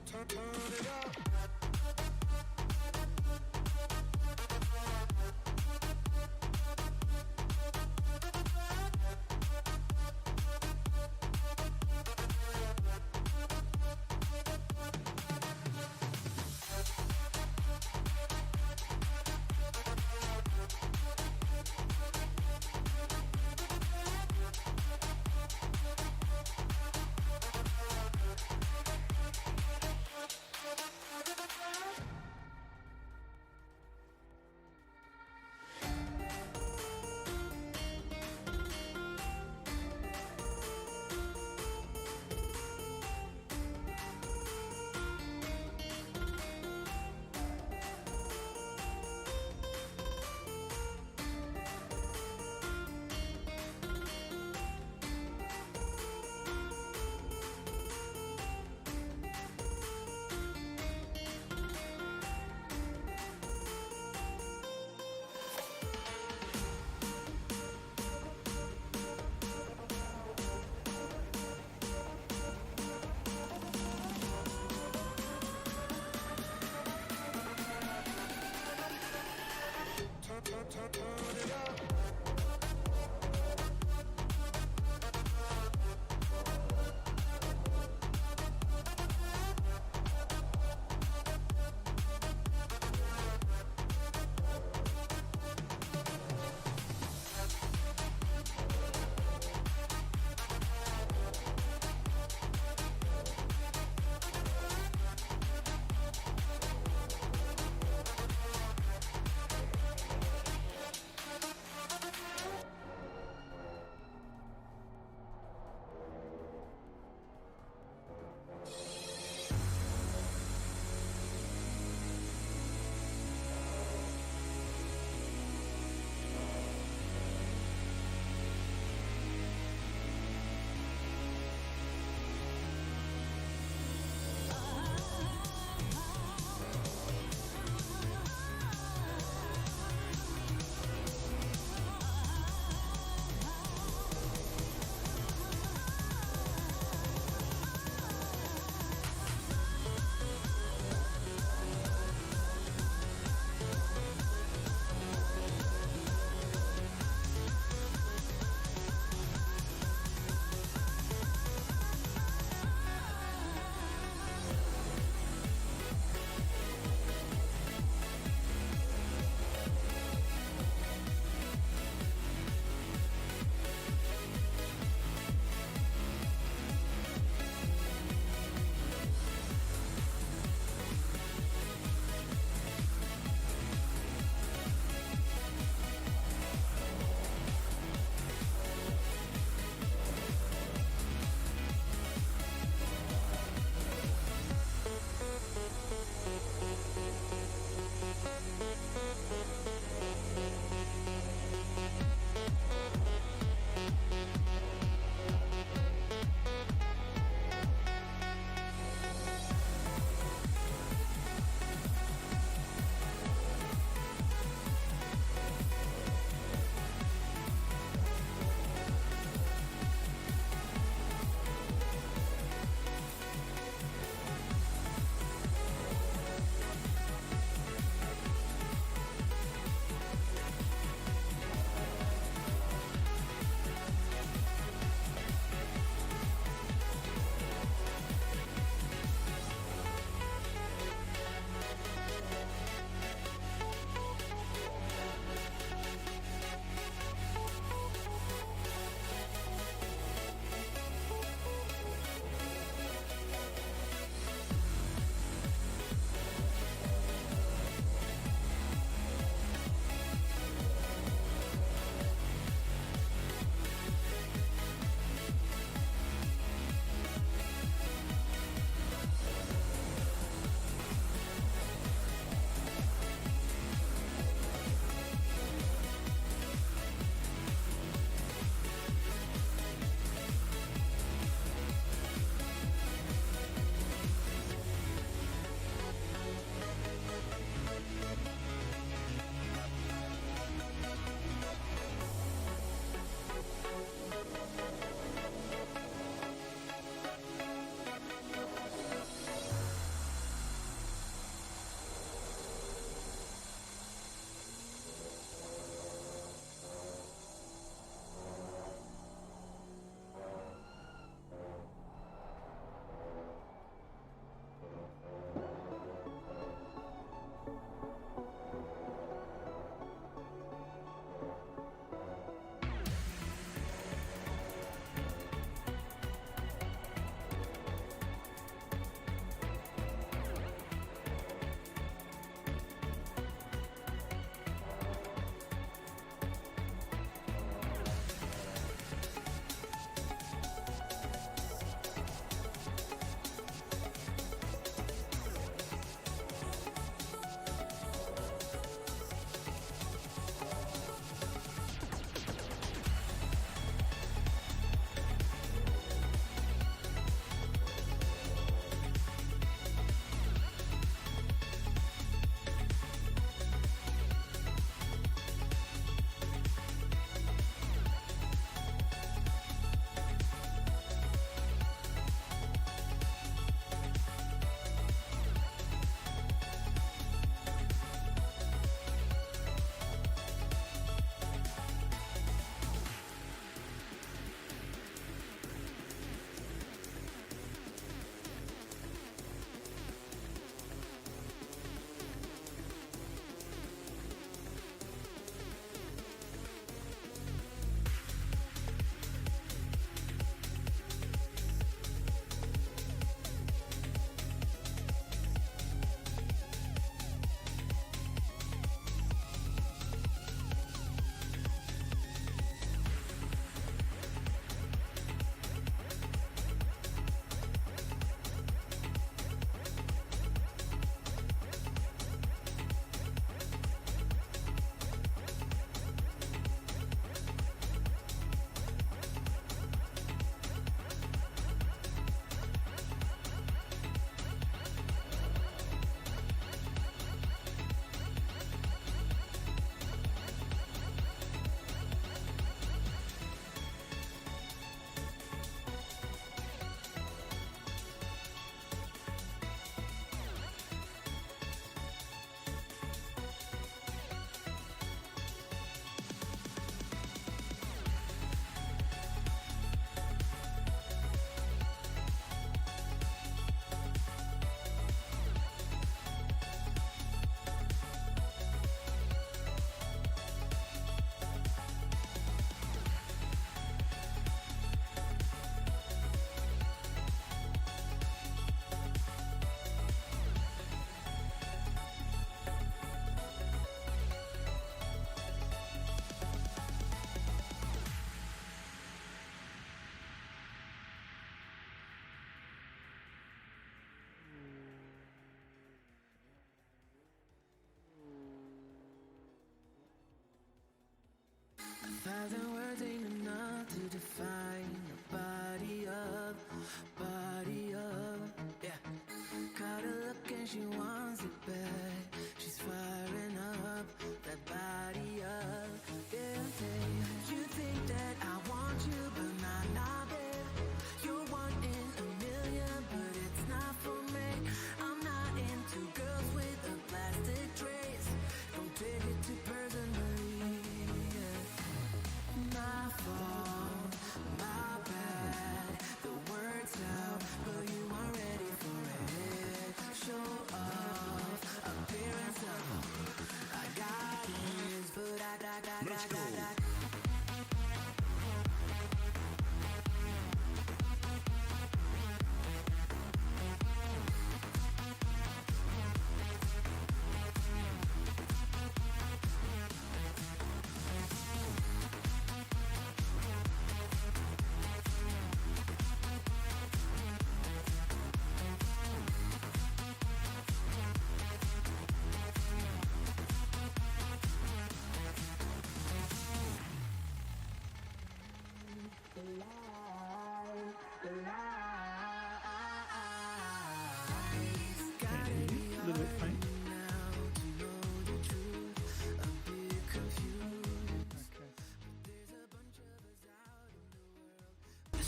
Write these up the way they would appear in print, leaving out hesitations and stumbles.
turn it up.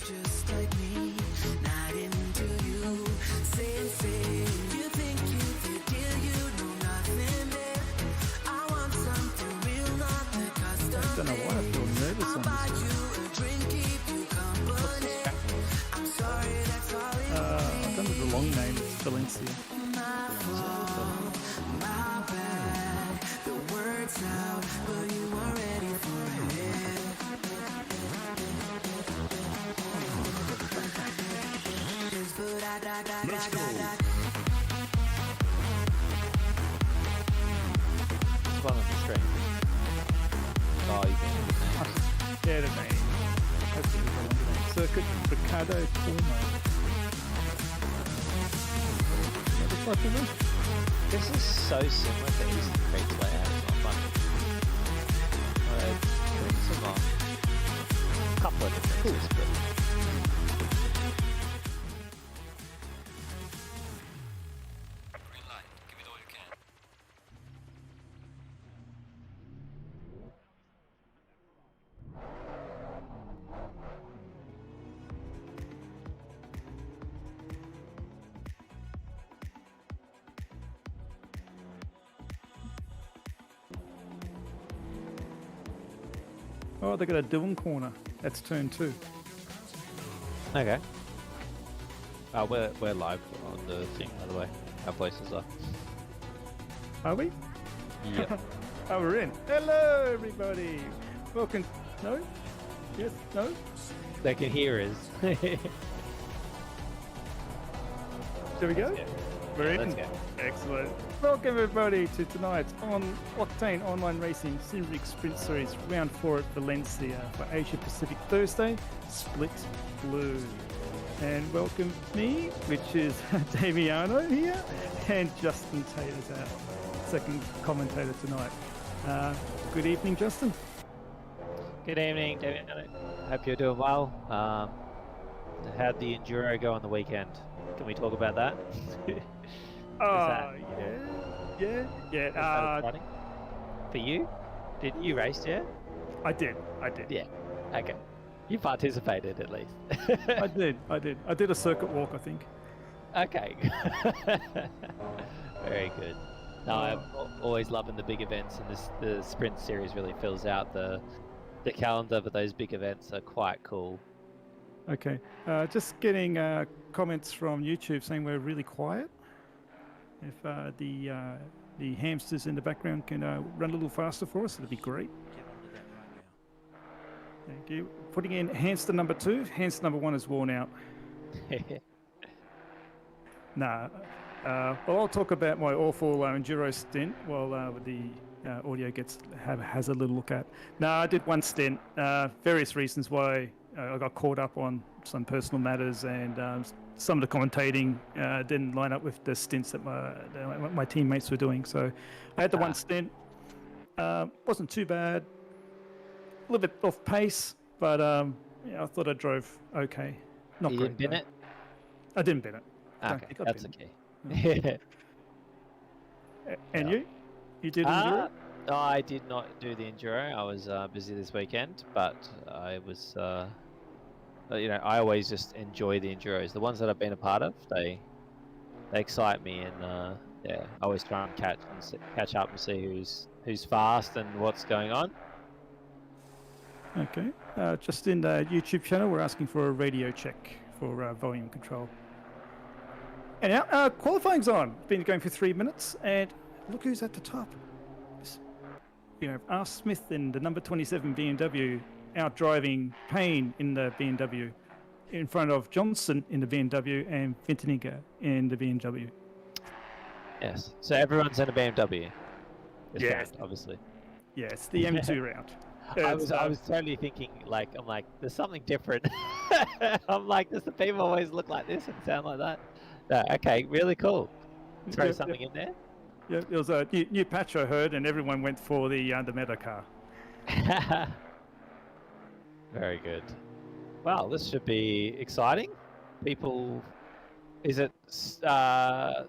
just like me, not into you. Say, you think you could deal, you know nothing there. I want something real, not the custom. I don't know why I feel nervous on buy this. you a drink, keep you company. I'm sorry, that's all it I've done the long name. It's Valencia. my fault, my bad. The word's out, but you weren't ready for it. Let's go. One on the screen. Oh, you can. Yeah, the name. That's the long name. Circuit Ricardo Tormo. Looks like it is. This is so similar to Eastern Creek's layout. It's not funny. Doing some couple of differences, but. Oh, they got a Dillon corner. That's turn 2. Okay. We're live on the thing, by the way. Our places are. Are we? Yeah. Oh, we're in. Hello, everybody. Welcome. No? Yes? No? They can hear us. There we go. We're in. Let's go. Excellent. Welcome, everybody, to tonight on Octane Online Racing Simrigs Sprint Series Round 4 at Valencia for Asia Pacific Thursday, Split Blue. And welcome me, which is Damiano here, and Justin Taylor's our second commentator tonight. Good evening, Justin. Good evening, David. Hope you're doing well. How'd the Enduro go on the weekend? Can we talk about that? Yeah. Exciting? For you? Did you race yet? I did. Yeah. Okay. You participated at least. I did. I did a circuit walk, I think. Okay. Very good. No, I'm always loving the big events, and the Sprint Series really fills out the calendar, but those big events are quite cool. Okay. Just getting comments from YouTube saying we're really quiet. If the hamsters in the background can run a little faster for us, it'd be great. Thank you. Putting in hamster number 2. Hamster number 1 is worn out. Nah. Well, I'll talk about my awful enduro stint while the audio has a little look at. No, I did one stint. Various reasons why I got caught up on some personal matters, and some of the commentating didn't line up with the stints that my teammates were doing. So I had the one stint. Wasn't too bad. A little bit off pace, but I thought I drove okay. Not you great. Didn't bin it? I didn't bin it. Okay, that's okay. And you? You did enduro? No, I did not do the enduro. I was busy this weekend, but I was, I always just enjoy the enduros. The ones that I've been a part of, they excite me, and I always try and catch up and see who's fast and what's going on. Okay. Just in the YouTube channel, we're asking for a radio check for volume control. Anyhow, qualifying's on. Been going for 3 minutes, and look who's at the top. R. Smith in the number 27 BMW out driving Payne in the BMW, in front of Johnson in the BMW and Vinteniger in the BMW. Yes. So everyone's in a BMW. Yes, obviously. Yeah, it's the M2 round. I was totally thinking, I'm like, there's something different. I'm like, does the people always look like this and sound like that? No, okay, really cool. Throw something in there. Yeah, it was a new patch I heard, and everyone went for the meta car. Very good. Well, this should be exciting. Is it a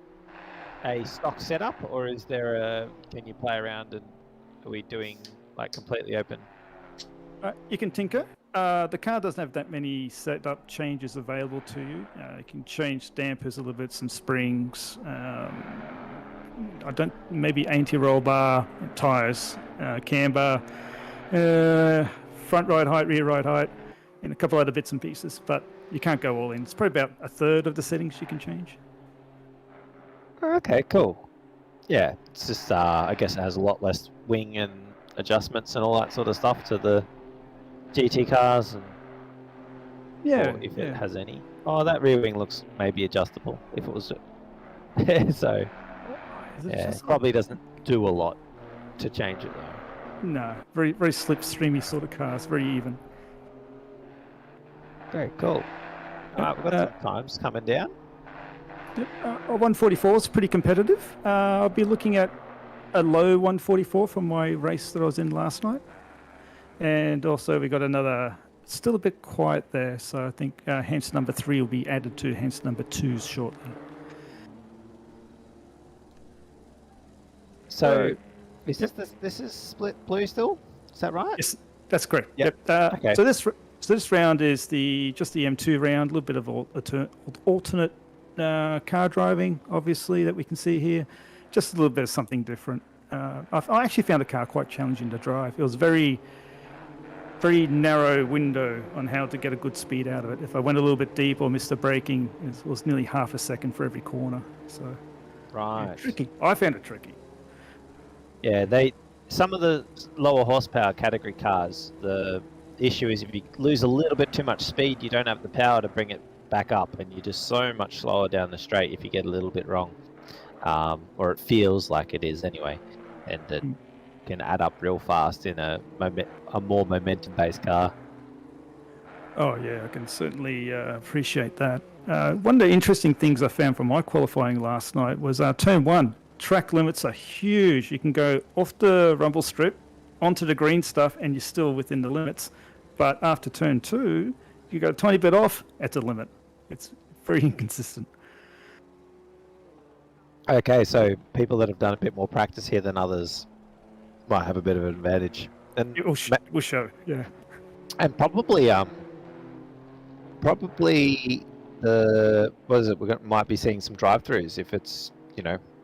stock setup, or is there can you play around, and are we doing completely open? You can tinker. The car doesn't have that many setup changes available to you. You can change dampers a little bit, some springs. Maybe anti-roll bar, tyres, camber, front ride height, rear ride height, and a couple other bits and pieces. But you can't go all in. It's probably about a third of the settings you can change. Okay, cool. Yeah, it's just I guess it has a lot less wing and adjustments and all that sort of stuff to the GT cars, and or if it has any. Oh, that rear wing looks maybe adjustable if it was. So yeah, it probably doesn't do a lot to change it though. No, very very slipstreamy sort of cars, very even. Very cool. We've got some times coming down. 144 is pretty competitive. I'll be looking at a low 144 from my race that I was in last night. And also we got another, still a bit quiet there, so I think hence number 3 will be added to hence number 2's shortly. So is this is split blue still? Is that right? Yes, that's correct. Yep. Okay. So this round is just the M2 round, a little bit of alternate car driving, obviously, that we can see here. Just a little bit of something different. I actually found the car quite challenging to drive. It was very, very narrow window on how to get a good speed out of it. If I went a little bit deep or missed the braking, it was nearly half a second for every corner. So right, tricky. I found it tricky. Yeah, some of the lower horsepower category cars, the issue is if you lose a little bit too much speed, you don't have the power to bring it back up, and you're just so much slower down the straight if you get a little bit wrong, or it feels like it is anyway, and it can add up real fast in a more momentum-based car. Oh yeah, I can certainly appreciate that. One of the interesting things I found from my qualifying last night was turn 1. Track limits are huge. You can go off the rumble strip onto the green stuff and you're still within the limits. But after turn 2, you go a tiny bit off at the limit. It's very inconsistent. Okay, so people that have done a bit more practice here than others might have a bit of an advantage. And It will show, yeah. And probably we might be seeing some drive-throughs if it's,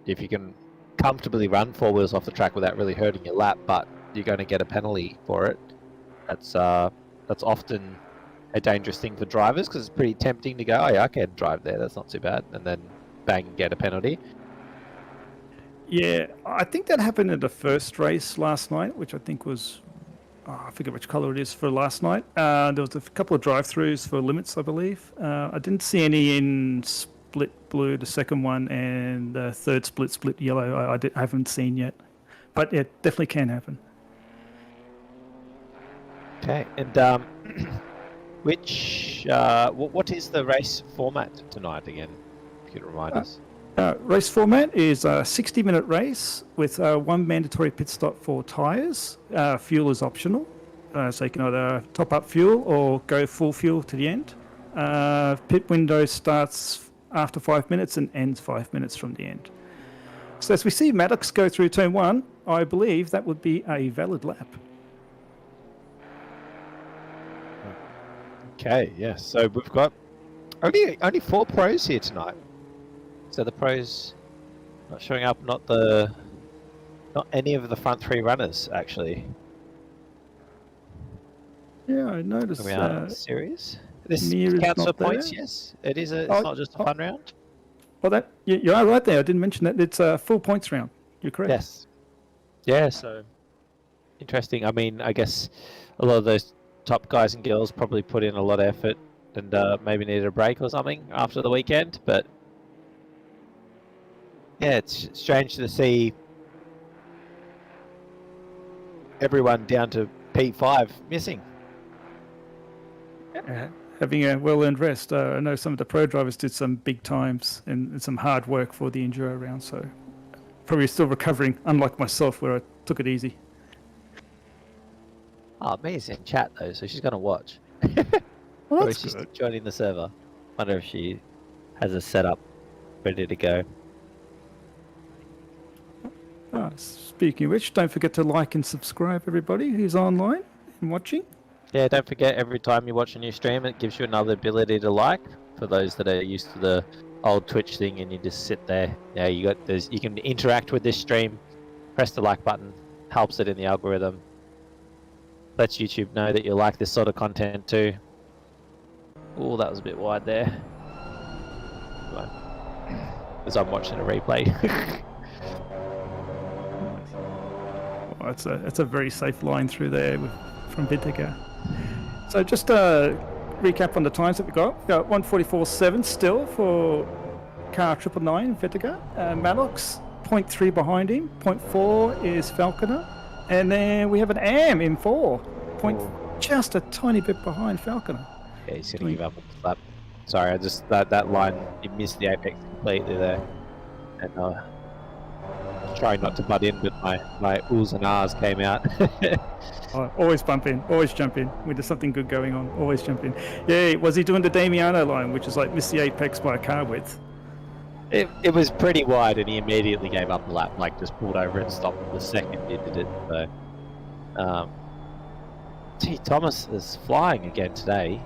if you can comfortably run 4 wheels off the track without really hurting your lap, but you're going to get a penalty for it. That's often a dangerous thing for drivers, because it's pretty tempting to go, oh yeah, I can drive there, that's not too bad, and then bang, get a penalty. Yeah, I think that happened in the first race last night, which I think was, I forget which colour it is for last night. There was a couple of drive-throughs for limits, I believe. I didn't see any in split blue, the second one, and the third split yellow. I haven't seen yet, but it definitely can happen. Okay, and what is the race format tonight again? If you could remind us. Race format is a 60-minute race with 1 mandatory pit stop for tyres. Fuel is optional, so you can either top up fuel or go full fuel to the end. Pit window starts after 5 minutes and ends 5 minutes from the end. So as we see Maddox go through turn 1, I believe that would be a valid lap. Okay, yes. So we've got only 4 pros here tonight. So the pros not showing up, not any of the front 3 runners actually. Yeah, I noticed. We are series. This Mir is counts for not points, there. yes. It is. It's not just a fun round. Well, you are right there. I didn't mention that. It's a full points round. You're correct. Yes. Yeah. So interesting. I mean, I guess a lot of those top guys and girls probably put in a lot of effort and maybe needed a break or something after the weekend, but. Yeah, it's strange to see everyone down to P5 missing. Having a well-earned rest. I know some of the pro drivers did some big times and some hard work for the enduro round, so probably still recovering, unlike myself where I took it easy. Oh, Mia's in chat though, so she's going to watch. Well, Or that's she's good. joining the server. Wonder if she has a setup ready to go. Speaking of which, don't forget to like and subscribe, everybody who's online and watching. Yeah, don't forget, every time you watch a new stream, it gives you another ability to like. For those that are used to the old Twitch thing, and you just sit there. Yeah, you can interact with this stream. Press the like button, helps it in the algorithm. Lets YouTube know that you like this sort of content too. Oh, that was a bit wide there. Because I'm watching a replay. Oh, it's a very safe line through there from Vintiga. So just recap on the times that we got. We got 1:44.7 still for car 999 Vintiga. Maddox 0.3 behind him. 0.4 is Falconer, and then we have an AM in 4. Just a tiny bit behind Falconer. Yeah, he's gonna give up on the lap. Sorry, I just that line, he missed the apex completely there, and trying not to butt in, but my oohs and ahs came out. Oh, always bump in, always jump in when there's something good going on. Always jump in. Yeah, was he doing the Damiano line, which is like miss the apex by a car width? It was pretty wide, and he immediately gave up the lap, like just pulled over and stopped the second he did it. So, Thomas is flying again today.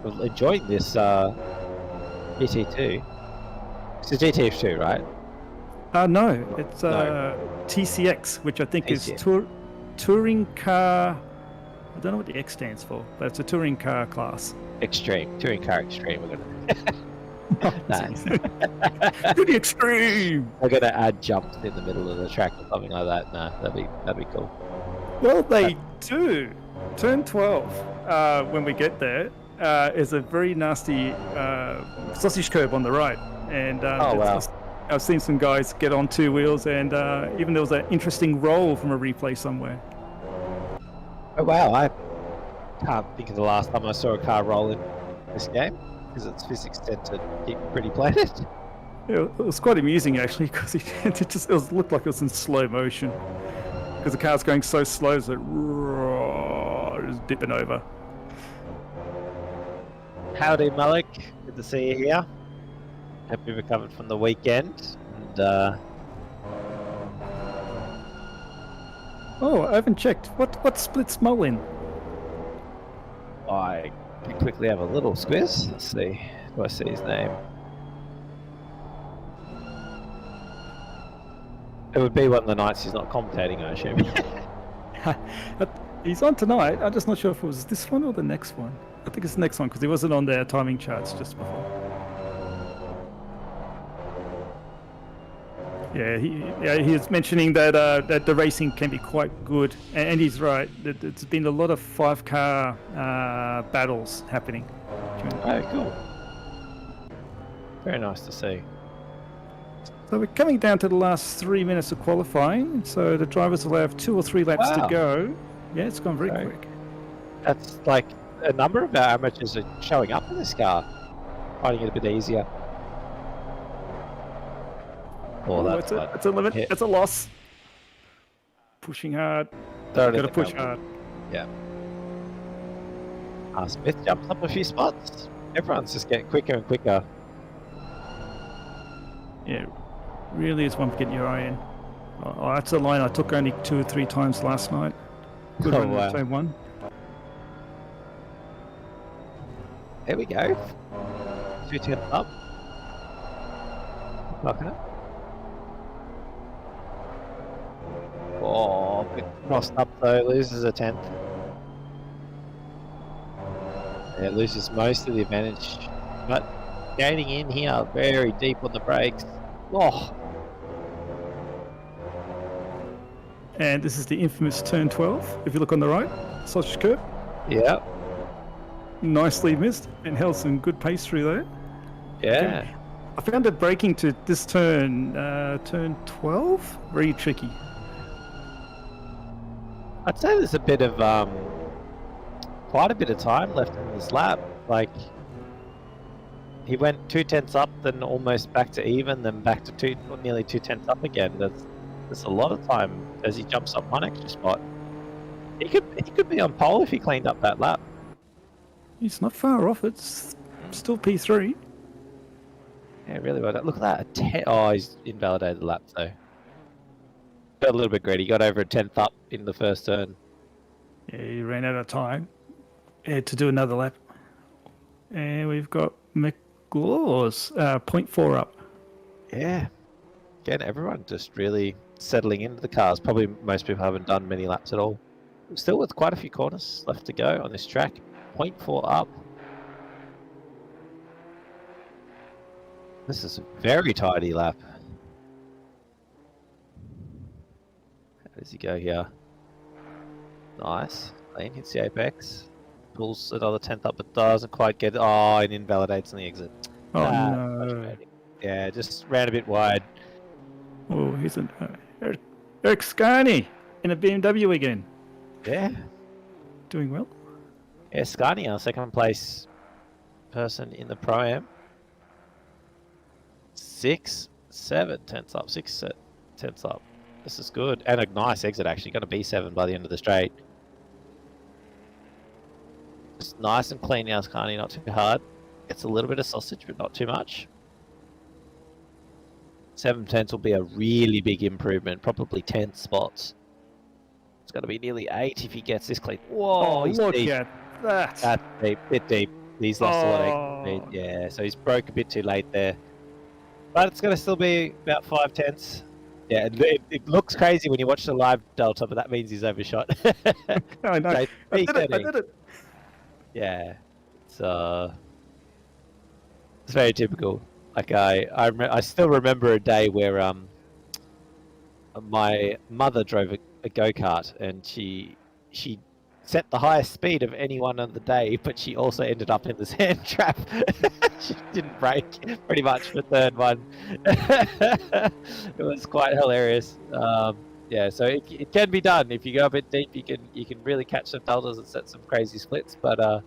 We're enjoying this GT2. It's a GT2, right? No, it's TCX, which I think is touring car. I don't know what the X stands for, but it's a touring car class. Extreme, touring car extreme. We're gonna. Pretty extreme. We're gonna add jumps in the middle of the track or something like that. No, that'd be cool. Well, they do. Turn 12 when we get there is a very nasty sausage curb on the right, and oh wow. I've seen some guys get on two wheels, and even there was an interesting roll from a replay somewhere. Oh wow, I can't think of the last time I saw a car roll in this game, because its physics tend to keep pretty plated. Yeah, it was quite amusing actually, because it looked like it was in slow motion, because the car's going so slow, so it was dipping over. Howdy Malik, good to see you here. Hope you recovered from the weekend. And, oh, I haven't checked. What splits Mullen? I can quickly have a little squiz. Let's see. Do I see his name? It would be one of the nights he's not commentating, I assume. He's on tonight. I'm just not sure if it was this one or the next one. I think it's the next one because he wasn't on their timing charts just before. Yeah, he was mentioning that that the racing can be quite good, and he's right. There's been a lot of 5-car battles happening. Oh, cool. Very nice to see. So we're coming down to the last 3 minutes of qualifying. So the drivers will have 2 or 3 laps to go. Yeah, it's gone very quick. That's like a number of our amateurs are showing up in this car, finding it a bit easier. Oh, that's a limit. It's a loss. Pushing hard. Got to push hard. Yeah. Smith jumps up a few spots. Everyone's just getting quicker and quicker. Yeah, really is one for getting your eye in. Oh, that's a line I took only 2 or 3 times last night. Good run, wow. same one. There we go. 2 turns up. Okay. Oh, a bit crossed up though, loses a 10th. Yeah, loses most of the advantage, but gaining in here, very deep on the brakes. Oh. And this is the infamous turn 12, if you look on the right, sausage curve. Yeah. Nicely missed and held some good pace through there. Yeah. Okay. I found it braking to this turn, turn 12, very tricky. I'd say there's a bit of, quite a bit of time left in this lap. Like, he went 2 tenths up, then almost back to even, then back to nearly 2 tenths up again. There's a lot of time as he jumps up 1 extra spot. He could be on pole if he cleaned up that lap. He's not far off. It's still P3. Yeah, really well done. Look at that. Oh, he's invalidated the lap though. Got a little bit greedy. Got over a 10th up in the first turn. Yeah, he ran out of time. to do another lap. And we've got McLaws, 0.4 up. Yeah. Again, everyone just really settling into the cars. Probably most people haven't done many laps at all. Still with quite a few corners left to go on this track. 0.4 up. This is a very tidy lap. How does he go here? Nice. Clean, hits the apex. Pulls another 10th up, but doesn't quite get it. Oh, and invalidates on the exit. Oh, no. Frustrating. Yeah, just ran a bit wide. Oh, here's Eric Scarney in a BMW again. Yeah. Doing well. Yeah, Scania, our second place person in the Pro-Am. 6, 7 tenths up. 6 tenths up. This is good. And a nice exit, actually. Going to be 7 by the end of the straight. Just nice and clean now, Scania, not too hard. Gets a little bit of sausage, but not too much. 7 tenths will be a really big improvement, probably 10 spots. It's going to be nearly 8 if he gets this clean. Whoa, he's look deep. at that. That's deep, bit deep. He's lost a lot of Oh. speed. Yeah, so he's broke a bit too late there. But it's going to still be about 5 tenths. Yeah, it looks crazy when you watch the live delta, but that means he's overshot. I know. So, I did it. Yeah, it's very typical. Like I still remember a day where my mother drove a go-kart and she set the highest speed of anyone on the day, but she also ended up in the sand trap. She didn't brake pretty much the third one. It was quite hilarious. Yeah, so it can be done if you go a bit deep. You can really catch some deltas and set some crazy splits, but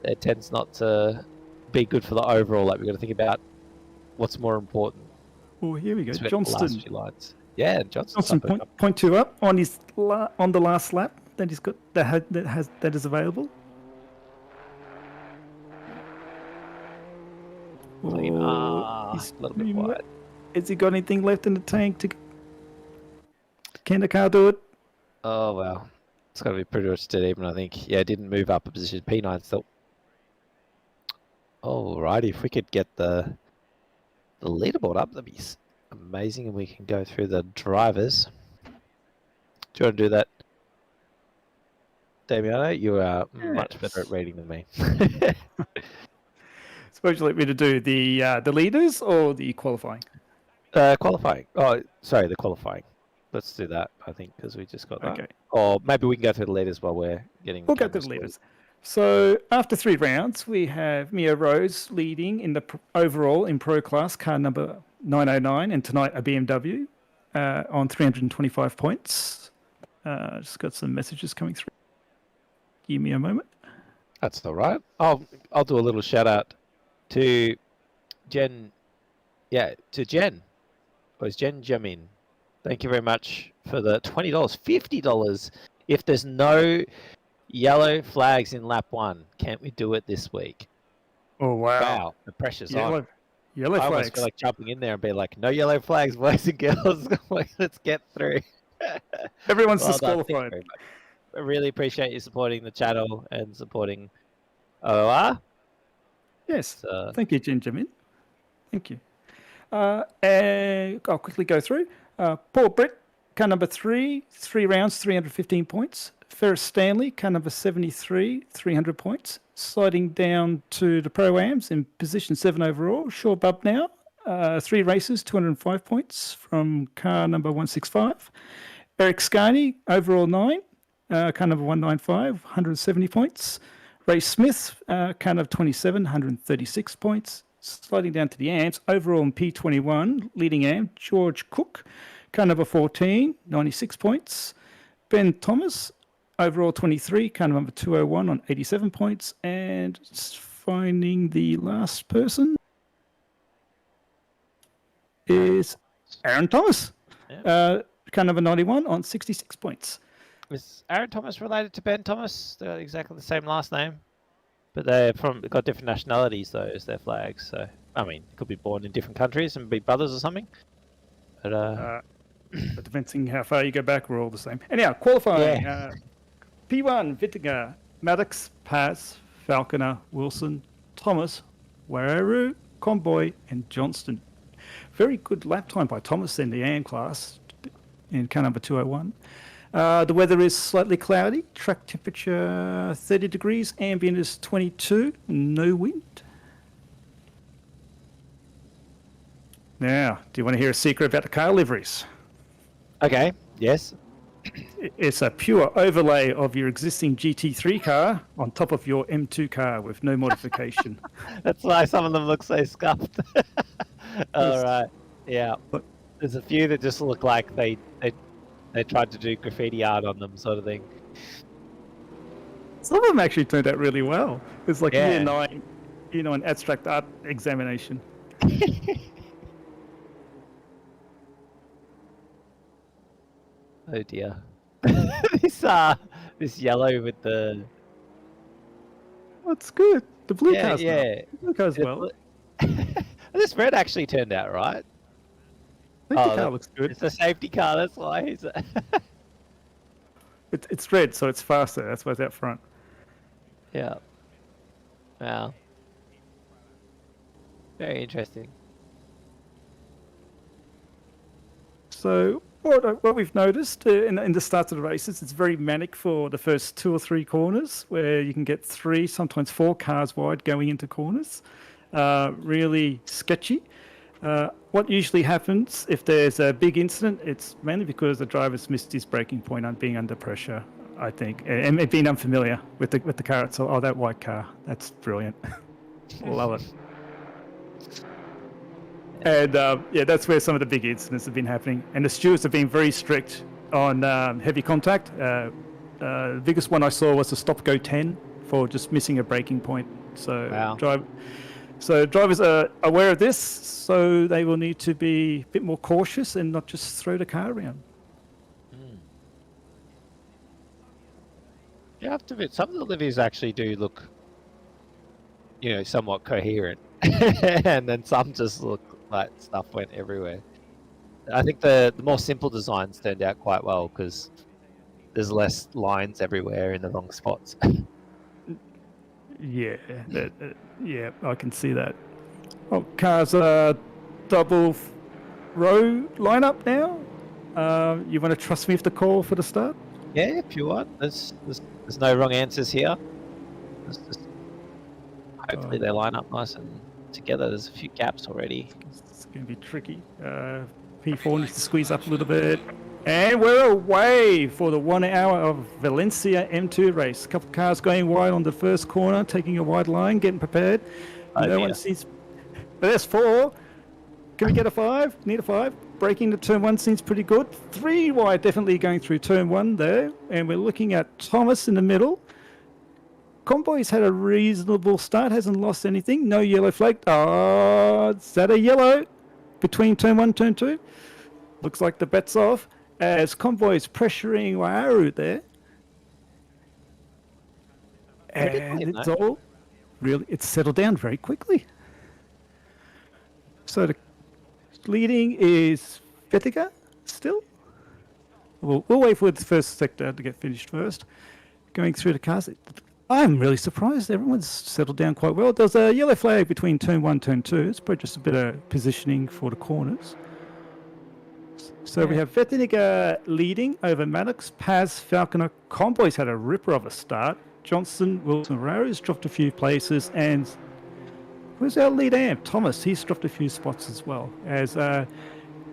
it tends not to be good for the overall. Like, we've got to think about what's more important. Oh, here we go. It's about the Johnston. last few lines. Yeah, Johnston. Johnston 0.2 up on his on the last lap that he's got that is available. Clean. He's A little bit wide. Has he got anything left in the tank to? Can the car do it? Oh well, it's got to be pretty much dead even, I think. Yeah, it didn't move up a position. P9 still. Alrighty, if we could get the leaderboard up, that'd be amazing, and we can go through the drivers. Do you want to do that, Damiano? You are much better at reading than me. Suppose you like me to do the leaders or the qualifying? Qualifying. Oh, sorry, the qualifying. Let's do that, I think, because we just got that. Okay. Or maybe we can go through the leaders while we're getting... We'll go through the leaders. So after 3 rounds, we have Mia Rose leading in the overall in Pro Class, car number 909, and tonight a BMW on 325 points. Just got some messages coming through. Give me a moment. That's all right. I'll do a little shout out to Jen. Yeah, to Jen. Or is Jen Jamin? Thank you very much for the $20, $50. If there's no yellow flags in lap 1, can't we do it this week? Oh, wow. Wow, the pressure's on. Yellow I almost flags. feel like jumping in there and be like, no yellow flags, boys and girls. Let's get through. Everyone's Well done. Thank you disqualified. very much. I really appreciate you supporting the channel and supporting OOR. Yes. Thank you, Benjamin. Thank you. And I'll quickly go through. Paul Britt, car number 3, 3 rounds, 315 points. Ferris Stanley, car number 73, 300 points. Sliding down to the Pro-Ams in position 7 overall. Shaw Bub now, 3 races, 205 points from car number 165. Eric Scarney, overall 9, car number 195, 170 points. Ray Smith, car number 27, 136 points. Sliding down to the AMPs, overall in P21, leading AMP, George Cook, car number 14, 96 points. Ben Thomas, overall 23, car number 201 on 87 points. And finding the last person is Aaron Thomas, car number 91 on 66 points. Is Aaron Thomas related to Ben Thomas? They're exactly the same last name. But they've got different nationalities, though, as their flags. So, I mean, could be born in different countries and be brothers or something. But depending how far you go back, we're all the same. Anyhow, qualifying. P1, Vittinger, Maddox, Paz, Falconer, Wilson, Thomas, Wararu, Conboy, and Johnston. Very good lap time by Thomas in the AM class in car number 201. The weather is slightly cloudy. Track temperature 30 degrees. Ambient is 22. No wind. Now, do you want to hear a secret about the car liveries? Okay. Yes. It's a pure overlay of your existing GT3 car on top of your M2 car with no modification. That's why some of them look so scuffed. All right. Yeah. But- There's a few that just look like they tried to do graffiti art on them, sort of thing. Some of them actually turned out really well. It's like Yeah. year 9 abstract art examination. Oh dear. This yellow with the That's good. The blue yeah car's yeah. The blue car's well. This red actually turned out right. I think the car looks good. It's a safety car. That's why he's. It's red, so it's faster. That's why it's out front. Yeah. Wow. Very interesting. So what we've noticed in the start of the races, it's very manic for the first 2 or 3 corners, where you can get 3, sometimes 4 cars wide going into corners. Really sketchy. What usually happens if there's a big incident, it's mainly because the driver's missed his braking point on being under pressure, I think, and being unfamiliar with the car itself. Oh, that white car, that's brilliant. Love it. And that's where some of the big incidents have been happening. And the stewards have been very strict on heavy contact. The biggest one I saw was a stop-go 10 for just missing a braking point. So Wow. So drivers are aware of this, so they will need to be a bit more cautious and not just throw the car around. You have to admit, some of the liveries actually do look, somewhat coherent, and then some just look like stuff went everywhere. I think the more simple designs turned out quite well because there's less lines everywhere in the wrong spots. Yeah, yeah, I can see that. Oh, cars double row lineup now. You want to trust me with the call for the start? Yeah, if you want. There's no wrong answers here. Hopefully they line up nice and together. There's a few gaps already. It's going to be tricky. P4 needs to squeeze up a little bit. And we're away for the 1 hour of Valencia M2 race. A couple of cars going wide on the first corner, taking a wide line, getting prepared. No one seems... But there's 4. Can we get a 5? Need a 5. Braking to turn 1 seems pretty good. 3 wide, definitely going through turn 1 there. And we're looking at Thomas in the middle. Convoy's had a reasonable start, hasn't lost anything. No yellow flag. Oh, is that a yellow between turn 1 and turn 2? Looks like the bet's off. As Convoy's pressuring Wararu there. And it's settled down very quickly. So the leading is Vettiga still. We'll wait for the first sector to get finished first. Going through the cars. I'm really surprised. Everyone's settled down quite well. There's a yellow flag between turn 1 and turn 2. It's probably just a bit of positioning for the corners. So we have Vettiga leading over Maddox, Paz, Falconer. Convoy's had a ripper of a start. Johnson, Wilson, Raro's dropped a few places. And where's our lead amp? Thomas, he's dropped a few spots as well. As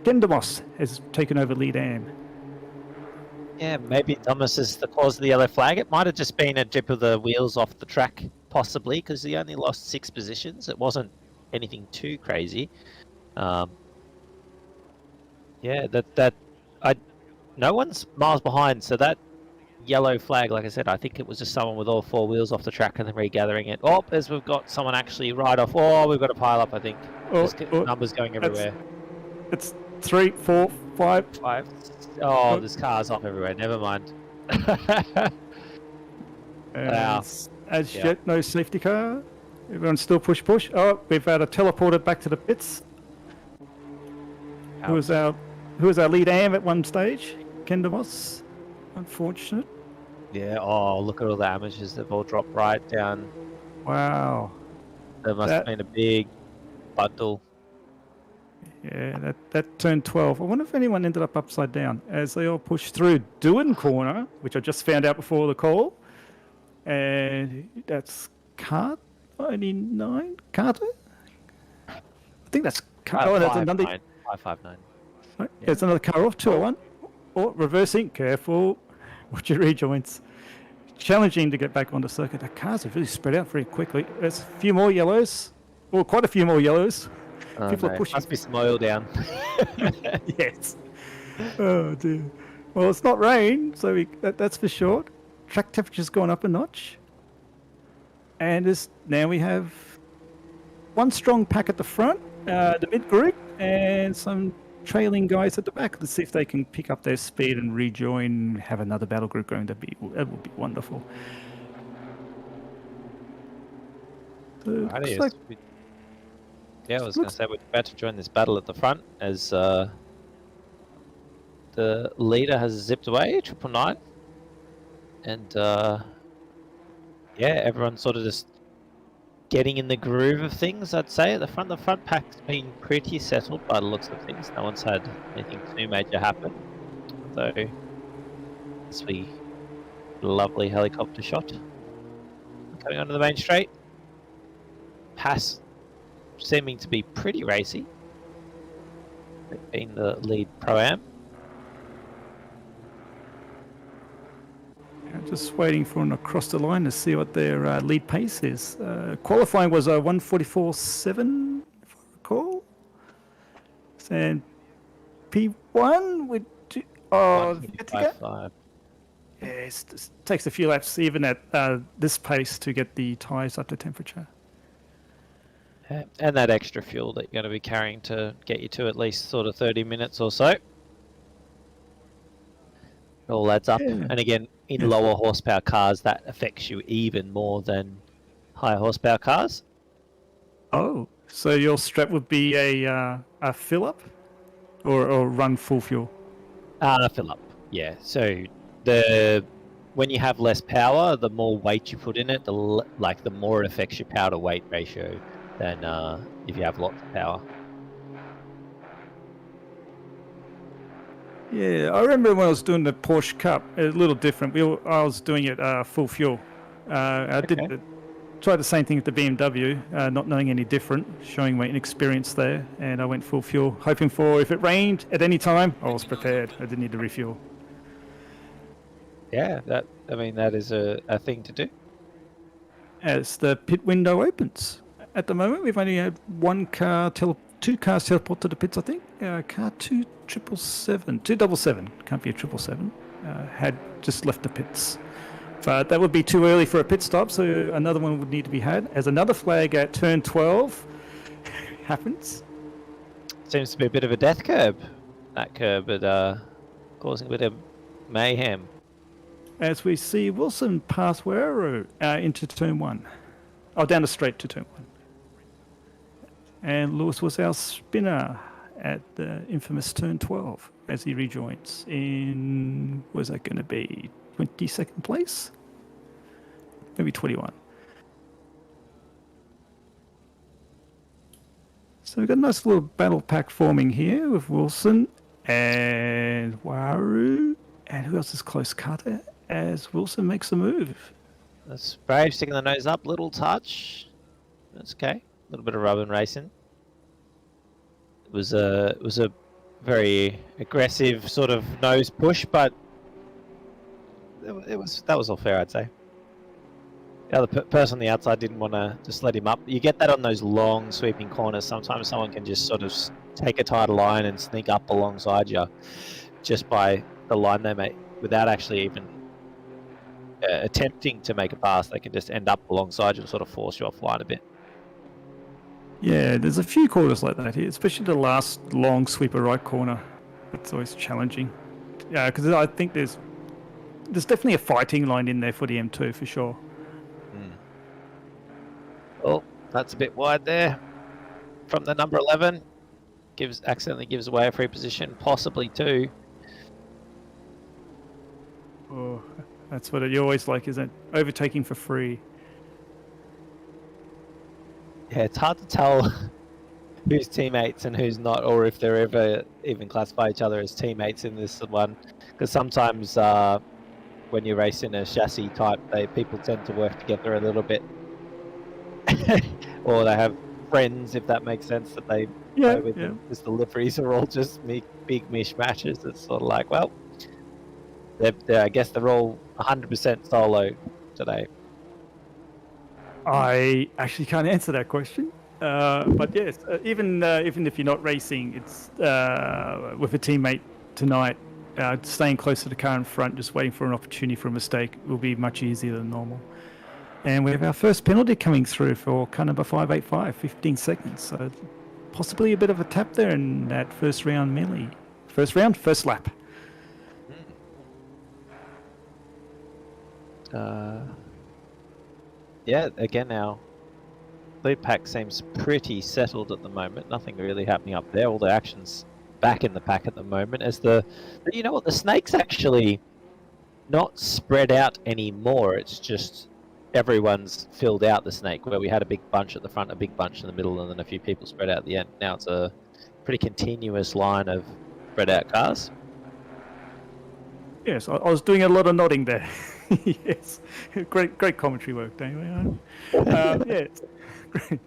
Gendamos has taken over lead amp. Yeah, maybe Thomas is the cause of the yellow flag. It might have just been a dip of the wheels off the track, possibly, because he only lost 6 positions. It wasn't anything too crazy. Yeah, no one's miles behind, so that yellow flag, like I said, I think it was just someone with all 4 wheels off the track and then regathering it. Oh, as we've got someone actually right off. Oh, we've got a pile up, I think. Numbers going everywhere. It's 3, 4, 5. 5. Oh, there's cars off everywhere. Never mind. Wow. As yet, no safety car. Everyone's still push. Oh, we've had a teleporter back to the pits. Who was our lead am at one stage? Kendamos. Unfortunate. Yeah. Oh, look at all the amateurs. They've all dropped right down. Wow. There must have been a big bundle. Yeah, that turned 12. I wonder if anyone ended up upside down as they all pushed through Doan corner, which I just found out before the call. And that's Cart 99? Carter? I think that's Carter. Oh, that's another. 559. Right, there's another car off, 201. Oh, reversing. Careful. Watch your rejoins. Challenging to get back onto circuit. The cars have really spread out very quickly. There's a few more yellows. Well, quite a few more yellows. People are pushing. Must be some oil down. Yes. Oh dear. Well, it's not rain, so that's for sure. Track temperature's gone up a notch. And now we have one strong pack at the front, the mid group, and some trailing guys at the back. Let's see if they can pick up their speed and rejoin, have another battle group going. That would be wonderful. So looks like, yeah, I was going to say we're about to join this battle at the front as the leader has zipped away, 999, and yeah, everyone's sort of just getting in the groove of things, I'd say. At the front pack's been pretty settled by the looks of things. No one's had anything too major happen. So, this will be a lovely helicopter shot. Coming onto the main straight. Pass seeming to be pretty racy. Being the lead Pro-Am. just waiting for them across the line to see what their lead pace is. Qualifying was 1:44.7, if I recall. And P1 would do, $155.5. yeah, it takes a few laps even at this pace to get the tyres up to temperature. And that extra fuel that you're going to be carrying to get you to at least sort of 30 minutes or so. It all adds up. Yeah. And again, in lower horsepower cars, that affects you even more than higher horsepower cars. Oh, so your strap would be a fill up or run full fuel? Fill up, yeah. So when you have less power, the more weight you put in it, the more it affects your power to weight ratio than if you have lots of power. Yeah, I remember when I was doing the Porsche Cup, a little different. I was doing it full fuel. I did try the same thing with the BMW, not knowing any different, showing my inexperience there, and I went full fuel, hoping for if it rained at any time, I was prepared. I didn't need to refuel. Yeah, that is a thing to do. As the pit window opens, at the moment we've only had two cars teleport to the pits, I think. Car 277, can't be a 777, had just left the pits. But that would be too early for a pit stop, so another one would need to be had. As another flag at turn 12 happens. Seems to be a bit of a death curb, that curb, but causing a bit of mayhem. As we see Wilson pass Warrow into turn 1. Oh, down the straight to turn 1. And Lewis was our spinner at the infamous turn 12 as he rejoins in, was that going to be 22nd place? Maybe 21. So we've got a nice little battle pack forming here with Wilson and Waru. And who else is close? Carter, as Wilson makes a move. That's Brave sticking the nose up, little touch. That's okay. A little bit of rubbing racing. It was a very aggressive sort of nose push, but that was all fair, I'd say. The other person on the outside didn't want to just let him up. You get that on those long sweeping corners. Sometimes someone can just sort of take a tighter line and sneak up alongside you just by the line they make without actually even attempting to make a pass. They can just end up alongside you and sort of force you offline a bit. Yeah, there's a few corners like that here, especially the last long sweeper right corner. It's always challenging. Yeah, because I think there's definitely a fighting line in there for the M2 for sure. Oh, that's a bit wide there. From the number 11, accidentally gives away a free position, possibly two. Oh, That's what you always like, isn't it? Overtaking for free. Yeah, it's hard to tell who's teammates and who's not, or if they're ever even classify each other as teammates in this one. Because sometimes when you race in a chassis type, people tend to work together a little bit, or they have friends, if that makes sense, that they play with them. Because the liveries are all just big mishmashes. It's sort of like, well, I guess they're all 100% solo today. I actually can't answer that question. But yes, even if you're not racing, it's with a teammate tonight, staying close to the car in front, just waiting for an opportunity for a mistake will be much easier than normal. And we have our first penalty coming through for car number 585, 15 seconds. So possibly a bit of a tap there in that first round melee. First lap. Yeah, again, our lead pack seems pretty settled at the moment. Nothing really happening up there. All the action's back in the pack at the moment. You know what, the snake's actually not spread out anymore. It's just everyone's filled out the snake, where we had a big bunch at the front, a big bunch in the middle, and then a few people spread out at the end. Now it's a pretty continuous line of spread out cars. Yes, I was doing a lot of nodding there. Yes, great commentary work, anyway. Yeah, great.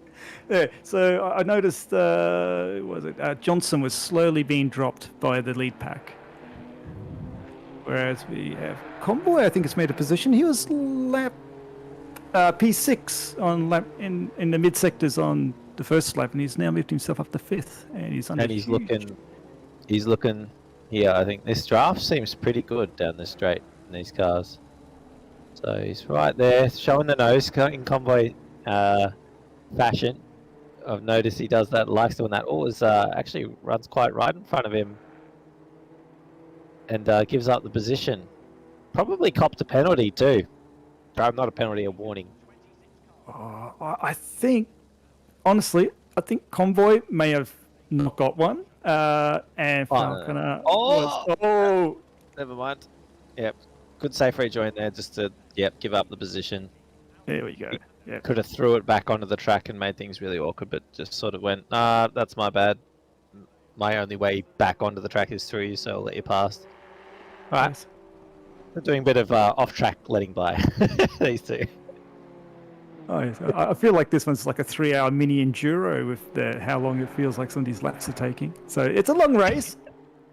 Yeah, so I noticed, Johnson was slowly being dropped by the lead pack. Whereas we have Convoy, I think, has made a position. He was lap P6 on lap in the mid sectors on the first lap, and he's now moved himself up to 5th, and he's under. And he's looking here. I think this draft seems pretty good down the straight in these cars. So he's right there, showing the nose in Convoy fashion. I've noticed he does that, likes doing that. Actually runs quite right in front of him and gives up the position. Probably copped a penalty too. Not a penalty, a warning. I think, honestly, Convoy may have not got one. And Falconer never mind. Yep. Good safe rejoin there, just to give up the position. There we go. Yeah. Could have threw it back onto the track and made things really awkward, but just sort of went, nah, that's my bad. My only way back onto the track is through you, so I'll let you pass. All right. Nice. They're doing a bit of off-track letting by, these two. Oh, yes. I feel like this one's like a 3-hour mini enduro with how long it feels like some of these laps are taking. So it's a long race.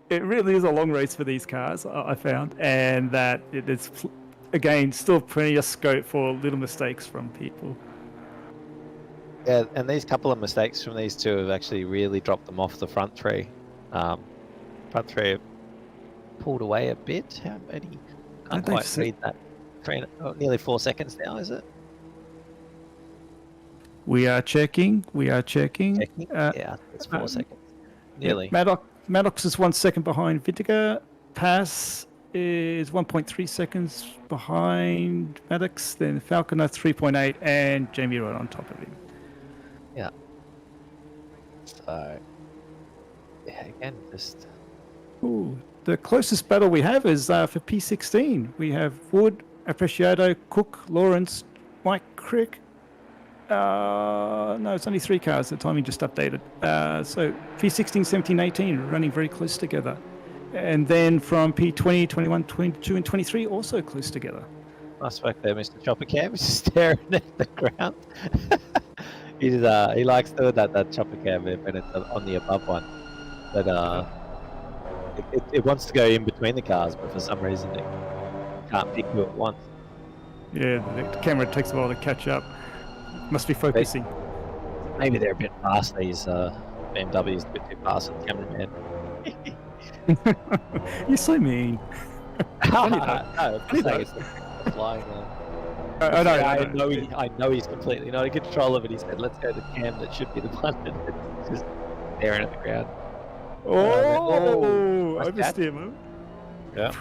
It really is a long race for these cars, I found, and that it's, again, still plenty of scope for little mistakes from people. Yeah, and these couple of mistakes from these two have actually really dropped them off the front three. Front three have pulled away a bit. How many? Can't quite read that. Nearly 4 seconds now, is it? We are checking. Checking? Yeah, it's 4 seconds. Nearly. Maddox is 1 second behind Vitiga. Pass is 1.3 seconds behind Maddox. Then Falconer 3.8, and Jamie right on top of him. Yeah. So, yeah, again, just. Ooh, the closest battle we have is for P16. We have Wood, Appreciato, Cook, Lawrence, Mike Crick. No, it's only 3 cars. The timing just updated. So P16, 17, 18 running very close together. And then from P20, 21, 22, and 23 also close together. Nice work there, Mr. Chopper Cam. He's just staring at the ground. He likes doing that Chopper Cam when it's on the above one. But it wants to go in between the cars, but for some reason it can't pick you at once. Yeah, the camera takes a while to catch up. Must be focusing. Maybe they're a bit fast, these BMWs, a bit too fast for the cameraman. You're so mean. No, it's flying. I know he's completely not in control of it. He said, let's go to the cam that should be the one that's just staring at the ground. Oversteer move. Yeah.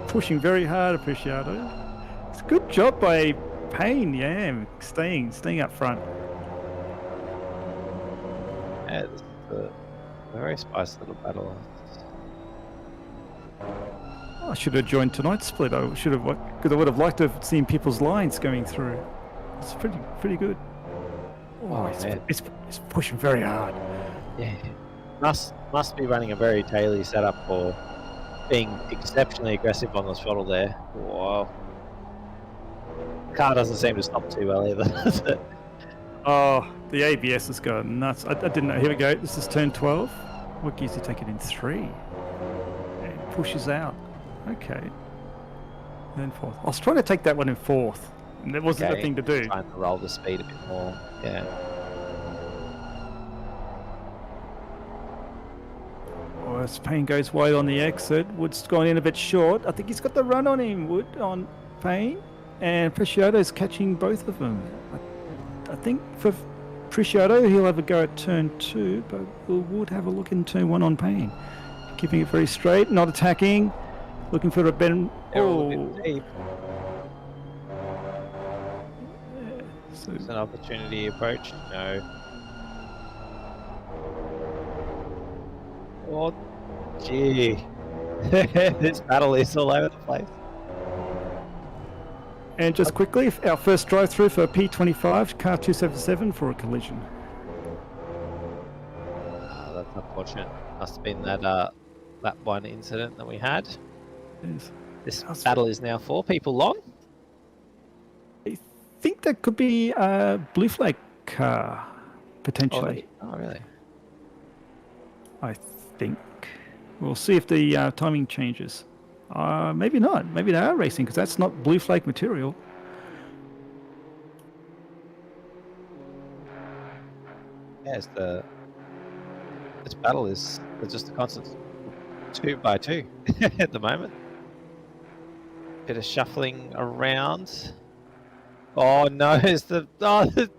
Pushing very hard, Appreciato. It's a good job by Payne, yeah, staying up front. Yeah, this is a very spicy little battle. I should have joined tonight's split. I should have, because I would have liked to have seen people's lines going through. It's pretty good. Oh, he's pushing very hard. Yeah. Must be running a very daily setup for being exceptionally aggressive on the throttle there. Wow. The car doesn't seem to stop too well either, does it? Oh, the ABS has gone nuts. I didn't know. Here we go. This is turn 12. What gears you take it in 3? And pushes out. Okay. And then 4th. I was trying to take that one in 4th. And that wasn't the thing to do. Trying to roll the speed a bit more. Yeah. Oh, as Payne goes wide on the exit. Wood's gone in a bit short. I think he's got the run on him, Wood, on Payne. And Preciado's catching both of them. I think for Preciado, he'll have a go at turn 2, but we would have a look in turn 1 on Payne. Keeping it very straight, not attacking, looking for a bend. So it's an opportunity approach. No. Oh, gee. This battle is all over the place. And just quickly, our first drive-through for P25, car 277 for a collision. Oh, that's unfortunate. Must have been that that one incident that we had. Yes. This battle is now 4 people long. I think that could be a blue flag car, potentially. Oh, really? I think. We'll see if the timing changes. Maybe not. Maybe they are racing, because that's not blue flag material. Yeah, this battle is just a constant 2x2 at the moment. Bit of shuffling around. Oh no, it's the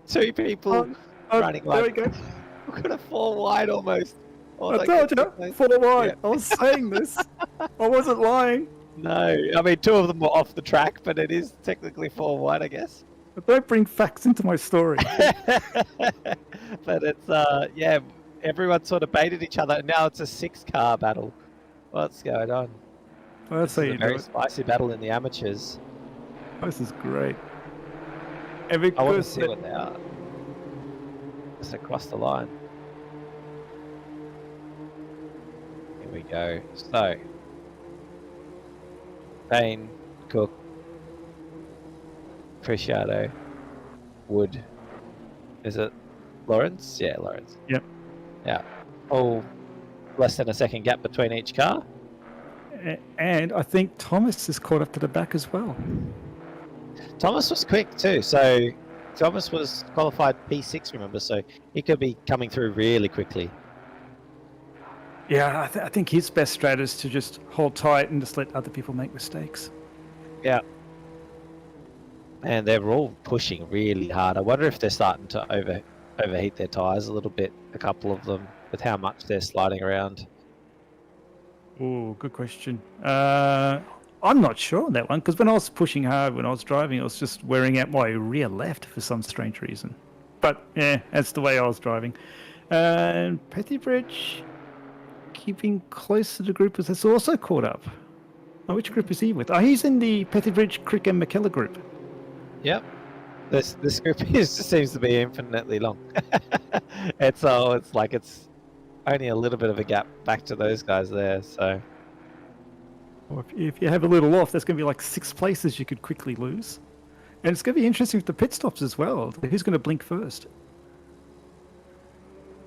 2 people running like. There we go. We've got a 4 wide almost. Oh, I told you, 4 wide. Yeah. I was saying this. I wasn't lying. No, I mean 2 of them were off the track, but it is technically 4 wide, I guess. But don't bring facts into my story. But it's yeah, everyone sort of baited each other, and now it's a 6-car battle. What's going on? Well, that's how you do very it. spicy battle in the amateurs. This is great. I want to see what they are. Just across the line. Here we go. So, Payne, Cook, Preciado, Wood. Is it Lawrence? Yeah, Lawrence. Yep. Yeah. All less than a second gap between each car. And I think Thomas is caught up to the back as well. Thomas was quick too. So Thomas was qualified P6, remember? So he could be coming through really quickly. Yeah, I think his best strat is to just hold tight and just let other people make mistakes. Yeah. And they're all pushing really hard. I wonder if they're starting to overheat their tyres a little bit, a couple of them, with how much they're sliding around. Oh, good question. I'm not sure on that one, because when I was pushing hard, when I was driving, I was just wearing out my rear left for some strange reason. But, yeah, that's the way I was driving. And Pettibridge keeping close to the group as it's also caught up. Oh, which group is he with? Oh, he's in the Pettibridge, Crick and McKellar group. Yep. This group just seems to be infinitely long. It's like it's only a little bit of a gap back to those guys there, so... Or if you have a little off, there's going to be like 6 places you could quickly lose. And it's going to be interesting with the pit stops as well. Who's going to blink first?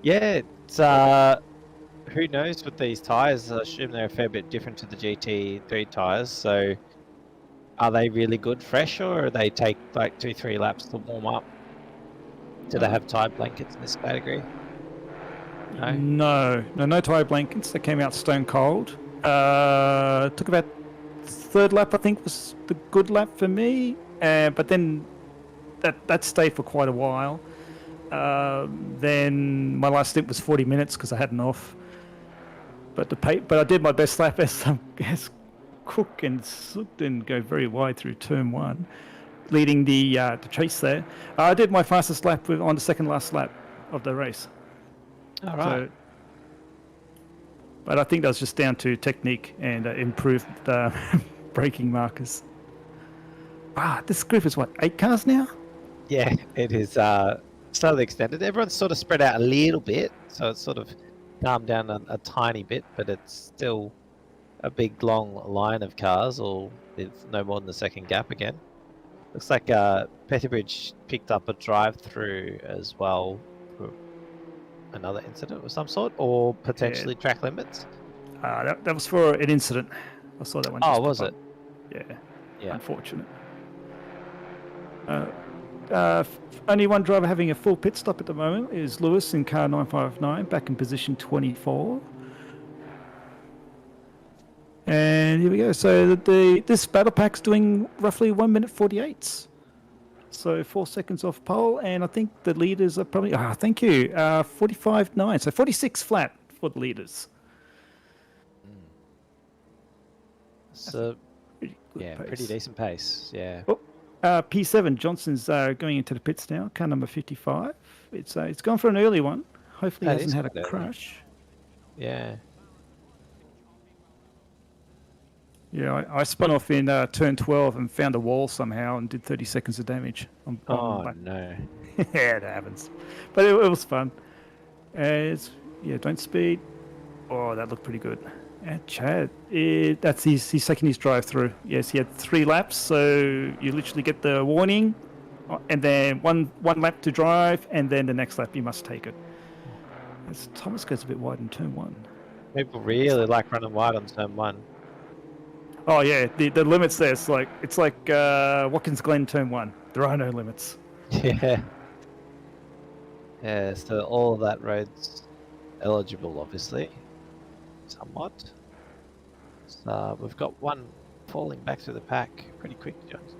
Yeah, it's... who knows with these tyres? I assume they're a fair bit different to the GT3 tyres, so... Are they really good fresh, or they take like 2-3 laps to warm up? Do they have tyre blankets in this category? No tyre blankets. They came out stone cold. Took about 3rd lap, I think, was the good lap for me. But then that stayed for quite a while. Then my last stint was 40 minutes because I had an off. But I did my best lap as Cook and Sugden go very wide through turn 1, leading the chase there. I did my fastest lap on the second last lap of the race. All right. But I think that was just down to technique and improved braking markers. This group is what, 8 cars now? Yeah, it is slightly extended. Everyone's sort of spread out a little bit, so it's sort of calmed down a tiny bit, but it's still a big long line of cars, all with no more than the second gap again. Looks like Petherbridge picked up a drive-through as well for another incident of some sort, or potentially track limits. That was for an incident. I saw that one. Oh, just was pop it? up. Yeah. Yeah. Unfortunate. Only one driver having a full pit stop at the moment is Lewis in car 959, back in position 24. And here we go. So this battle pack's doing roughly 1 minute 48. So 4 seconds off pole, and I think the leaders are probably. Thank you. 45.9. So 46 flat for the leaders. So Pretty good pace. pretty decent pace. Yeah. Oh, P7 Johnson's going into the pits now. Car number 55. It's gone for an early one. Hopefully, That hasn't is had a quite early. crash. Yeah. Yeah, I spun off in turn 12 and found a wall somehow and did 30 seconds of damage. Oh no. Yeah, it happens. But it was fun. Don't speed. Oh, that looked pretty good. And Chad, he's taking his drive through. Yes, he had 3 laps, so you literally get the warning, and then one lap to drive, and then the next lap you must take it. Thomas goes a bit wide in turn 1. People really like running wide on turn 1. Oh yeah, the limits there. It's like Watkins Glen turn 1. There are no limits. Yeah. Yeah, so all of that road's eligible, obviously, somewhat. So we've got one falling back through the pack pretty quick, Jones.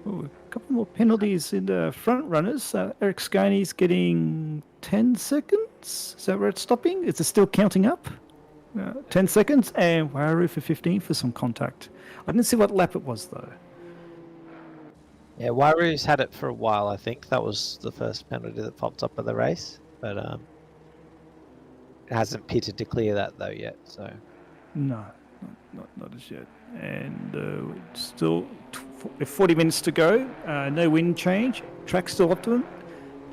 Ooh, a couple more penalties in the front runners. Eric Skaney's getting 10 seconds. Is that where it's stopping? Is it still counting up? 10 seconds, and Waru for 15 for some contact. I didn't see what lap it was, though. Yeah, Wairu's had it for a while, I think. That was the first penalty that popped up at the race. But it hasn't pitted to clear that, though, yet. So No, not as yet. And still 40 minutes to go. No wind change. Track still optimum.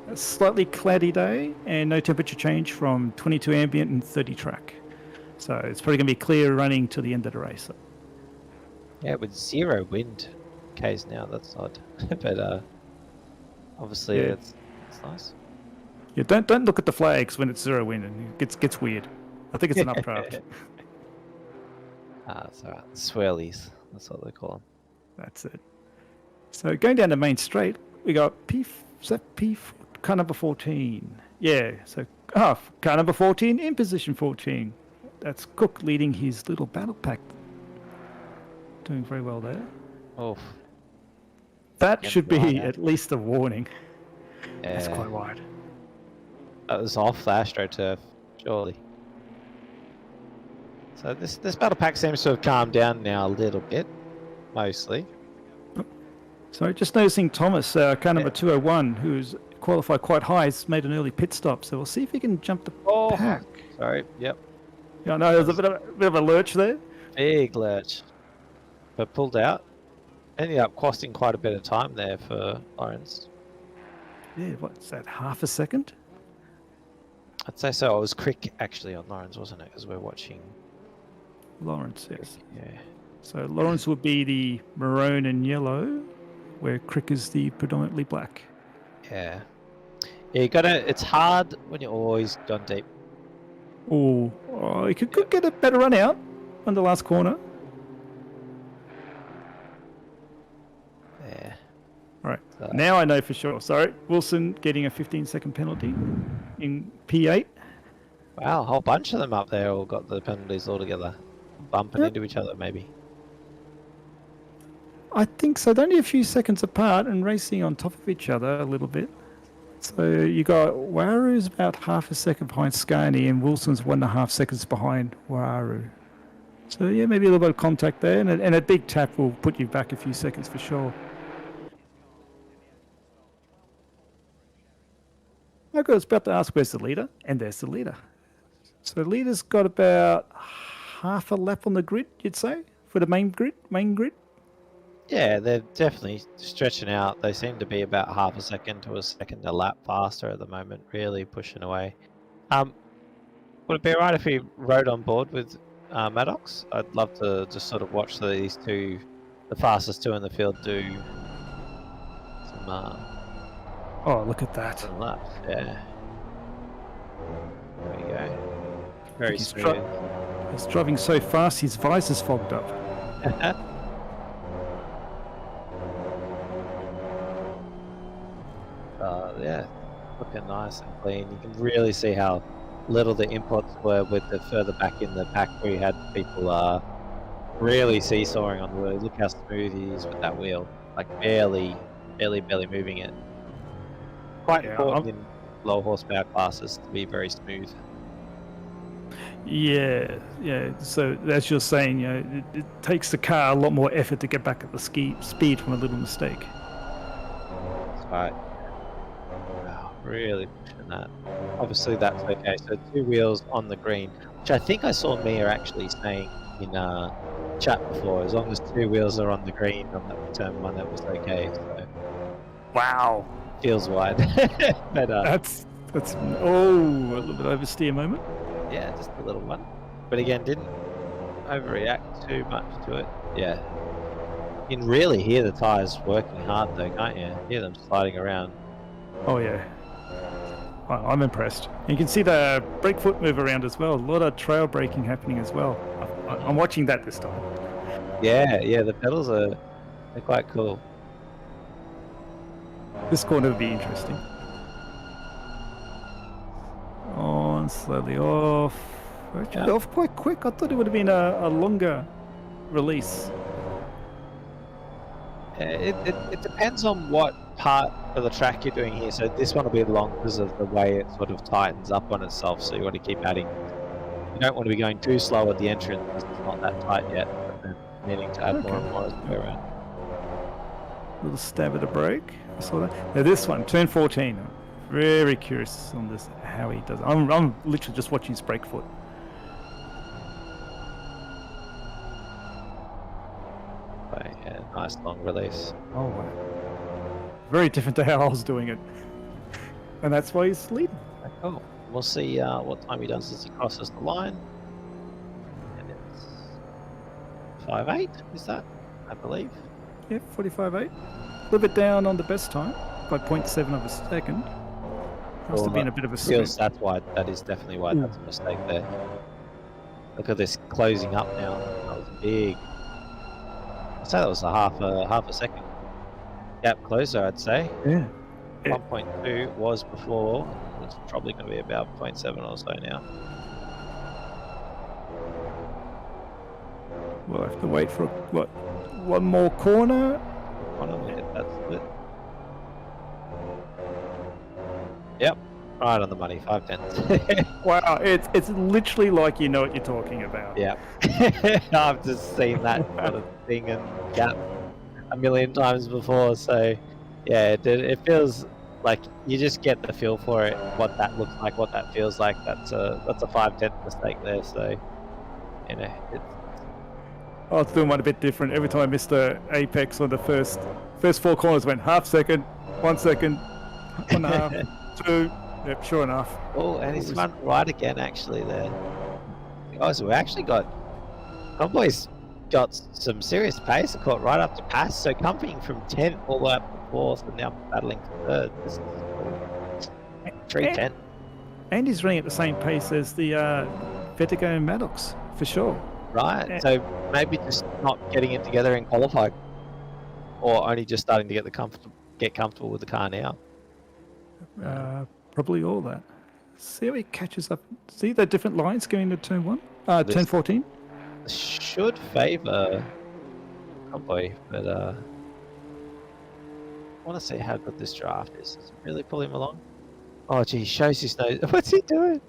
A slightly cloudy day, and no temperature change from 22 ambient and 30 track. So it's probably going to be clear running till the end of the race. yeah, with 0 wind Ks now, that's odd. But obviously Yeah. it's nice. Yeah, don't look at the flags when it's 0 wind, and it gets weird. I think it's an updraft. It's alright. Swirlies, that's what they call them. That's it. So going down the main straight, we got car number 14. Yeah, so car number 14 in position 14. That's Cook leading his little battle pack. Doing very well there. Oof. That Getting should be wide out. at least a warning. That's Yeah. quite wide. That was off the AstroTurf, surely. So this battle pack seems to have calmed down now a little bit, mostly. So just noticing Thomas, car number 201, who's qualified quite high, has made an early pit stop. So we'll see if he can jump the pack. Sorry, yep. Yeah, I know there's a bit of a lurch there. Big lurch. But pulled out. Ended up costing quite a bit of time there for Lawrence. Yeah, what's that, half a second? I'd say so. It was Crick actually on Lawrence, wasn't it? Because we're watching. Lawrence, yes. Yeah. So Lawrence would be the maroon and yellow, where Crick is the predominantly black. Yeah. Yeah, you gotta. It's hard when you're always gone deep. Oh, you could get a better run out on the last corner. Yeah. All right, So- now I know for sure. Sorry, Wilson getting a 15-second penalty in P8. Wow, a whole bunch of them up there all got the penalties all together. Bumping Yep. into each other, maybe. I think so. They're only a few seconds apart and racing on top of each other a little bit. So you got Waru's about half a second behind Skaney, and Wilson's 1.5 seconds behind Waru. So yeah, maybe a little bit of contact there, and a big tap will put you back a few seconds for sure. Okay, I was about to ask where's the leader, and there's the leader. So leader's got about half a lap on the grid, you'd say, for the main grid. Yeah, they're definitely stretching out. They seem to be about half a second to a second a lap faster at the moment, really pushing away. Would it be alright if we rode on board with Maddox? I'd love to just sort of watch these two, the fastest two in the field, do some Oh, look at that. some laps. Yeah. There we go. Very He's smooth. He's driving so fast, his visor's fogged up. Yeah, looking nice and clean. You can really see how little the inputs were with the further back in the pack where you had people really seesawing on the wheel. Look how smooth he is with that wheel. Like barely moving it. Quite important in low horsepower classes to be very smooth. Yeah. So as you're saying, it takes the car a lot more effort to get back at the speed from a little mistake. That's right. Wow, really pushing that. Obviously that's okay. So 2 wheels on the green, which I think I saw Mia actually saying in chat before. As long as 2 wheels are on the green on that turn 1, that was okay. So Wow. feels wide. But That's a little bit oversteer moment. yeah, just a little one. But again, didn't overreact too much to it. Yeah. You can really hear the tyres working hard though, can't you? Hear them sliding around. Oh yeah. I'm impressed. You can see the brake foot move around as well. A lot of trail braking happening as well. I'm watching that this time. Yeah, the pedals they're quite cool. This corner will be interesting. On, slowly off. Actually, off quite quick. I thought it would have been a longer release. It depends on what part of the track you're doing here. So this one will be long because of the way it sort of tightens up on itself. So you want to keep adding. You don't want to be going too slow at the entrance because it's not that tight yet. But then needing to add more and more as we go around. Little stab at the brake. I saw that. Now this one, turn 14. I'm very curious on this, how he does it. I'm literally just watching his brake foot. Yeah, nice long release. Oh wow. Very different to how I was doing it. And that's why he's leading. Cool. We'll see what time he does as he crosses the line. And it's 5.8, is that? I believe. Yeah, 45.8. A little bit down on the best time by 0.7 of a second. Must have been a bit of a feels that's why. That is definitely why that's a mistake there. Look at this closing up now. That was big. I'd say that was a half a second gap closer. I'd say. Yeah. 1.2 was before. It's probably going to be about 0.7 or so now. We'll have to wait for one more corner. That's it. Yep, right on the money. 5 tenths. Wow, it's literally like you know what you're talking about. Yeah, I've just seen that sort of thing and gap a million times before. So yeah, it feels like you just get the feel for it, what that looks like, what that feels like. That's a 5/10 mistake there. So you know, it's. I was doing one a bit different. Every time I missed the apex on the first 4 corners, went half second, 1 second, 1.5, 2. Yep, sure enough. Oh, and he's run right again actually there. Guys, we actually got Convoy's got some serious pace. It caught right up to pass. So coming from 10th all the way up to 4th and now battling for 3rd. This is cool. 3:10. And he's running at the same pace as the Vertigo and Maddox, for sure. Right, so maybe just not getting it together in qualifying, or only just starting to get comfortable with the car now. Probably all that. See how he catches up. See the different lines going to turn 1? Turn 14? Should favour Convoy, but I want to see how good this draft is. Does it really pull him along? Oh gee, he shows his nose. What's he doing?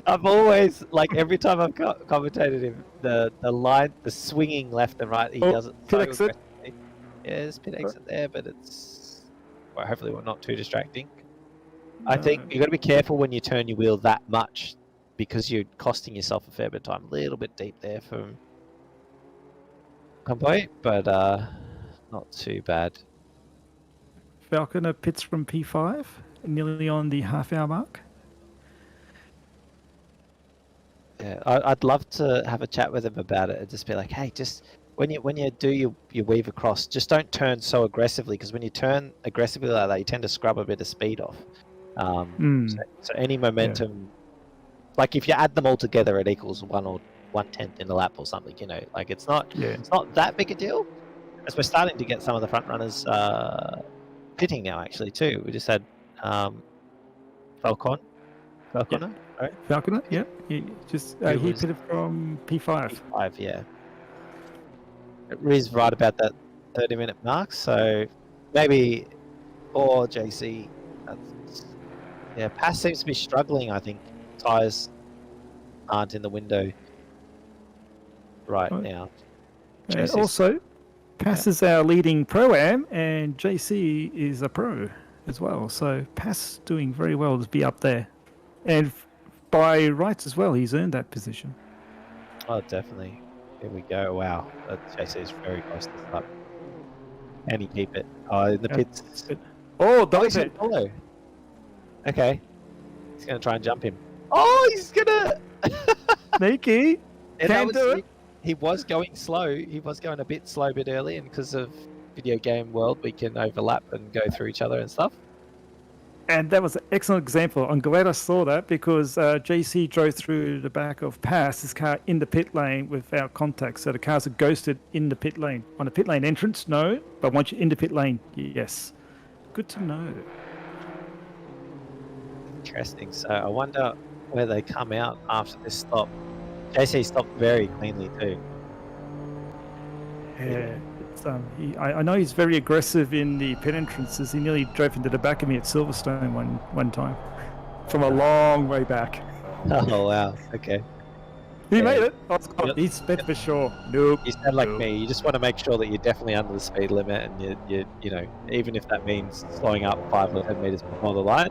I've always, like every time I've commentated him, the line, the swinging left and right, he does it so aggressively. Yeah, there's pit exit there, but it's hopefully not too distracting. I think you got to be careful when you turn your wheel that much because you're costing yourself a fair bit of time. A little bit deep there from Convoy, but not too bad. Falconer pits from P5, nearly on the half-hour mark. Yeah, I'd love to have a chat with him about it and just be like, hey, just when you do your weave across, just don't turn so aggressively, because when you turn aggressively like that, you tend to scrub a bit of speed off. So any momentum, like if you add them all together, it equals 1/10 in the lap or something. You know, like it's not that big a deal. As we're starting to get some of the front runners pitting now, actually too. We just had Falconer. Right? Falconer, yeah. He pitted from P5. P5, yeah. Riz right about that 30-minute mark, so maybe, or JC. Yeah, Pass seems to be struggling, I think. Tyres aren't in the window right now. And also, Pass is our leading Pro-Am, and JC is a Pro as well. So Pass doing very well to be up there. And by rights as well, he's earned that position. Oh, definitely. Here we go. Wow. JC is very close to the up. Can he keep it? Oh, in the pits. He's going to follow. Okay. He's going to try and jump him. Oh, he's going to... Sneaky. Can do it. He was going slow. He was going a bit slow, a bit early, and because of video game world, we can overlap and go through each other and stuff. And that was an excellent example. I'm glad I saw that, because JC drove through the back of Pass, his car in the pit lane without contact. So the cars are ghosted in the pit lane. On the pit lane entrance, no. But once you're in the pit lane, yes. Good to know. Interesting. So I wonder where they come out after this stop. JC stopped very cleanly too. Yeah. I know he's very aggressive in the pit entrances. He nearly drove into the back of me at Silverstone one time, from a long way back. Oh wow! Okay. He made it. He's sped for sure. Nope. You sound like me. You just want to make sure that you're definitely under the speed limit, and you know, even if that means slowing up 5 or 10 meters before the line,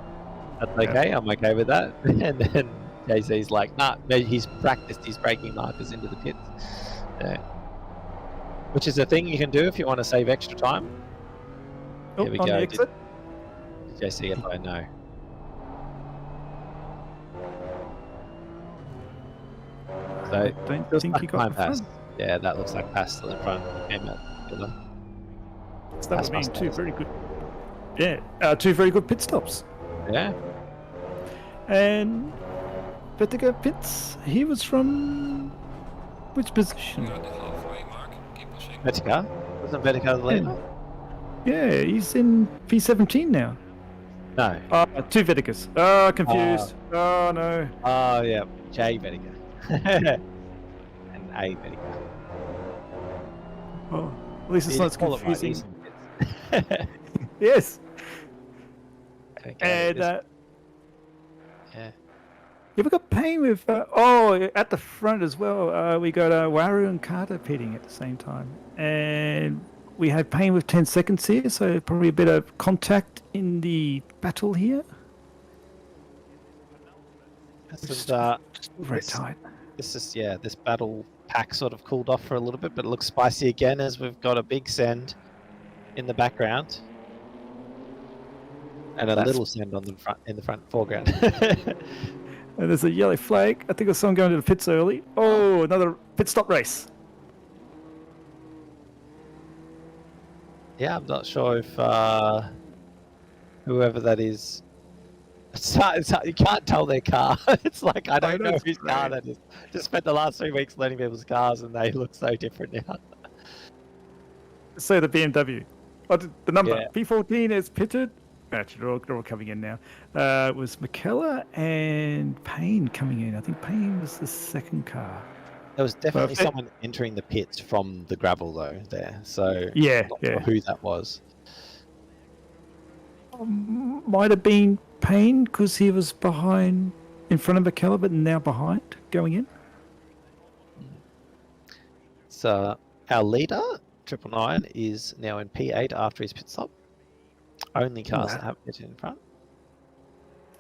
that's okay. I'm okay with that. And then JC's like, nah, he's practiced his braking markers into the pits. Yeah. Which is a thing you can do if you want to save extra time. Here we on go. the exit. Did JC if I know? So I don't think he got the Pass. front. Yeah, that looks like Pass still in front. Came out. So that would mean two very good. Yeah, two very good pit stops. Yeah. And Vettiger pits. He was from which position? Vettiger? Wasn't Vettiger the leader? Yeah, he's in P17 now. No. Two Vettigers. Oh, confused. Oh no. Oh yeah, J Vettiger. And A Vettiger. Oh, at least it's not confusing. Right, Yes. okay, And yeah. yeah, we got Payne with at the front as well. We got Waru and Carter pitting at the same time, and we had Payne with 10 seconds here, so probably a bit of contact in the battle here. Just Very tight. This battle pack sort of cooled off for a little bit, but it looks spicy again as we've got a big send in the background and a little send on the front foreground. And there's a yellow flag. I think there's someone going to the pits early. Oh, another pit stop race. Yeah, I'm not sure if whoever that is. It's hard, you can't tell their car. It's like I don't know whose car that is. Just spent the last 3 weeks learning people's cars, and they look so different now. So the BMW. Oh, the number Yeah. P14 is pitted. Actually, they're all coming in now. It was McKellar and Payne coming in. I think Payne was the second car. There was definitely someone entering the pits from the gravel though there. So Yeah, I'm not sure who that was. Might have been Payne because he was behind, in front of McKellar, but now behind, going in. So our leader, 999, is now in P8 after his pit stop. Only cars that have pitted in front.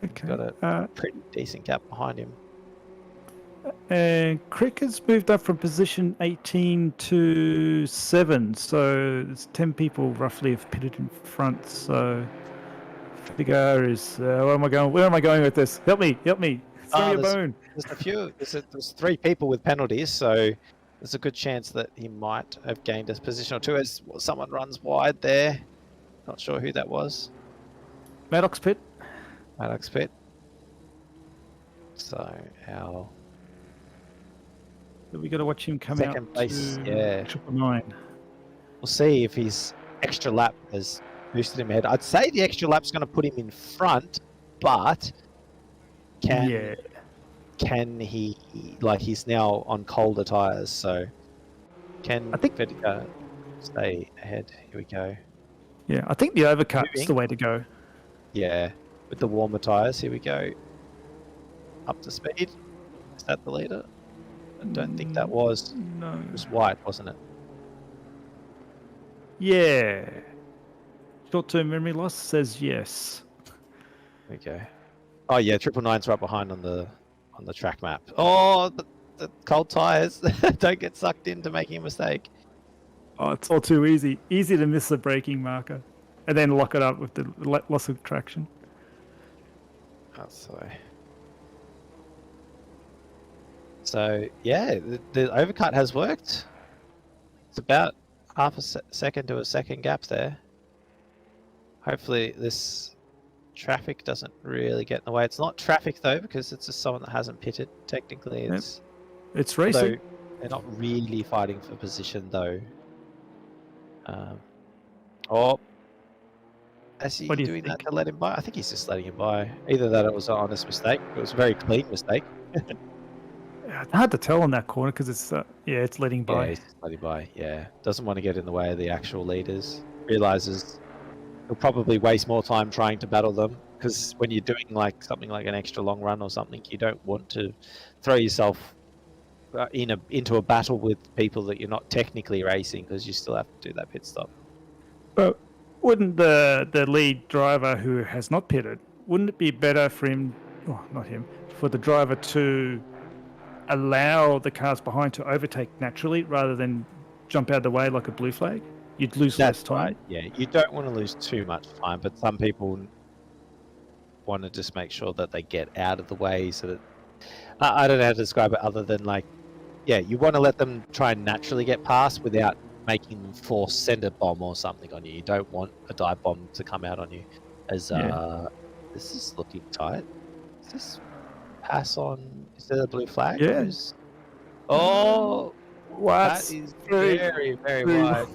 Okay. Got a pretty decent gap behind him. And Crick has moved up from position 18 to 7, so there's 10 people roughly have pitted in front. So Figure is where am I going? Where am I going with this? Help me! Help me! Throw me a bone. There's a few. There's 3 people with penalties, so there's a good chance that he might have gained a position or 2 as someone runs wide there. Not sure who that was. Maddox pit. Maddox pit. So our We got to watch him come second out place, to yeah. 999. We'll see if his extra lap has boosted him ahead. I'd say the extra lap's going to put him in front, but can he, like, he's now on colder tyres, so can Vedika stay ahead? Here we go. Yeah, I think the overcut's the way to go. Yeah, with the warmer tyres, here we go. Up to speed. Is that the leader? I don't think that was. No. It was white, wasn't it? Yeah. Short-term memory loss says yes. There we go. Oh yeah, 999's right behind on the track map. Oh, the cold tyres. Don't get sucked into making a mistake. Oh, it's all too easy. Easy to miss the braking marker. And then lock it up with the loss of traction. That's so. So yeah, the overcut has worked. It's about half a second to a second gap there. Hopefully this traffic doesn't really get in the way. It's not traffic though, because it's just someone that hasn't pitted. Technically, it's racing. They're not really fighting for position though. Is he doing that to let him by? I think he's just letting him by. Either that or it was an honest mistake. It was a very clean mistake. It's hard to tell on that corner because it's it's letting by. Yeah, he's just letting by. Yeah, doesn't want to get in the way of the actual leaders. Realizes he'll probably waste more time trying to battle them, because when you're doing like something like an extra long run or something, you don't want to throw yourself into a battle with people that you're not technically racing, because you still have to do that pit stop. But wouldn't the lead driver who has not pitted, wouldn't it be better for him, not him, for the driver to allow the cars behind to overtake naturally rather than jump out of the way like a blue flag? You'd lose less time. Right. Yeah, you don't want to lose too much time, but some people want to just make sure that they get out of the way so that I don't know how to describe it other than like, yeah, you want to let them try and naturally get past without making them send a bomb or something on you. You don't want a dive bomb to come out on you. As this is looking tight. Is this pass on? Is there a blue flag? Yeah. Oh, what? That is very, very wide.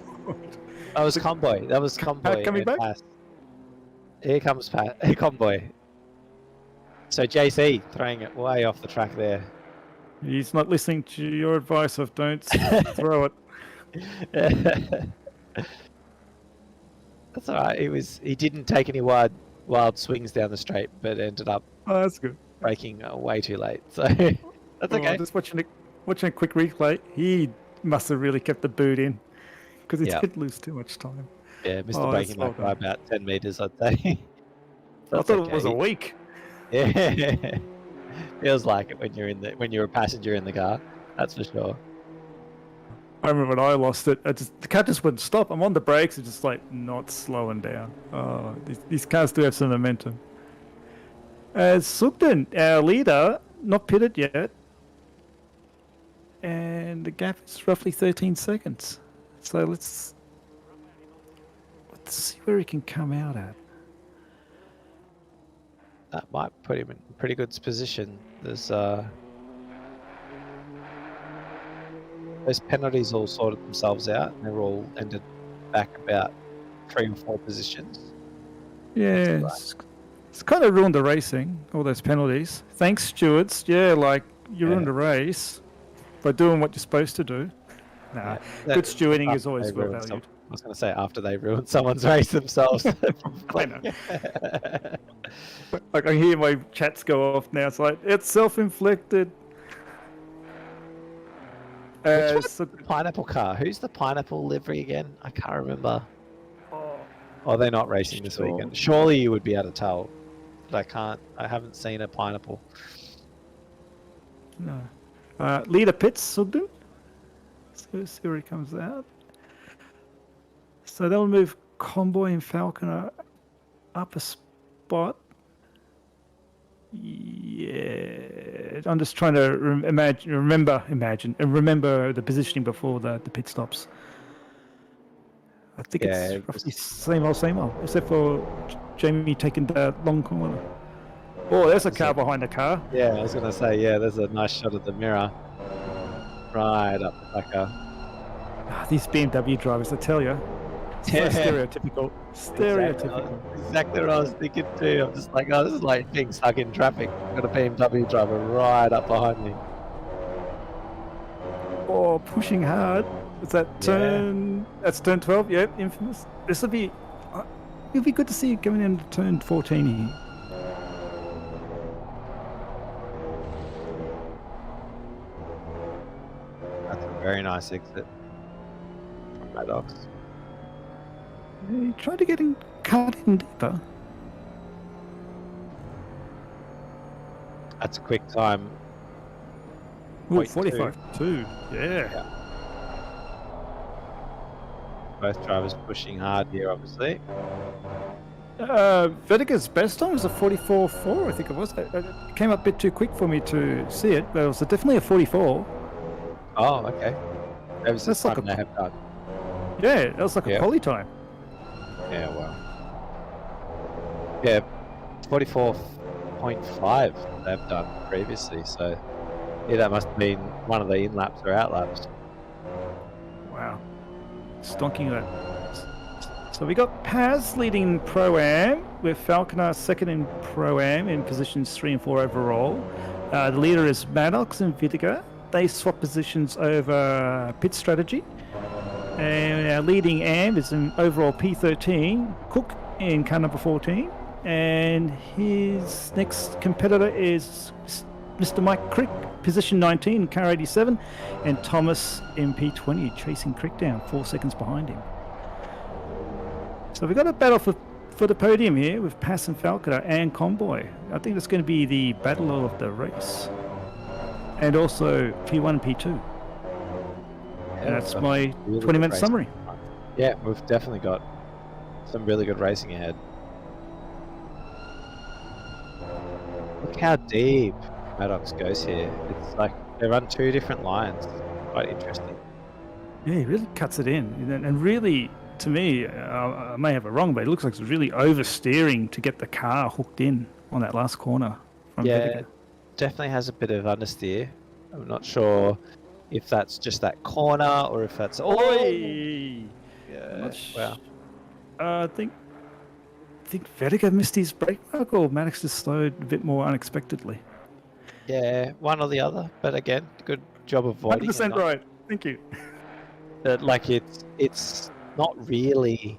That was Convoy. That was Convoy. Coming back? Pass. Here comes Convoy. So JC throwing it way off the track there. He's not listening to your advice of don't throw it. That's all right. He didn't take any wild swings down the straight, but ended up that's good. Braking way too late. So that's okay. Just watching a quick replay. He must have really kept the boot in because he did lose too much time. Yeah, missed the braking mark by about 10 meters, I'd say. I thought it was a week. Yeah, feels like it when you're a passenger in the car. That's for sure. I remember when I lost it. The car just wouldn't stop. I'm on the brakes, it's just like not slowing down. Oh, these cars do have some momentum. Sugden, our leader, not pitted yet, and the gap is roughly 13 seconds. So let's see where he can come out at. That might put him in a pretty good position. There's those penalties all sorted themselves out, and they're all ended back about 3 or 4 positions. Yeah, it's kind of ruined the racing, all those penalties. Thanks, stewards. Yeah, like you ruined the race by doing what you're supposed to do. Nah, good stewarding is always well valued. I was going to say after they ruined someone's race themselves. I know. Like I hear my chats go off now. It's like it's self-inflicted. The pineapple car. Who's the pineapple livery again? I can't remember. Oh, they're not racing this weekend. Surely you would be able to tell, but I can't. I haven't seen a pineapple. No. Leader pits, Sugden. So see where he comes out. So they'll move Convoy and Falconer up a spot. Yeah, I'm just trying to remember the positioning before the pit stops. I think it's roughly same old, except for Jamie taking the long corner. Oh, there's a car behind the car. Yeah, I was going to say, there's a nice shot of the mirror right up the backer. These BMW drivers, I tell you, so stereotypical. Exactly what I was thinking too. I'm just like, oh, this is like being stuck in traffic. Got a BMW driver right up behind me. Oh, pushing hard. Is that turn? That's turn 12. Yeah, infamous. This will be. It'll be good to see it going into turn 14 here. That's a very nice exit from Maddox. He tried to get him cut in deeper. That's a quick time. Ooh, 45.2. Yeah. Both drivers pushing hard here, obviously. Vertica's best time was a 44.4, I think it was. It came up a bit too quick for me to see it, but it was definitely a 44. Oh, okay. That was the That's like time they have done. Yeah, that was like a poly time. Yeah, well. Yeah, 44.5 they've done previously, so yeah, that must have been one of the in-laps or out-laps. Wow. Stonking that. So we got Paz leading Pro-Am, with Falconer second in Pro-Am in positions 3 and 4 overall. The leader is Maddox and Whittaker. They swap positions over pit strategy. And our leading AM is in overall P13, Cook in car number 14. And his next competitor is Mr. Mike Crick, position 19, car 87. And Thomas in P20, chasing Crick down, 4 seconds behind him. So we've got a battle for the podium here with Pass and Falconer and Convoy. I think that's going to be the battle of the race. And also P1 and P2. And that's my really 20-minute summary. Yeah, we've definitely got some really good racing ahead. Look how deep Maddox goes here. It's like they run 2 different lines. Quite interesting. Yeah, he really cuts it in. And really, to me, I may have it wrong, but it looks like it's really oversteering to get the car hooked in on that last corner. From Whittaker. Definitely has a bit of understeer. I'm not sure if that's just that corner or if that's... Oi! Yeah, wow. I think Whittaker missed his brake mark, or Maddox just slowed a bit more unexpectedly. Yeah, one or the other. But again, good job avoiding 100% right. Thank you. Like it's not really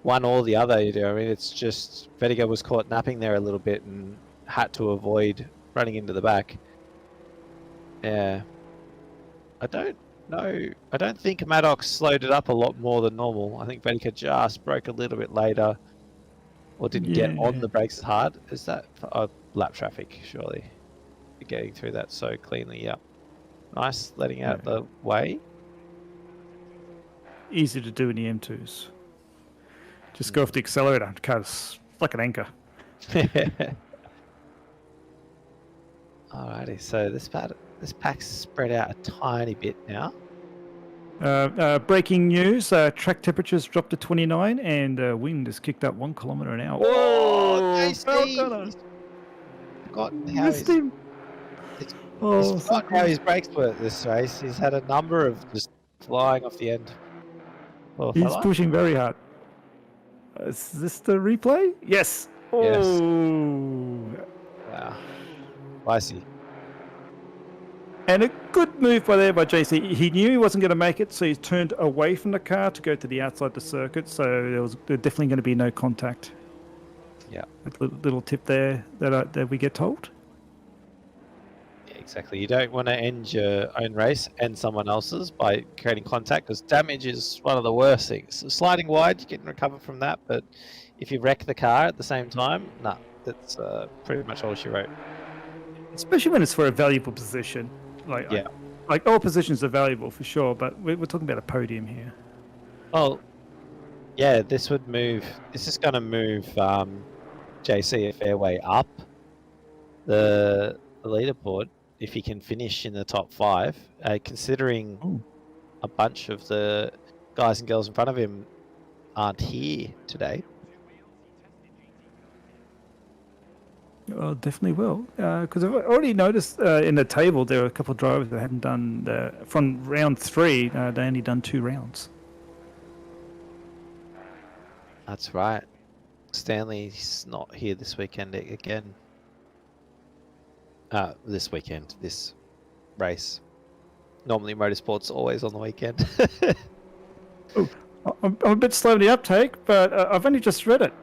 one or the other. You know, I mean, it's just Whittaker was caught napping there a little bit and had to avoid running into the back. Yeah. I don't know. I don't think Maddox slowed it up a lot more than normal. I think Whittaker just broke a little bit later, or didn't get on the brakes as hard. Is that lap traffic? Surely, getting through that so cleanly. Yeah, nice, letting out the way. Easy to do in the M2s. Just go off the accelerator, because like an anchor. Alrighty, so this pack's spread out a tiny bit now. Breaking news, track temperatures dropped to 29 and wind has kicked up 1 kilometre an hour. Whoa! JC! Forgotten how Missed him! he's forgotten how his brakes work this race. He's had a number of just flying off the end. He's pushing very hard. Is this the replay? Yes! Oh! Yes. Wow. Spicy. And a good move by JC. He knew he wasn't going to make it, so he turned away from the car to go to the outside the circuit, so there definitely going to be no contact. Yeah. A little tip there that we get told. Yeah, exactly. You don't want to end your own race and someone else's by creating contact, because damage is one of the worst things. Sliding wide, you can recover from that, but if you wreck the car at the same time, that's pretty much all she wrote. Especially when it's for a valuable position. Like, Yeah. like all positions are valuable for sure, but we're talking about a podium here. Oh, yeah. This would move. This is going to move JC a fair way up the leaderboard if he can finish in the top 5. Considering Oh, a bunch of the guys and girls in front of him aren't here today. well, definitely will. Because I've already noticed in the table there are a couple of drivers that hadn't done from round 3. They only done 2 rounds. That's right. Stanley's not here this weekend again. This race. Normally motorsport's always on the weekend. I'm a bit slow in the uptake, but I've only just read it.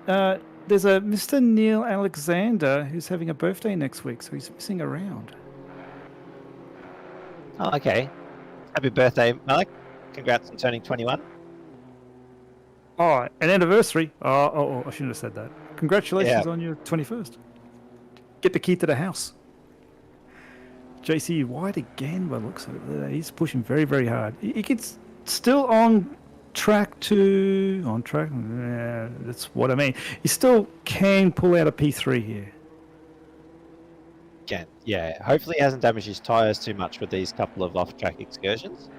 There's a Mr. Neil Alexander who's having a birthday next week, so he's missing a round. Oh, okay. Happy birthday, Malik. Congrats on turning 21. Oh, an anniversary. Oh, I shouldn't have said that. Congratulations Yeah. on your 21st. Get the key to the house. JC wide again, by the looks of it. He's pushing very, very hard. He gets still on track. Yeah, that's what I mean. He still can pull out a P3 here. Again, yeah. Hopefully he hasn't damaged his tyres too much with these couple of off-track excursions.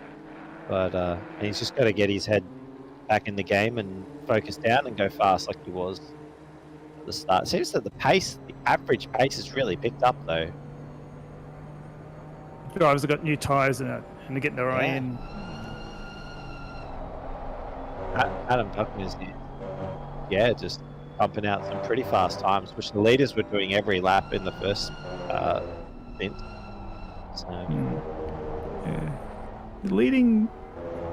But and he's just got to get his head back in the game and focus down and go fast like he was at the start. It seems that the average pace has really picked up though. Drivers have got new tyres and they're getting their eye Yeah. in. Adam Buckman is, just pumping out some pretty fast times, which the leaders were doing every lap in the first stint. So, Yeah. The leading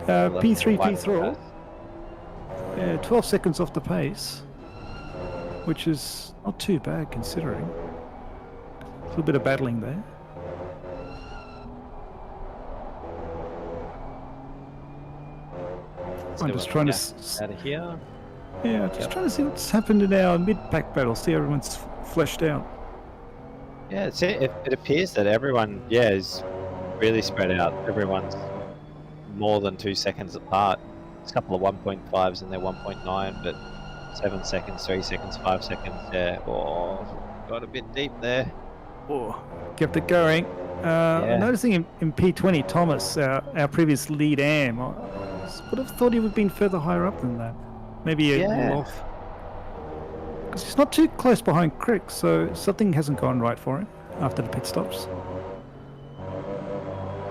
P3 quite P4, fast. 12 seconds off the pace, which is not too bad considering. A little bit of battling there. I'm just trying to out of here. trying to see what's happened in our mid-pack battle. See everyone's fleshed out. Yeah, it appears that everyone, is really spread out. Everyone's more than 2 seconds apart. There's a couple of 1.5s and they're 1.9, but 7 seconds, 3 seconds, 5 seconds. Yeah, got a bit deep there. Oh, kept it going. Noticing in P20, Thomas, our previous lead AM, I would have thought he would have been further higher up than that. Maybe a little off. Because he's not too close behind Crick, so something hasn't gone right for him after the pit stops.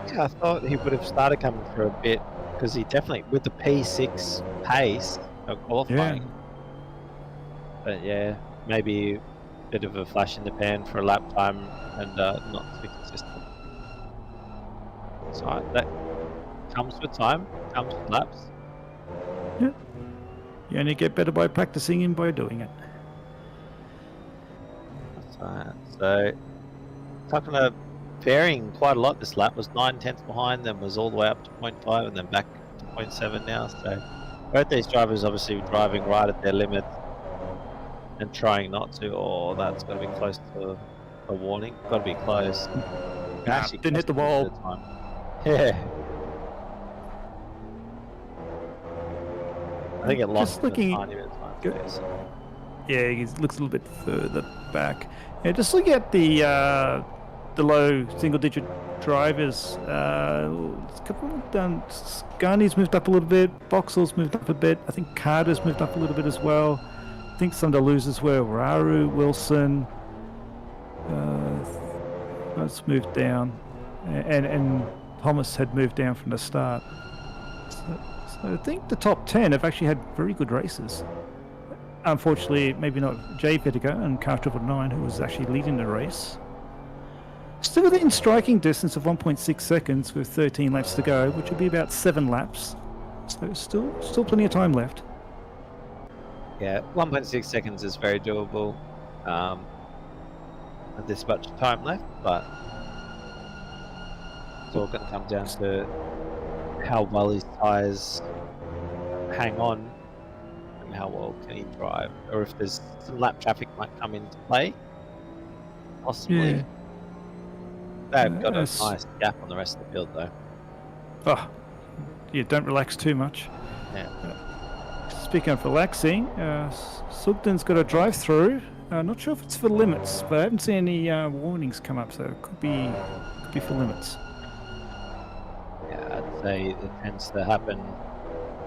Yeah, I thought he would have started coming through a bit because he definitely, with the P6 pace of qualifying. Yeah. But yeah, maybe a bit of a flash in the pan for a lap time and not too consistent. So that comes with time, comes with laps. Yeah. You only get better by practicing and by doing it. That's right. So Takana varying quite a lot this lap, was 9/10 behind, then was all the way up to 0.5 and then back to 0.7 now. So both these drivers obviously driving right at their limit and trying not to. Oh, that's got to be close to a warning. Got to be close. Actually didn't hit the close wall. to time. Yeah. I think it lost Just looking- a tiny bit of time. Good. Yes. Yeah, he looks a little bit further back. Yeah, just look at the low single-digit drivers. A couple of done. Garney's moved up a little bit. Boxall's moved up a bit. I think Carter's moved up a little bit as well. I think some of the losers were Raru, Wilson. That's moved down, and Thomas had moved down from the start. So I think the top 10 have actually had very good races. Unfortunately, maybe not Jay Pettico and Car 999, who was actually leading the race. Still within striking distance of 1.6 seconds with 13 laps to go, which would be about 7 laps. So still plenty of time left. Yeah, 1.6 seconds is very doable with this much time left, but it's all going to come down to how well his tyres hang on and how well can he drive, or if there's some lap traffic might come into play, possibly. Yeah. They've got a s- nice gap on the rest of the field, though. Oh, yeah, don't relax too much. Yeah. Speaking of relaxing, Sugden's got a drive-through. Not sure if it's for limits, but I haven't seen any warnings come up, so it could be for limits. Yeah, I'd say it tends to happen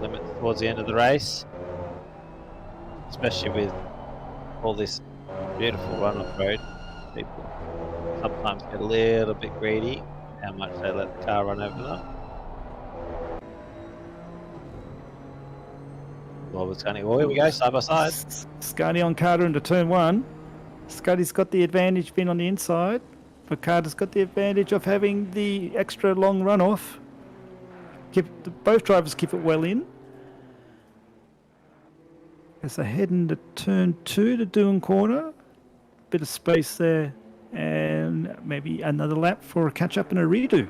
limits towards the end of the race, especially with all this beautiful run-off road. People sometimes get a little bit greedy how much they let the car run over them. Well, it's going. Well, here we go, side by side. Scotty on Carter into turn 1. Scotty's got the advantage being on the inside, but Carter's got the advantage of having the extra long runoff. Both drivers keep it well in. As they head into turn 2 to Doon Corner, bit of space there, and maybe another lap for a catch up and a redo.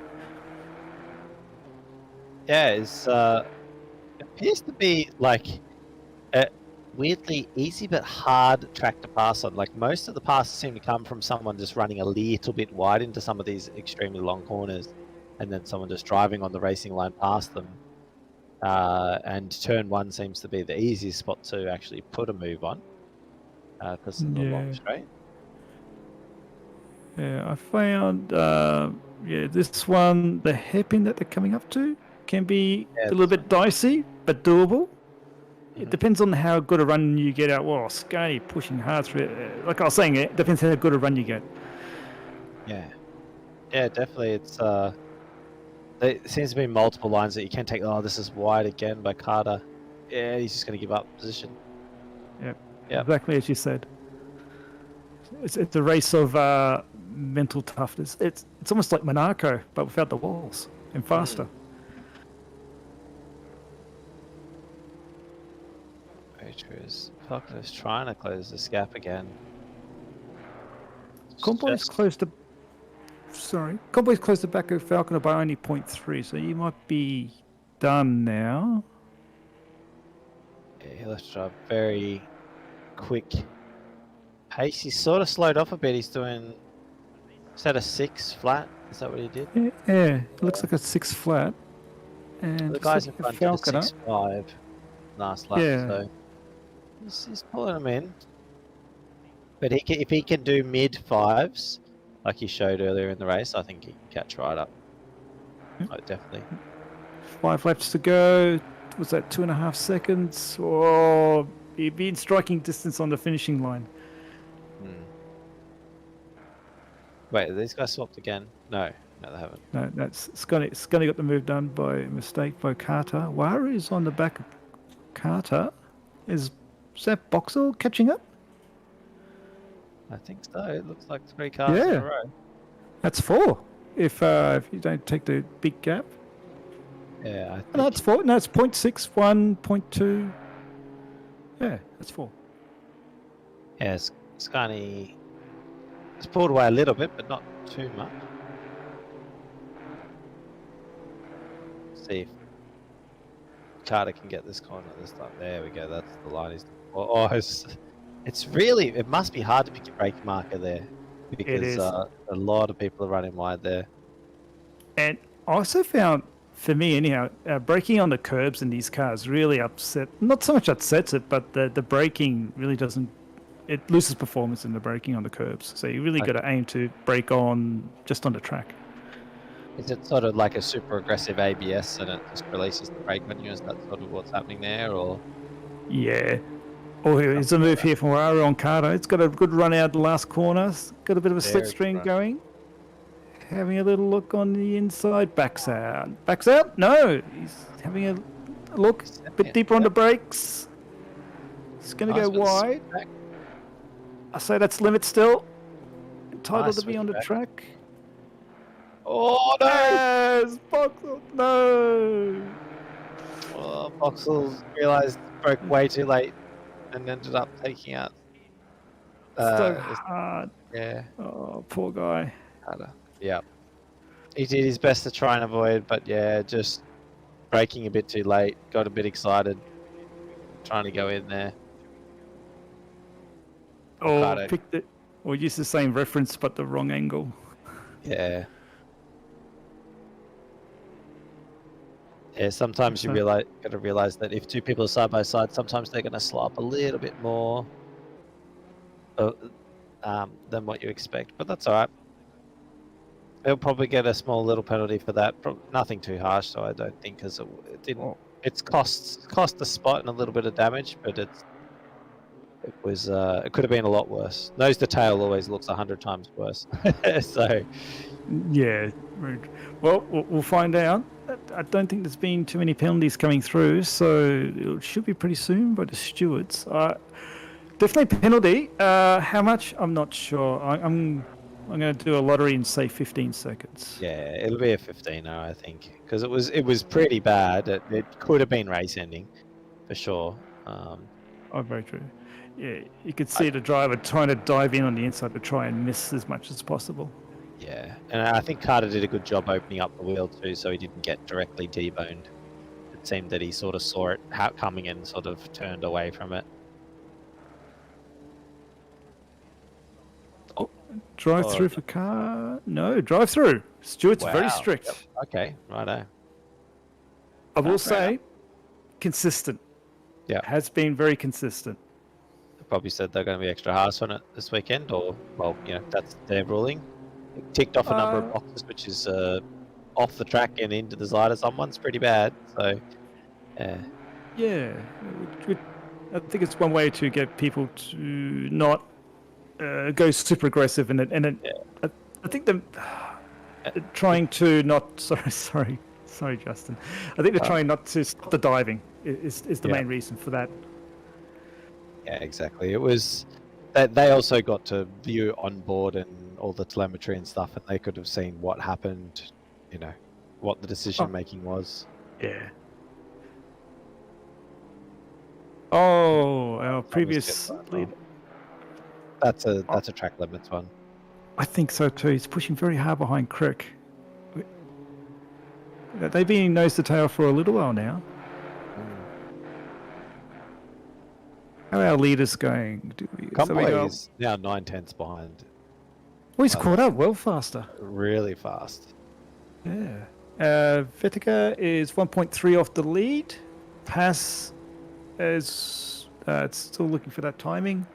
Yeah, it appears to be like a weirdly easy but hard track to pass on. Like most of the passes seem to come from someone just running a little bit wide into some of these extremely long corners, and then someone just driving on the racing line past them. And turn 1 seems to be the easiest spot to actually put a move on because of the long straight. Yeah, I found this one, the hairpin that they're coming up to can be a little bit dicey, but doable. It depends on how good a run you get out. Well, Scotty pushing hard through it. Like I was saying, it depends how good a run you get. Yeah, definitely. There seems to be multiple lines that you can take. Oh, this is wide again by Carter. Yeah, he's just going to give up position. Yep. Yep. Exactly as you said. It's a race of mental toughness. It's almost like Monaco, but without the walls and faster. Very true. Falconer's trying to close this gap again. Convoy's closed the back of Falconer by only 0.3, so you might be done now. Yeah, he left a very quick pace. He's sort of slowed off a bit. He's doing, is that a 6 flat? Is that what he did? Yeah, it looks like a 6 flat. And the guys in front did a 6.5 last lap, so he's pulling them in. But if he can do mid 5s, like he showed earlier in the race, I think he can catch right up. Oh, definitely. 5 laps to go. Was that 2.5 seconds? Or he'd be in striking distance on the finishing line. Wait, are these guys swapped again? No, they haven't. No, that's Scotty got the move done by mistake by Carter. Wara is on the back of Carter. Is that Boxall catching up? I think so. It looks like 3 cars in a row. That's 4. If you don't take the big gap. Yeah, I think... No, it's 4. No, it's 0.61, 0.2. Yeah, that's 4. Yeah, Scani has pulled away a little bit, but not too much. Let's see if Carter can get this corner this time. There we go. That's the line. It must be hard to pick your brake marker there because a lot of people are running wide there. And I also found, for me anyhow, braking on the curbs in these cars really not so much upsets it, but the braking really doesn't, it loses performance in the braking on the curbs. So you really got to aim to brake on just on the track. Is it sort of like a super aggressive ABS and it just releases the brake on you? Is that sort of what's happening there, or? Yeah. Oh, here's a move here from Wara on Carter. It's got a good run out the last corner. Got a bit of a slipstream going. Having a little look on the inside. Backs out. No, he's having a look. A bit deeper on the brakes. He's going to go wide. I say that's limit still. Entitled to be on the track. Oh no! Yes, Boxall, no! Well, Boxall realised broke way too late and ended up taking out. So hard. Yeah. Oh, poor guy. Yeah. He did his best to try and avoid, but yeah, just braking a bit too late. Got a bit excited, trying to go in there. Or picked it, or used the same reference but the wrong angle. Yeah. Yeah, sometimes you So- got to realize that if two people are side by side, sometimes they're going to slow up a little bit more uh, than what you expect. But that's all right. They'll probably get a small little penalty for that. Nothing too harsh, so I don't think, because it didn't. Oh, It's cost the spot and a little bit of damage, but it could have been a lot worse. Nose to tail always looks 100 times worse. So yeah. Rude. Well, we'll find out. I don't think there's been too many penalties coming through, so it should be pretty soon by the stewards. Definitely penalty. How much? I'm not sure. I'm going to do a lottery and say 15 seconds. yeah, it'll be a 15er, I think, because it was pretty bad. It could have been race ending, for sure. Oh, very true. Yeah, you could see the driver trying to dive in on the inside to try and miss as much as possible. Yeah, and I think Carter did a good job opening up the wheel too, so he didn't get directly deboned. It seemed that he sort of saw it coming and sort of turned away from it. Drive through for car? No, drive through. Stuart's very Wow. strict. Yep. Okay, righto. I will fair say, consistent. Yeah. Has been very consistent. They probably said they're going to be extra harsh on it this weekend, or, well, that's their ruling. It ticked off a number of boxes, which is off the track and into the side of someone's pretty bad. So, yeah. Yeah. I think it's one way to get people to not go super aggressive, and I think they're trying to not. Sorry, Justin. I think they're trying not to stop the diving. Is the main reason for that. Yeah, exactly. It was that they also got to view on board and all the telemetry and stuff, and they could have seen what happened. What the decision making was. Yeah. Oh, our previous lead. That's a track limits one. I think so too. He's pushing very hard behind Crick. They've been nose to tail for a little while now. How are our leaders going? Convoy is now 9/10 behind. Oh, he's caught up well faster. Really fast. Yeah. Vetica is 1.3 off the lead. Pass is it's still looking for that timing.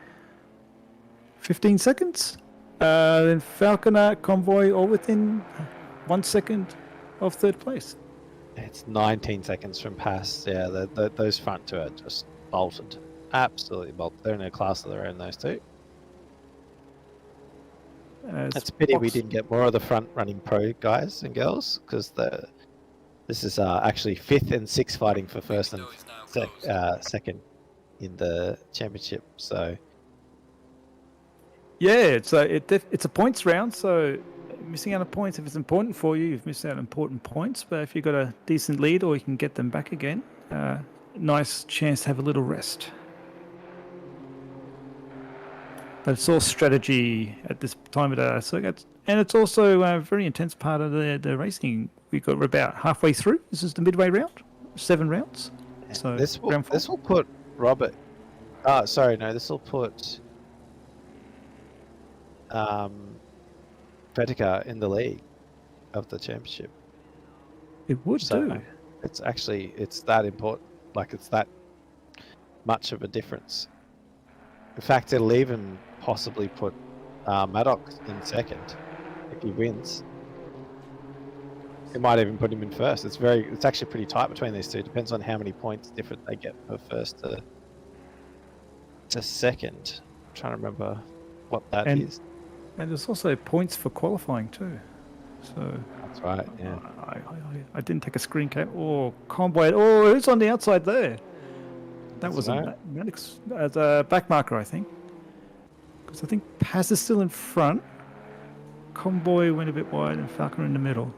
15 seconds. Then Falconer, Convoy, all within 1 second of third place. It's 19 seconds from pass. Yeah, those front two are just bolted. Absolutely bolted. They're in a class of their own, those two. It's a pity we didn't get more of the front running pro guys and girls, because this is actually 5th and 6th fighting for first and second in the championship. So yeah, it's a points round, so missing out on points, if it's important for you, you've missed out on important points. But if you've got a decent lead or you can get them back again, nice chance to have a little rest. But it's all strategy at this time of the circuit, and it's also a very intense part of the racing. We're about halfway through. This is the midway round, 7 rounds. So this will put Robert. This will put Vetica in the lead of the championship. It would do. It's that important. Like, it's that much of a difference. In fact, it'll even possibly put Maddox in second if he wins. It might even put him in first. It's actually pretty tight between these two. Depends on how many points different they get for first to second. I'm trying to remember what that is. And there's also points for qualifying too. So that's right. Yeah. I didn't take a screen cap. Oh, Convoy. Oh, who's on the outside there? That was Maddox as a back marker, I think. Because I think Paz is still in front. Convoy went a bit wide and Falconer in the middle.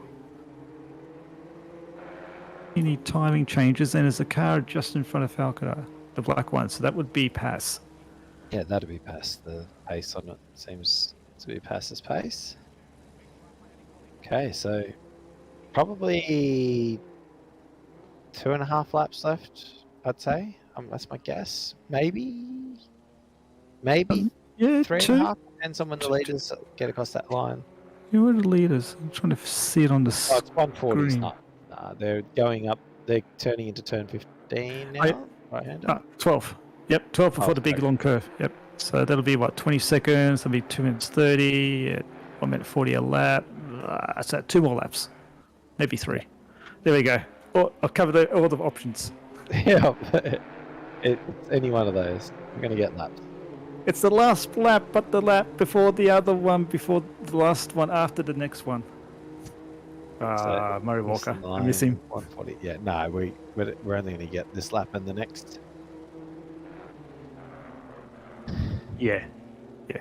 Any timing changes, and there's a car just in front of Falconer, the black one. So that would be Pass. Yeah, that'd be Pass. The pace on it seems to be Pass's pace. Okay, so probably 2.5 laps left, I'd say. That's my guess. Maybe 3.5. Depends on when the leaders get across that line. Who are the leaders? I'm trying to see it on the screen. It's 140. It's not. They're going up they're turning into turn 15 now, right-hander? 12. Yep, 12 before the big okay. long curve. Yep. So that'll be, 20 seconds? That'll be 2 minutes 30, at 1 minute 40 a lap. So 2 more laps, maybe 3. There we go. Oh, I'll cover all the options. Yeah, it's any one of those. We're going to get laps. It's the last lap, but the lap before the other one, before the last one after the next one. Murray Walker. I miss him. 140. Yeah, no, we're only going to get this lap and the next. Yeah.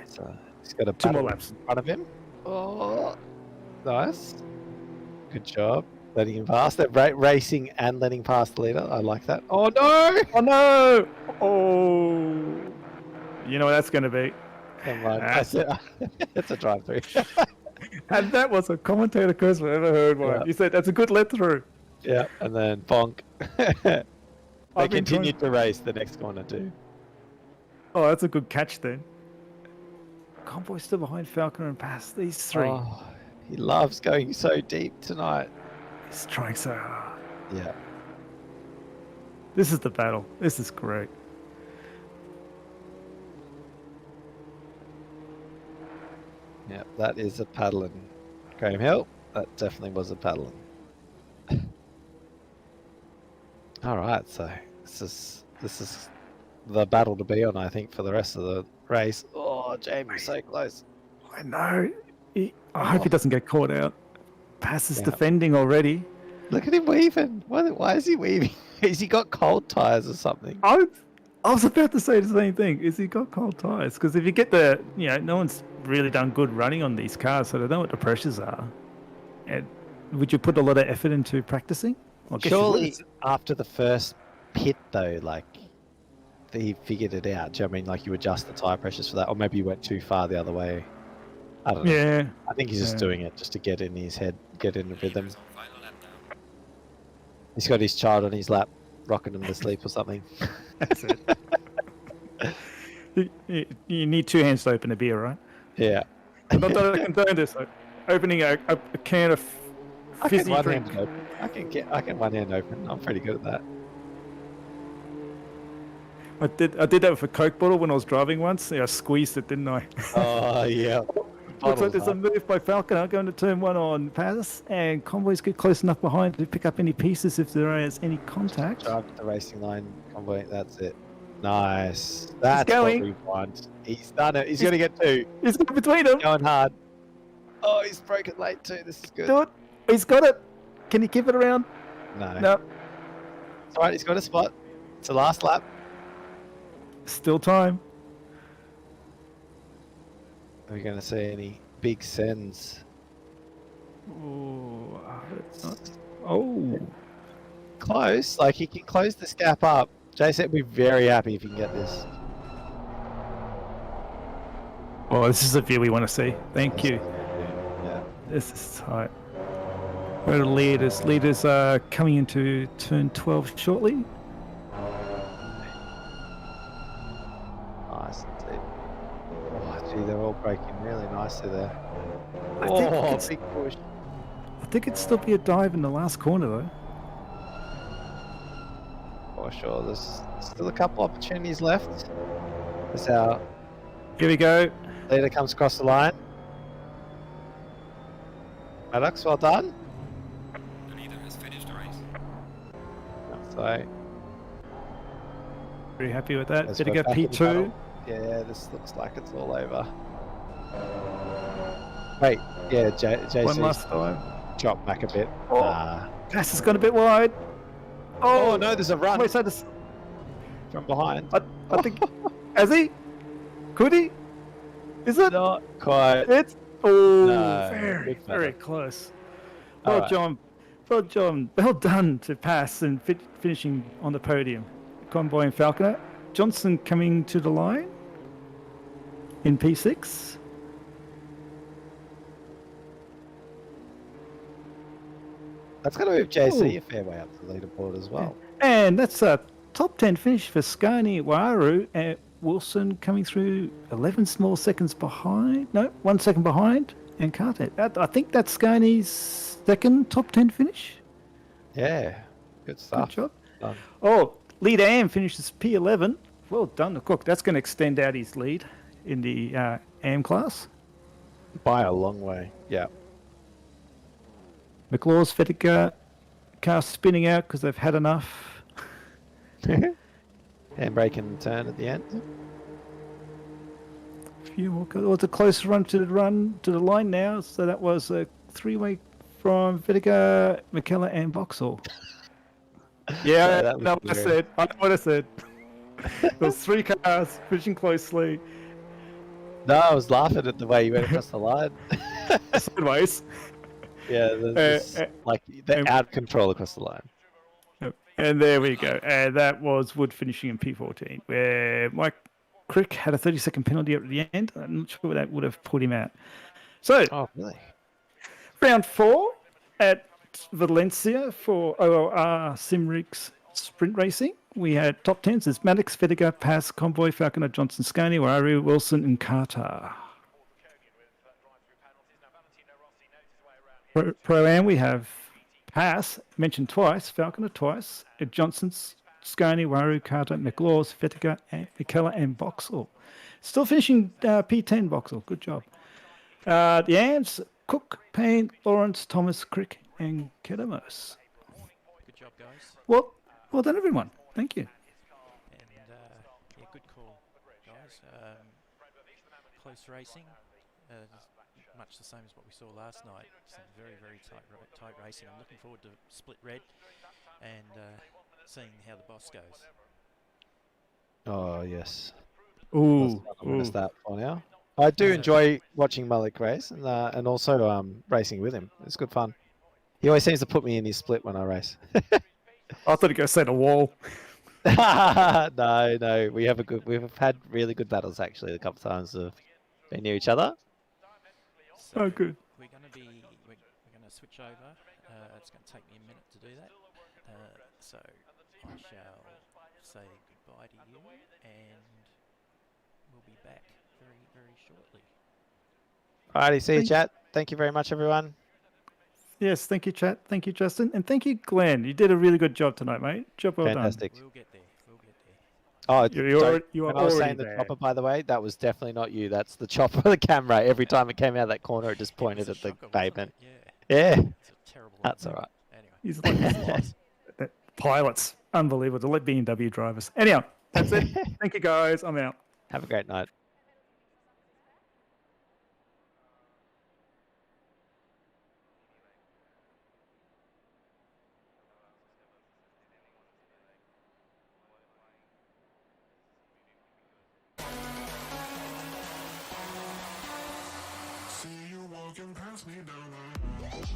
So he's got a 2 more battle laps. in front of him. Oh, nice. Good job. Letting him pass. They're racing and letting pass the leader. I like that. Oh, no! Oh, no! Oh. You know what that's going to be. Never mind. That's it. It's a drive-through. And that was a commentator curse I've ever heard one. Yeah. You said that's a good let through. Yeah, and then bonk. They continued to race the next corner too. Oh, that's a good catch then. Convoy still behind Falconer and Pass. These 3. Oh, he loves going so deep tonight. He's trying so hard. Yeah. This is the battle. This is great. Yeah, that is a paddling. Graham Hill, that definitely was a paddling. All right, so this is the battle to be on, I think, for the rest of the race. Oh, Jamie's so close. I know. I hope he doesn't get caught out. Pass is defending already. Look at him weaving. Why is he weaving? Has he got cold tires or something? I was about to say the same thing. Is he got cold tires? Because if you get no one's really done good running on these cars, so they know what the pressures are. And would you put a lot of effort into practicing? I guess Surely after the first pit, though, like he figured it out. Do you know what I mean? Like you adjust the tire pressures for that, or maybe you went too far the other way. I don't know. Yeah. I think he's just doing it just to get in his head, get in the rhythm. He's got his child on his lap, rocking him to sleep or something. That's it. You need 2 hands to open a beer, right? Yeah. Not that I condone this. Like, opening a can of fizzy drink. I can one hand open. I'm pretty good at that. I did that with a Coke bottle when I was driving once. Yeah, I squeezed it, didn't I? Oh yeah. Looks like there's a move by Falconer going to turn 1 on Pass, and convoys get close enough behind to pick up any pieces if there is any contact. Drive to the racing line, convoy. That's it. Nice. That's going. what we want. He's done it. He's going to get 2. He's got between them. Going hard. Oh, he's broken late too. This is good. Do it. He's got it. Can he keep it around? No. No. It's alright. He's got a spot. It's the last lap. Still time. Are we going to see any big sends? Oh, it's not. Oh. Close. Like he can close this gap up. Jason would be very happy if he can get this. Oh, this is a view we want to see. Thank you. Yeah. This is tight. Where are the leaders? Leaders are coming into turn 12 shortly. Nice. Oh, gee, they're all breaking really nicely there. Big push. I think it'd still be a dive in the last corner though. For sure. There's still a couple opportunities left. That's our Here we go. leader comes across the line. Maddox, well done. The leader has finished the race. So, Very happy with that. as Better we're go back in the P2. battle. Yeah, this looks like it's all over. Wait, yeah, JC's One last time. drop back a bit. Oh. Pass has gone a bit wide. Oh no, there's a run Wait, so this, from behind. I think. Has he? Could he? Is it? Not quite. It's. Oh, No, very, big very fella. close. All Well, right. John. Well, John. Well done to Pass and finishing on the podium. Convoy and Falconer. Johnson coming to the line in P6. That's going to move JC Ooh. a fair way up the leaderboard as well. And that's a top 10 finish for Scani Waru and Wilson coming through 11 small seconds behind. No, 1 second behind. And Carter. I think that's Scani's second top 10 finish. Yeah. Good Good stuff. job. Done. Oh, lead AM finishes P11. Well done to Cook. That's going to extend out his lead in the AM class. By a long way. Yeah. McLaw's Fettica car spinning out because they've had enough. Handbrake and turn at the end. A few more. Oh, it's a close run to the line now. So that was a three-way from Fettica, McKellar, and Vauxhall. Yeah, that I was know what I hilarious. said. I know what I said. There was 3 cars pushing closely, No, I was laughing at the way you went across the line. sideways. Yeah, like they're out of control across the line. And there we go. And that was Wood finishing in P14, where Mike Crick had a 30-second penalty at the end. I'm not sure that would have put him out. So, Oh, really? round 4 at Valencia for OLR Simrigs Sprint Racing. We had top 10s. There's Maddox, Fettiger, Pass, Convoy, Falconer, Johnson, Scone, Waru, Wilson, and Carter. Pro-Am, we have Pass, mentioned twice, Falconer twice, Johnson, Scone, Waru, Carter, McLaws, Fettiger, and McKellar, and Vauxhall. Still finishing P10, Vauxhall. Good job. The AMs, Cook, Payne, Lawrence, Thomas, Crick, and Kedamos. Good job, guys. Well done, everyone. Thank you. And yeah, good call, guys. Close racing, much the same as what we saw last night. Some very, very tight racing. I'm looking forward to Split Red and seeing how the boss goes. Oh, yes. Ooh. I'm going to start for now. I do enjoy watching Malik race and also racing with him. It's good fun. He always seems to put me in his split when I race. I thought you were going to say the wall. No. We've had really good battles actually. A couple of times we've been near each other. So Oh, good. We're going to switch over. It's going to take me a minute to do that. So I shall say goodbye to you, and we'll be back very, very shortly. Alrighty, see you, chat. Thank you very much, everyone. Yes, thank you, chat. Thank you, Justin. And thank you, Glenn. You did a really good job tonight, mate. Job well Fantastic. We'll get there. We'll get there. Oh, You are when I was already saying the there. chopper, by the way, that was definitely not you. That's the chopper of the camera. Every time it came out of that corner, it just pointed at the Shocker, wasn't pavement. it? Yeah. Yeah, It's a terrible. that's all right. Anyway. He's like pilots. Unbelievable. To let BMW drivers. Anyhow, that's it. Thank you, guys. I'm out. Have a great night. See you walking past me down the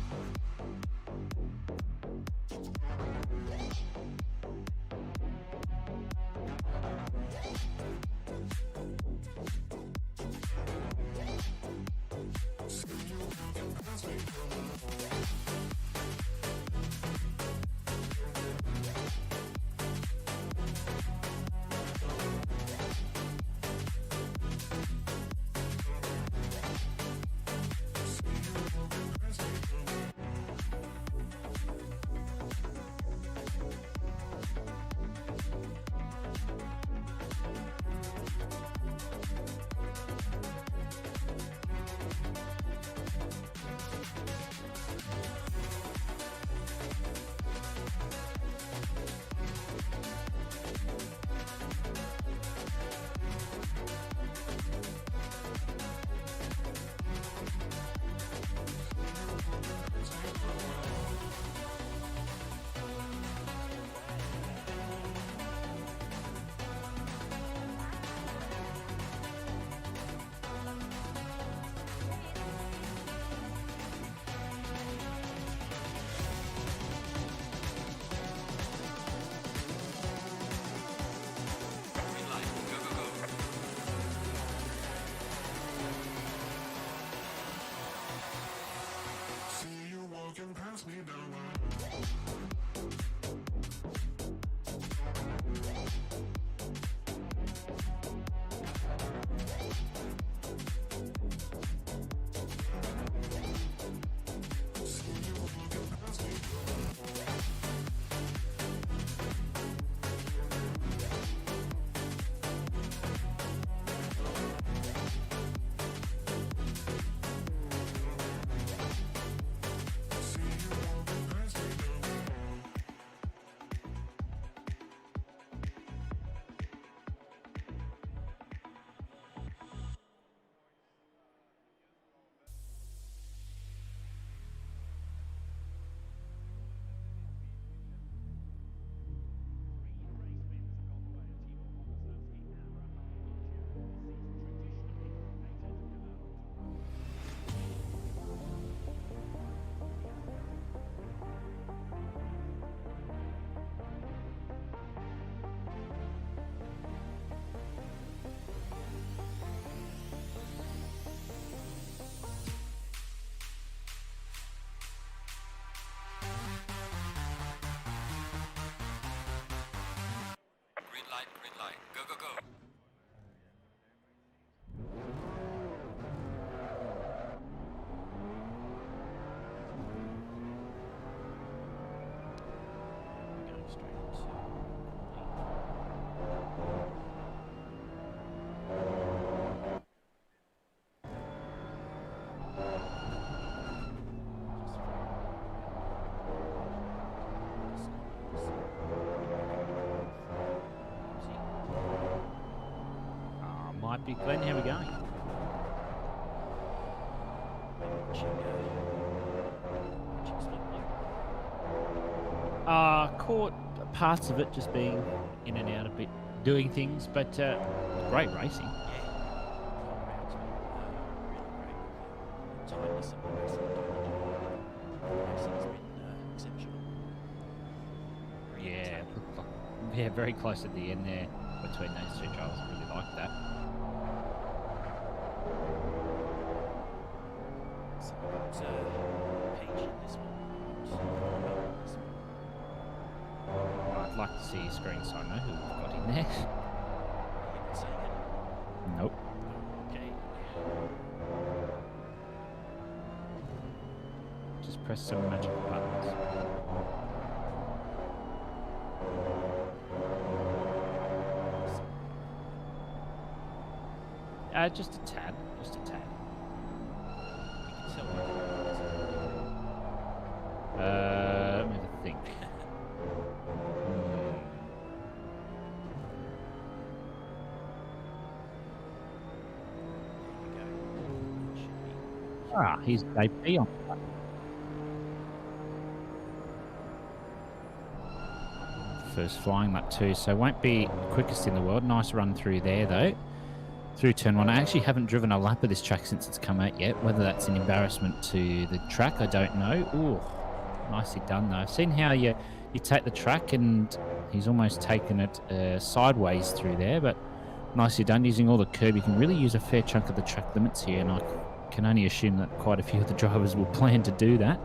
light, green light. Go, go, go. We're going straight into Might be Glenn. How are we going? Caught parts of it just being in and out a bit, doing things, but great racing. Yeah, yeah, very close at the end there between those two drivers. I really like that. I'd like to see your screen so I know who we've got in there. Nope. Okay. Just press some magical buttons. Just a tad. Just a tad. Let me have a think. He's JP on that. First flying lap 2, so won't be quickest in the world. Nice run through there though. Through turn 1. I actually haven't driven a lap of this track since it's come out yet. Whether that's an embarrassment to the track, I don't know. Ooh, nicely done though. I've seen how you take the track and he's almost taken it sideways through there, but nicely done using all the curb. You can really use a fair chunk of the track limits here, and I can only assume that quite a few of the drivers will plan to do that.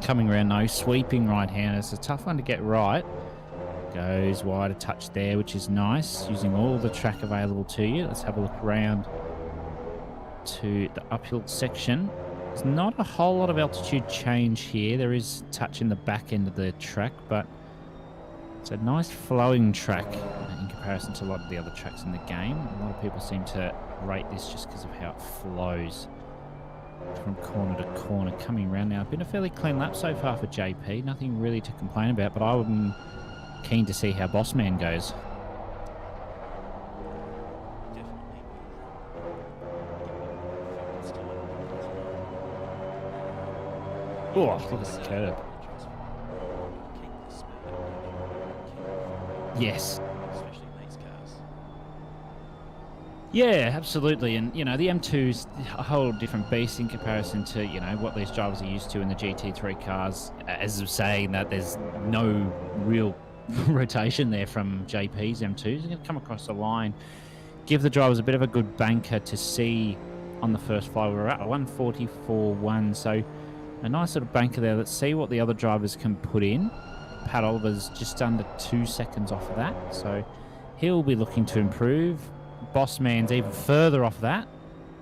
Coming around though, sweeping right hand. It's a tough one to get right. Goes wide a touch there, which is nice, using all the track available to you. Let's have a look around to the uphill section. There's not a whole lot of altitude change here. There is touch in the back end of the track, but it's a nice flowing track in comparison to a lot of the other tracks in the game. A lot of people seem to rate this just because of how it flows from corner to corner. Coming around now, been a fairly clean lap so far for JP. Nothing really to complain about, but I'm keen to see how Bossman goes. Oh, look at the curb. Yes. Yeah, absolutely. And, you know, the M2's a whole different beast in comparison to, you know, what these drivers are used to in the GT3 cars. As of saying that, there's no real rotation there from JP's M2s. They're going to come across the line, give the drivers a bit of a good banker to see on the first fly. We're at 144.1, so a nice little banker there. Let's see what the other drivers can put in. Pat Oliver's just under 2 seconds off of that, so he'll be looking to improve. Bossman's even further off that.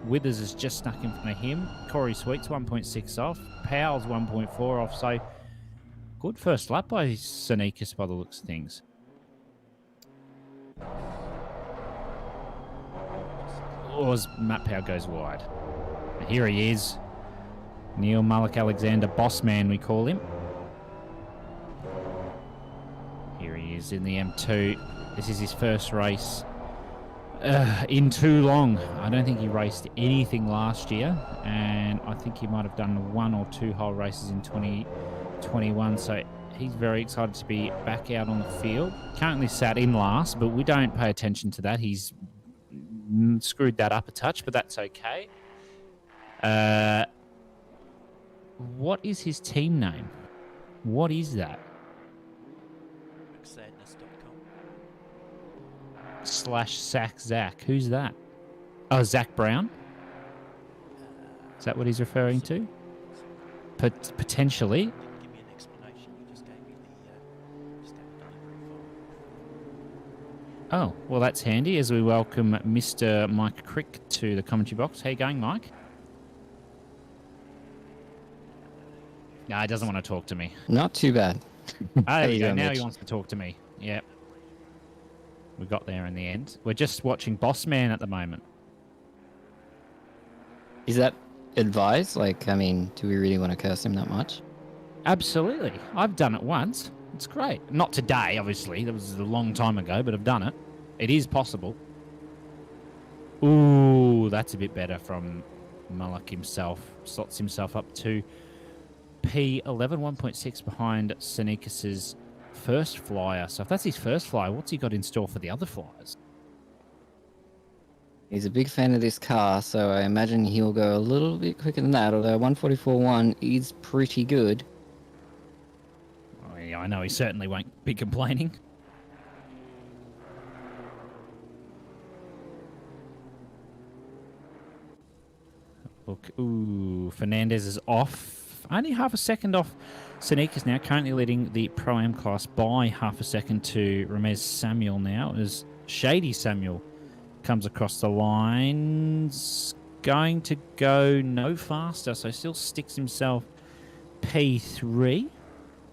Withers is just stuck in front of him. Corey Sweet's 1.6 off. Powell's 1.4 off, so good first lap by Sonikas by the looks of things. Oh, as Matt Powell goes wide. And here he is. Neil Malik Alexander, Bossman we call him. Here he is in the M2. This is his first race in too long. I don't think he raced anything last year, and I think he might have done 1 or 2 whole races in 2021, so he's very excited to be back out on the field. Currently sat in last, but we don't pay attention to that. He's screwed that up a touch, but that's okay. What is his team name? What is that? /Zach. Who's that? Oh, Zach Brown? Is that what he's referring to? Potentially. Give me an explanation. You just gave me the delivery Oh, well, that's handy as we welcome Mr. Mike Crick to the commentary box. How you going, Mike? Nah, he doesn't want to talk to me. Not too bad. Oh, How there you we go. doing, Now Mitch? he wants to talk to me. Yep. We got there in the end. We're just watching Boss Man at the moment. Is that advised? Like, I mean, do we really want to curse him that much? Absolutely. I've done it once. It's great. Not today, obviously. That was a long time ago, but I've done it. It is possible. Ooh, that's a bit better from Mullock himself. Slots himself up to P11, 1.6 behind Senikis's first flyer. So if that's his first flyer, what's he got in store for the other flyers? He's a big fan of this car, so I imagine he'll go a little bit quicker than that, although 144.1 is pretty good. Oh, yeah, I know he certainly won't be complaining. Look, ooh, Fernandez is off. Only half a second off. Senikis now currently leading the Pro-Am class by half a second to Ramez Samuel now as Shady Samuel comes across the lines. Going to go no faster, so still sticks himself P3.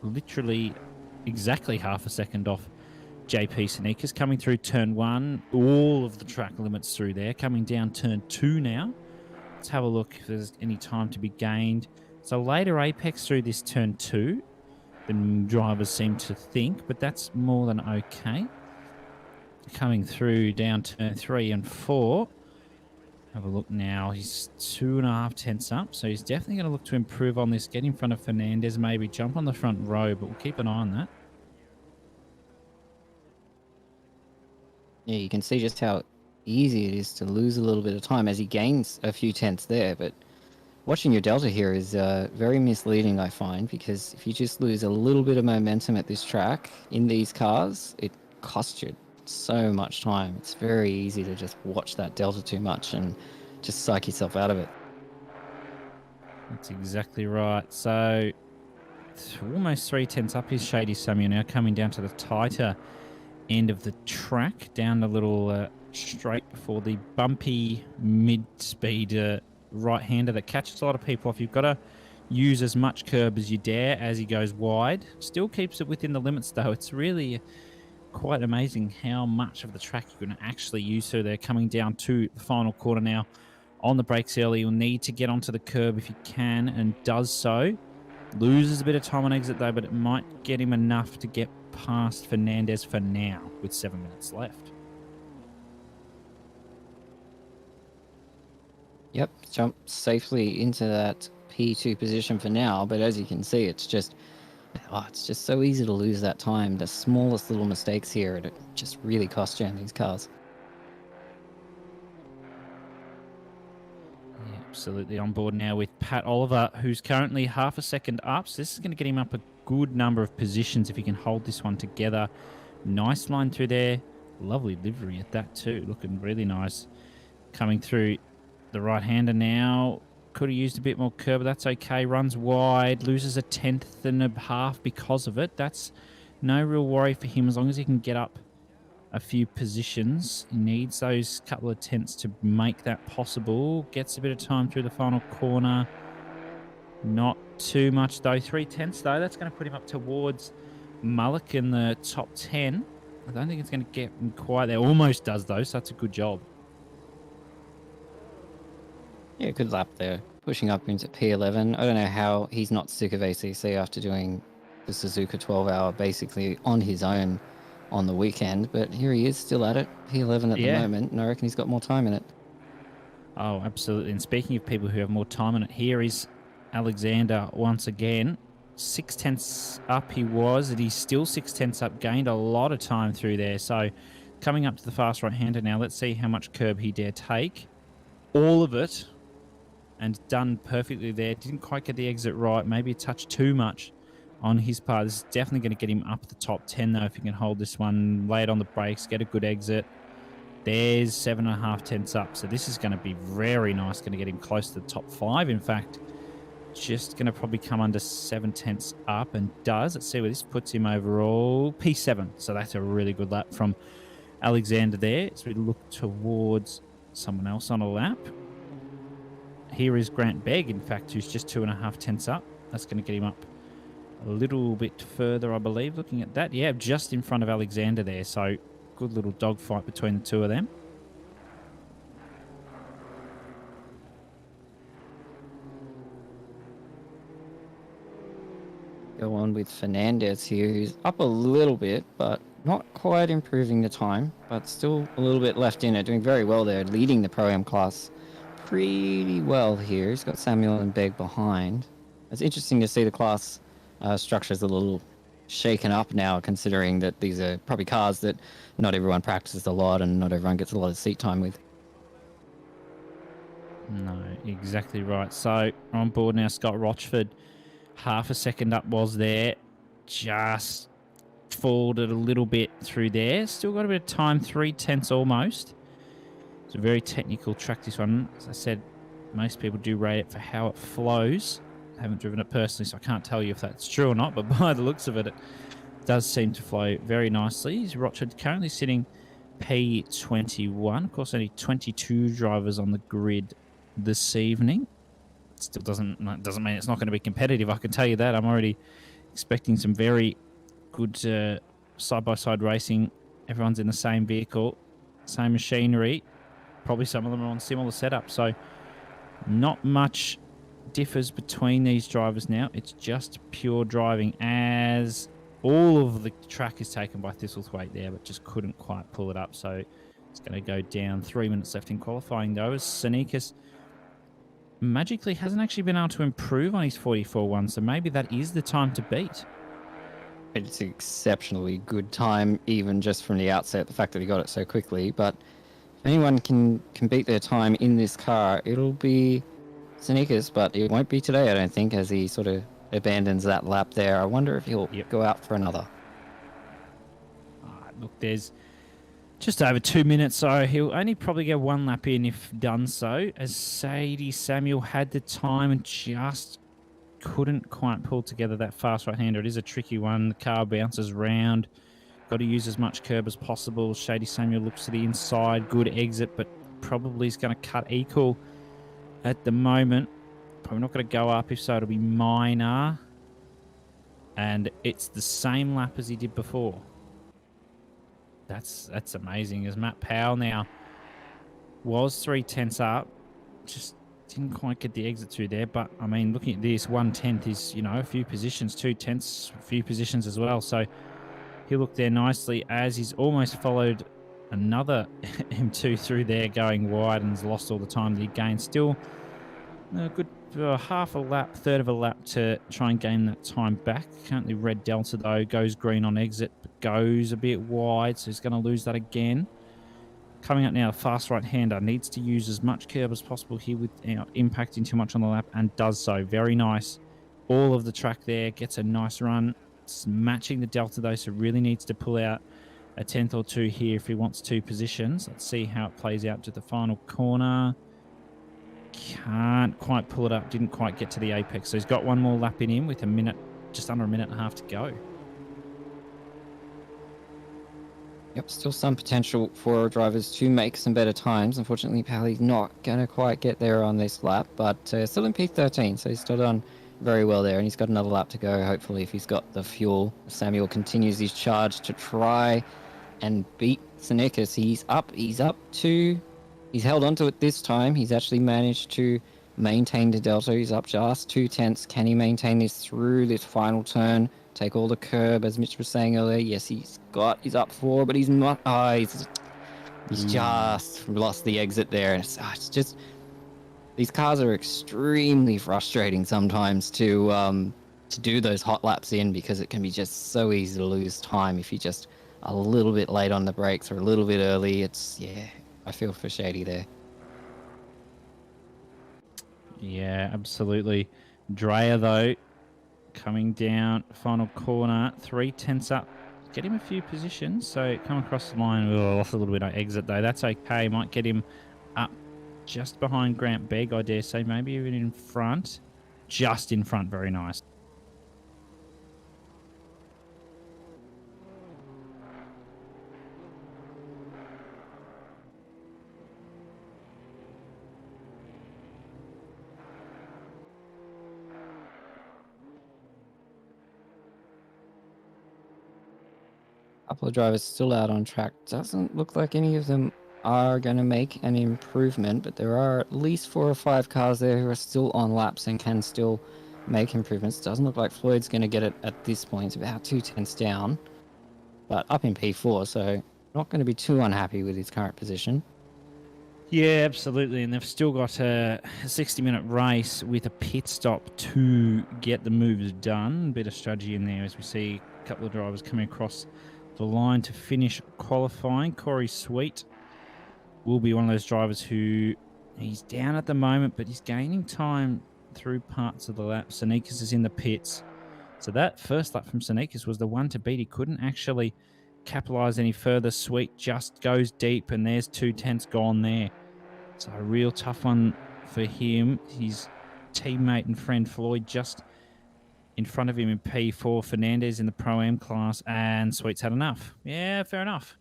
Literally exactly half a second off JP Senikis. Coming through turn 1. All of the track limits through there. Coming down turn 2 now. Let's have a look if there's any time to be gained. So later apex through this turn 2 than drivers seem to think, but that's more than okay. Coming through down turn 3 and 4. Have a look now. He's 2.5 tenths up, so he's definitely going to look to improve on this. Get in front of Fernandez, maybe jump on the front row, but we'll keep an eye on that. Yeah, you can see just how easy it is to lose a little bit of time as he gains a few tenths there, but watching your delta here is very misleading, I find, because if you just lose a little bit of momentum at this track in these cars, it costs you so much time. It's very easy to just watch that delta too much and just psych yourself out of it. That's exactly right. So almost 3 tenths up is Shady Samuel now, coming down to the tighter end of the track, down a little straight before the bumpy mid-speed right-hander that catches a lot of people off. You've got to use as much curb as you dare as he goes wide. Still keeps it within the limits, though. It's really quite amazing how much of the track you're going to actually use through there. Coming down to the final quarter now. On the brakes early, you'll need to get onto the curb if you can, and does so. Loses a bit of time on exit, though, but it might get him enough to get past Fernandez for now, with 7 minutes left. Yep, jump safely into that P2 position for now, but as you can see, it's just so easy to lose that time. The smallest little mistakes here, and it just really costs you in these cars. Yeah, absolutely on board now with Pat Oliver, who's currently half a second up. So this is going to get him up a good number of positions if he can hold this one together. Nice line through there. Lovely livery at that too. Looking really nice. Coming through the right-hander now. Could have used a bit more curb, but that's okay. Runs wide. Loses a 1/10.5 because of it. That's no real worry for him as long as he can get up a few positions. He needs those couple of tenths to make that possible. Gets a bit of time through the final corner. Not too much though. 3 tenths though. That's going to put him up towards Mullock in the top 10. I don't think it's going to get him quite there. Almost does though, so that's a good job. Yeah, good lap there. Pushing up into P11. I don't know how he's not sick of ACC after doing the Suzuka 12-hour basically on his own on the weekend, but here he is still at it. P11 at the moment, and I reckon he's got more time in it. Oh, absolutely. And speaking of people who have more time in it, here is Alexander once again. 6 tenths up he was, and he's still 6 tenths up, gained a lot of time through there. So coming up to the fast right-hander now, let's see how much curb he dare take. All of it, and done perfectly there. Didn't quite get the exit right, maybe a touch too much on his part. This is definitely going to get him up the top 10 though if he can hold this one, lay it on the brakes, get a good exit. There's 7.5 tenths up, so this is going to be very nice. Going to get him close to the top 5, in fact. Just going to probably come under 7 tenths up, and does. Let's see where this puts him overall. P7, so that's a really good lap from Alexander there. So we look towards someone else on a lap. Here is Grant Begg, in fact, who's just 2.5 tenths up. That's going to get him up a little bit further, I believe, looking at that. Yeah, just in front of Alexander there. So good little dogfight between the two of them. Go on with Fernandez here, who's up a little bit, but not quite improving the time, but still a little bit left in it. Doing very well there, leading the Pro-Am class pretty well here. He's got Samuel and Begg behind. It's interesting to see the class structure's a little shaken up now, considering that these are probably cars that not everyone practices a lot and not everyone gets a lot of seat time with. No, exactly right. So on board now, Scott Rochford. Half a second up was there. Just folded a little bit through there. Still got a bit of time, 3 tenths almost. It's a very technical track, this one. As I said, most people do rate it for how it flows. I haven't driven it personally, so I can't tell you if that's true or not, but by the looks of it, it does seem to flow very nicely. Rochford currently sitting P21. Of course, only 22 drivers on the grid this evening. Still doesn't mean it's not going to be competitive. I can tell you that. I'm already expecting some very good side-by-side racing. Everyone's in the same vehicle, same machinery. Probably some of them are on similar setup. So not much differs between these drivers now. It's just pure driving, as all of the track is taken by Thistlethwaite there, but just couldn't quite pull it up. So it's going to go down. 3 minutes left in qualifying, though, as Sneakus magically hasn't actually been able to improve on his 44-1, so maybe that is the time to beat. It's an exceptionally good time, even just from the outset, the fact that he got it so quickly. But if anyone can beat their time in this car, it'll be Sneakus, but it won't be today, I don't think, as he sort of abandons that lap there. I wonder if he'll go out for another. Look, there's just over 2 minutes, so he'll only probably get one lap in if done so, as Sadie Samuel had the time and just couldn't quite pull together that fast right-hander. It is a tricky one. The car bounces round. Got to use as much curb as possible. Shady Samuel looks to the inside. Good exit, but probably is going to cut equal at the moment. Probably not going to go up. If so, it'll be minor. And it's the same lap as he did before. That's amazing, as Matt Powell now was 3 tenths up. Just didn't quite get the exit through there. But, I mean, looking at this, 1 tenth is, you know, a few positions. 2 tenths, a few positions as well. So he looked there nicely, as he's almost followed another M2 through there going wide and has lost all the time that he gained. Still a good half a lap, third of a lap to try and gain that time back. Currently Red Delta, though, goes green on exit, but goes a bit wide, so he's going to lose that again. Coming up now, fast right-hander needs to use as much curb as possible here without impacting too much on the lap, and does so. Very nice. All of the track there, gets a nice run. It's matching the Delta, though, so really needs to pull out a tenth or two here if he wants 2 positions. Let's see how it plays out to the final corner. Can't quite pull it up. Didn't quite get to the apex. So he's got one more lap in him with just under a minute and a half to go. Yep, still some potential for our drivers to make some better times. Unfortunately, Pally's not going to quite get there on this lap, but still in P13, so he's still done very well there, and he's got another lap to go, hopefully, if he's got the fuel. Samuel continues his charge to try and beat Sneakus. He's up 2. He's held on to it this time. He's actually managed to maintain the Delta. He's up just 2 tenths. Can he maintain this through this final turn? Take all the curb, as Mitch was saying earlier. Yes, he's up 4, but he's not. He's just lost the exit there. And it's just, these cars are extremely frustrating sometimes to do those hot laps in, because it can be just so easy to lose time if you're just a little bit late on the brakes or a little bit early. I feel for Shady there. Yeah, absolutely. Dreyer, though, coming down final corner, 3 tenths up. Get him a few positions, so come across the line. Lost a little bit on exit, though. That's okay. Might get him up just behind Grant Begg, I dare say. Maybe even in front. Just in front. Very nice. Couple of drivers still out on track. Doesn't look like any of them are going to make an improvement, but there are at least 4 or 5 cars there who are still on laps and can still make improvements. Doesn't look like Floyd's going to get it at this point. It's about 2 tenths down, but up in P4, so not going to be too unhappy with his current position. Yeah, absolutely. And they've still got a 60-minute race with a pit stop to get the moves done. A bit of strategy in there as we see a couple of drivers coming across the line to finish qualifying. Corey Sweet will be one of those drivers who he's down at the moment, but he's gaining time through parts of the lap. Sanikas is in the pits. So that first lap from Sanikas was the one to beat. He couldn't actually capitalise any further. Sweet just goes deep, and there's 2 tenths gone there. So a real tough one for him. His teammate and friend Floyd just in front of him in P4. Fernandez in the Pro-Am class, and Sweet's had enough. Yeah, fair enough.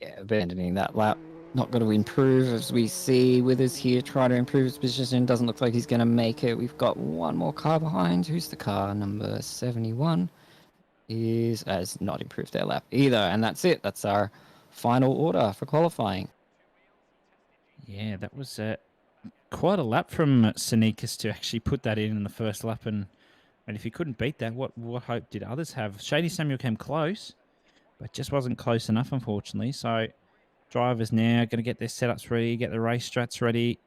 Yeah, abandoning that lap. Not going to improve, as we see Withers here try to improve his position. Doesn't look like he's going to make it. We've got one more car behind. Who's the car? Number 71 has not improved their lap either. And that's it. That's our final order for qualifying. Yeah, that was quite a lap from Sanikas to actually put that in the first lap. And if he couldn't beat that, what hope did others have? Shady Samuel came close, but just wasn't close enough, unfortunately. So drivers now going to get their setups ready, get the race strats ready.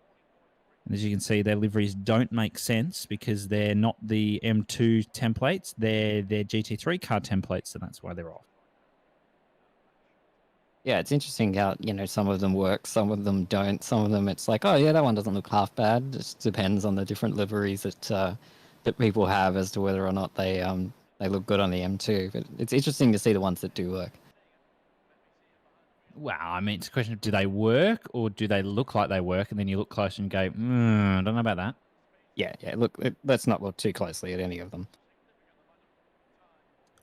And as you can see, their liveries don't make sense because they're not the M2 templates. They're GT3 car templates, so that's why they're off. Yeah, it's interesting how, some of them work, some of them don't. Some of them it's like, oh yeah, that one doesn't look half bad. Just depends on the different liveries that people have as to whether or not they look good on the M2. But it's interesting to see the ones that do work. Well, I mean, it's a question of do they work or do they look like they work? And then you look close and go, I don't know about that. Yeah. Look, let's not look too closely at any of them.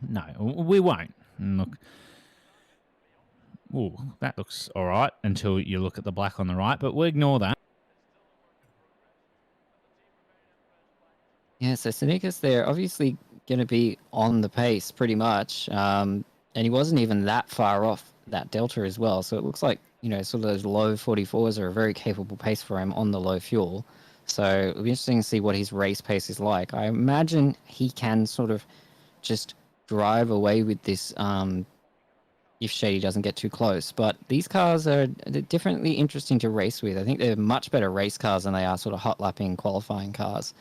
No, we won't. Look, ooh, that looks all right until you look at the black on the right, but we'll ignore that. Yeah, so Sanikas there, obviously going to be on the pace pretty much. And he wasn't even that far off that delta as well. So it looks like, sort of those low 44s are a very capable pace for him on the low fuel. So it'll be interesting to see what his race pace is like. I imagine he can sort of just drive away with this if Shady doesn't get too close. But these cars are definitely interesting to race with. I think they're much better race cars than they are sort of hot lapping qualifying cars.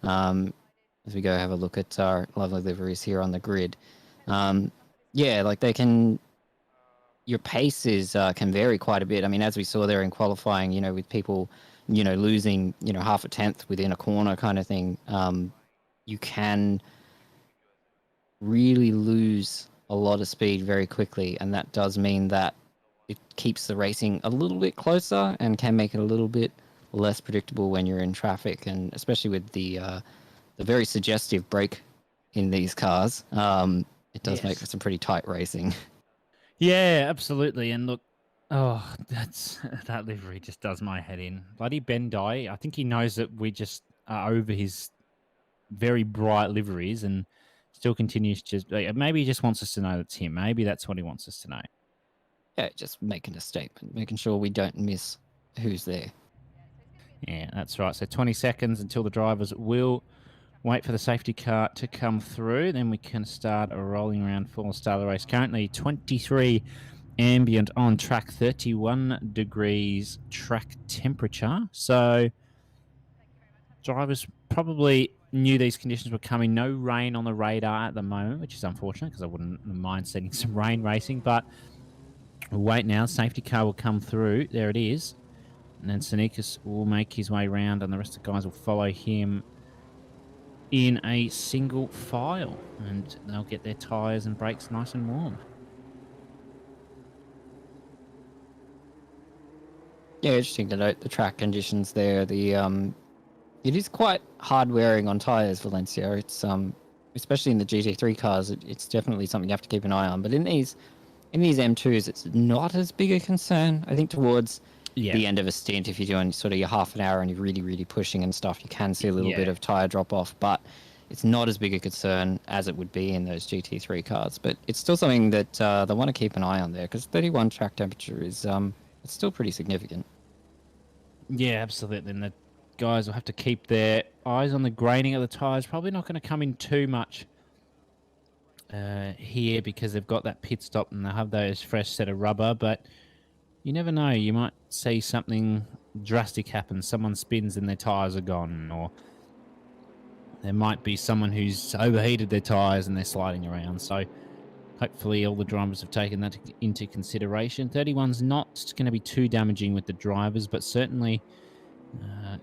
As we go have a look at our lovely liveries here on the grid. Yeah, like they can... Your paces can vary quite a bit. I mean, as we saw there in qualifying, with people, losing, half a tenth within a corner kind of thing, you can really lose a lot of speed very quickly. And that does mean that it keeps the racing a little bit closer and can make it a little bit less predictable when you're in traffic. And especially with the very suggestive brake in these cars, it does make for some pretty tight racing. Yeah, absolutely. And look, that livery just does my head in. Bloody Ben Dye, I think he knows that we just are over his very bright liveries and still continues to... Maybe he just wants us to know it's him. Maybe that's what he wants us to know. Yeah, just making a statement, making sure we don't miss who's there. Yeah, that's right. So 20 seconds until the drivers will wait for the safety car to come through. Then we can start a rolling around full start of the race. Currently 23 ambient on track, 31 degrees track temperature. So drivers probably knew these conditions were coming. No rain on the radar at the moment, which is unfortunate because I wouldn't mind seeing some rain racing. But we'll wait now. Safety car will come through. There it is. And then Sanikas will make his way round and the rest of the guys will follow him in a single file, and they'll get their tyres and brakes nice and warm. Yeah, interesting to note the track conditions there. It is quite hard wearing on tyres, Valencia. It's especially in the GT3 cars, it's definitely something you have to keep an eye on. But in these M2s, it's not as big a concern. I think towards the end of a stint, if you're doing sort of your half an hour and you're really, really pushing and stuff, you can see a little bit of tyre drop off. But it's not as big a concern as it would be in those GT3 cars, but it's still something that they want to keep an eye on there, because 31 track temperature is it's still pretty significant. Yeah, absolutely. And the guys will have to keep their eyes on the graining of the tyres. Probably not going to come in too much here because they've got that pit stop and they'll have those fresh set of rubber. But you never know. You might see something drastic happen. Someone spins and their tyres are gone. Or there might be someone who's overheated their tyres and they're sliding around. So hopefully all the drivers have taken that into consideration. 31's not going to be too damaging with the drivers, but certainly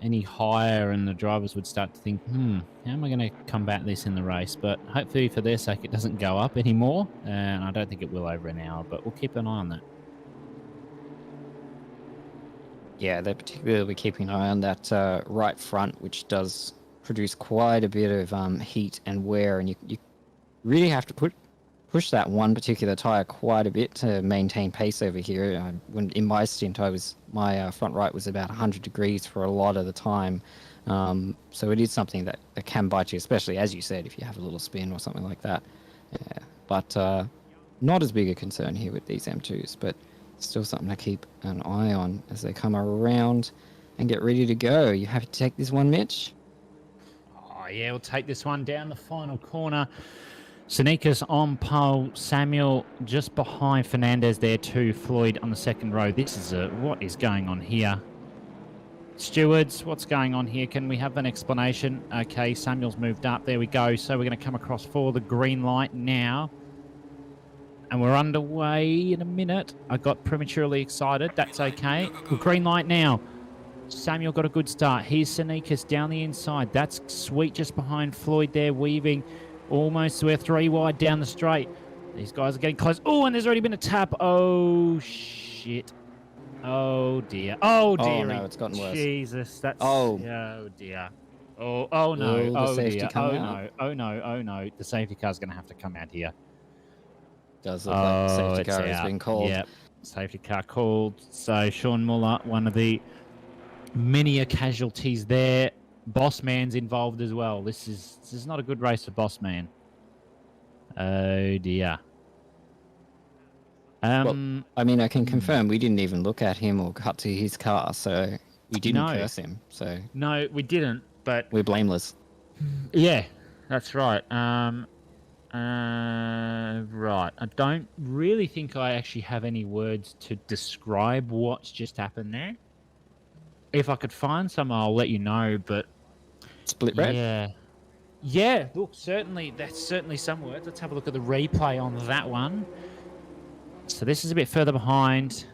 any higher and the drivers would start to think, how am I going to combat this in the race? But hopefully for their sake it doesn't go up anymore, and I don't think it will over an hour, but we'll keep an eye on that. Yeah, they're particularly keeping an eye on that right front, which does produce quite a bit of heat and wear, and you really have to push that one particular tyre quite a bit to maintain pace over here. When in my stint, my front right was about 100 degrees for a lot of the time. So it is something that can bite you, especially, as you said, if you have a little spin or something like that. Yeah. But not as big a concern here with these M2s, but still something to keep an eye on as they come around and get ready to go. You happy to take this one, Mitch? Oh, yeah, we'll take this one down the final corner. Sneakers on pole, Samuel just behind Fernandez there too, Floyd on the second row. This is what is going on here? Stewards, what's going on here? Can we have an explanation? Okay, Samuel's moved up. There we go. So we're going to come across for the green light now. And we're underway in a minute. I got prematurely excited. That's okay. Green light now. Samuel got a good start. Here's Sneakers down the inside. That's sweet just behind Floyd there, weaving. Almost, we're 3 wide down the straight. These guys are getting close. Oh, and there's already been a tap. Oh, shit. Oh, dear. Oh, dear. Oh, no, it's gotten worse. Jesus, that's... Oh. Oh, dear. Oh, no. Will the Oh, safety dear. come Oh, out? no. Oh, no. Oh, no. The safety car's going to have to come out here. Does look like the safety it's car has out. been called. Yep. Safety car called. So Sean Muller, one of the many casualties there. Boss Man's involved as well. This is not a good race for Boss Man. Oh dear. Well, I mean, I can confirm we didn't even look at him or cut to his car, so we didn't curse him. So no, we didn't. But we're blameless. yeah, that's right. Right. I don't really think I actually have any words to describe what's just happened there. If I could find some, I'll let you know, but... Split red? Yeah. Yeah, look, certainly, that's certainly some words. Let's have a look at the replay on that one. So this is a bit further behind.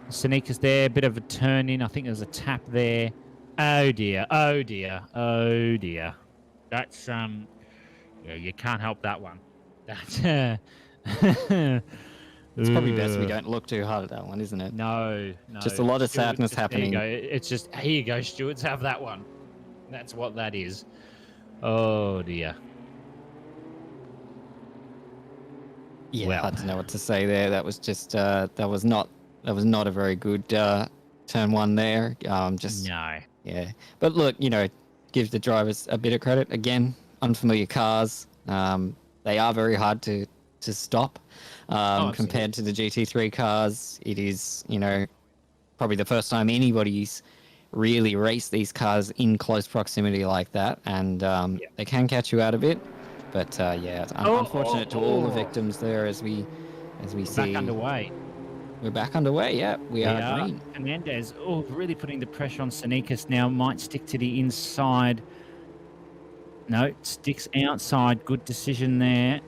Sneakers there, a bit of a turn in. I think there's a tap there. Oh, dear. Oh, dear. Oh, dear. That's, yeah, you can't help that one. That's, It's probably best we don't look too hard at that one, isn't it? No. Just a lot of sadness happening. There you go. It's just, here you go, stewards, have that one. That's what that is. Oh, dear. Yeah, Well. hard to know what to say there. That was just that was not a very good turn one there. Just No. yeah. But look, give the drivers a bit of credit. Again, unfamiliar cars. They are very hard to stop. Compared to the GT3 cars, it is, probably the first time anybody's really raced these cars in close proximity like that, and they can catch you out a bit. But yeah, it's unfortunate to all the victims there as we see. Back underway. We're back underway. Yeah, we are green. Hernandez, really putting the pressure on Sneakers now. Might stick to the inside. No, it sticks outside. Good decision there.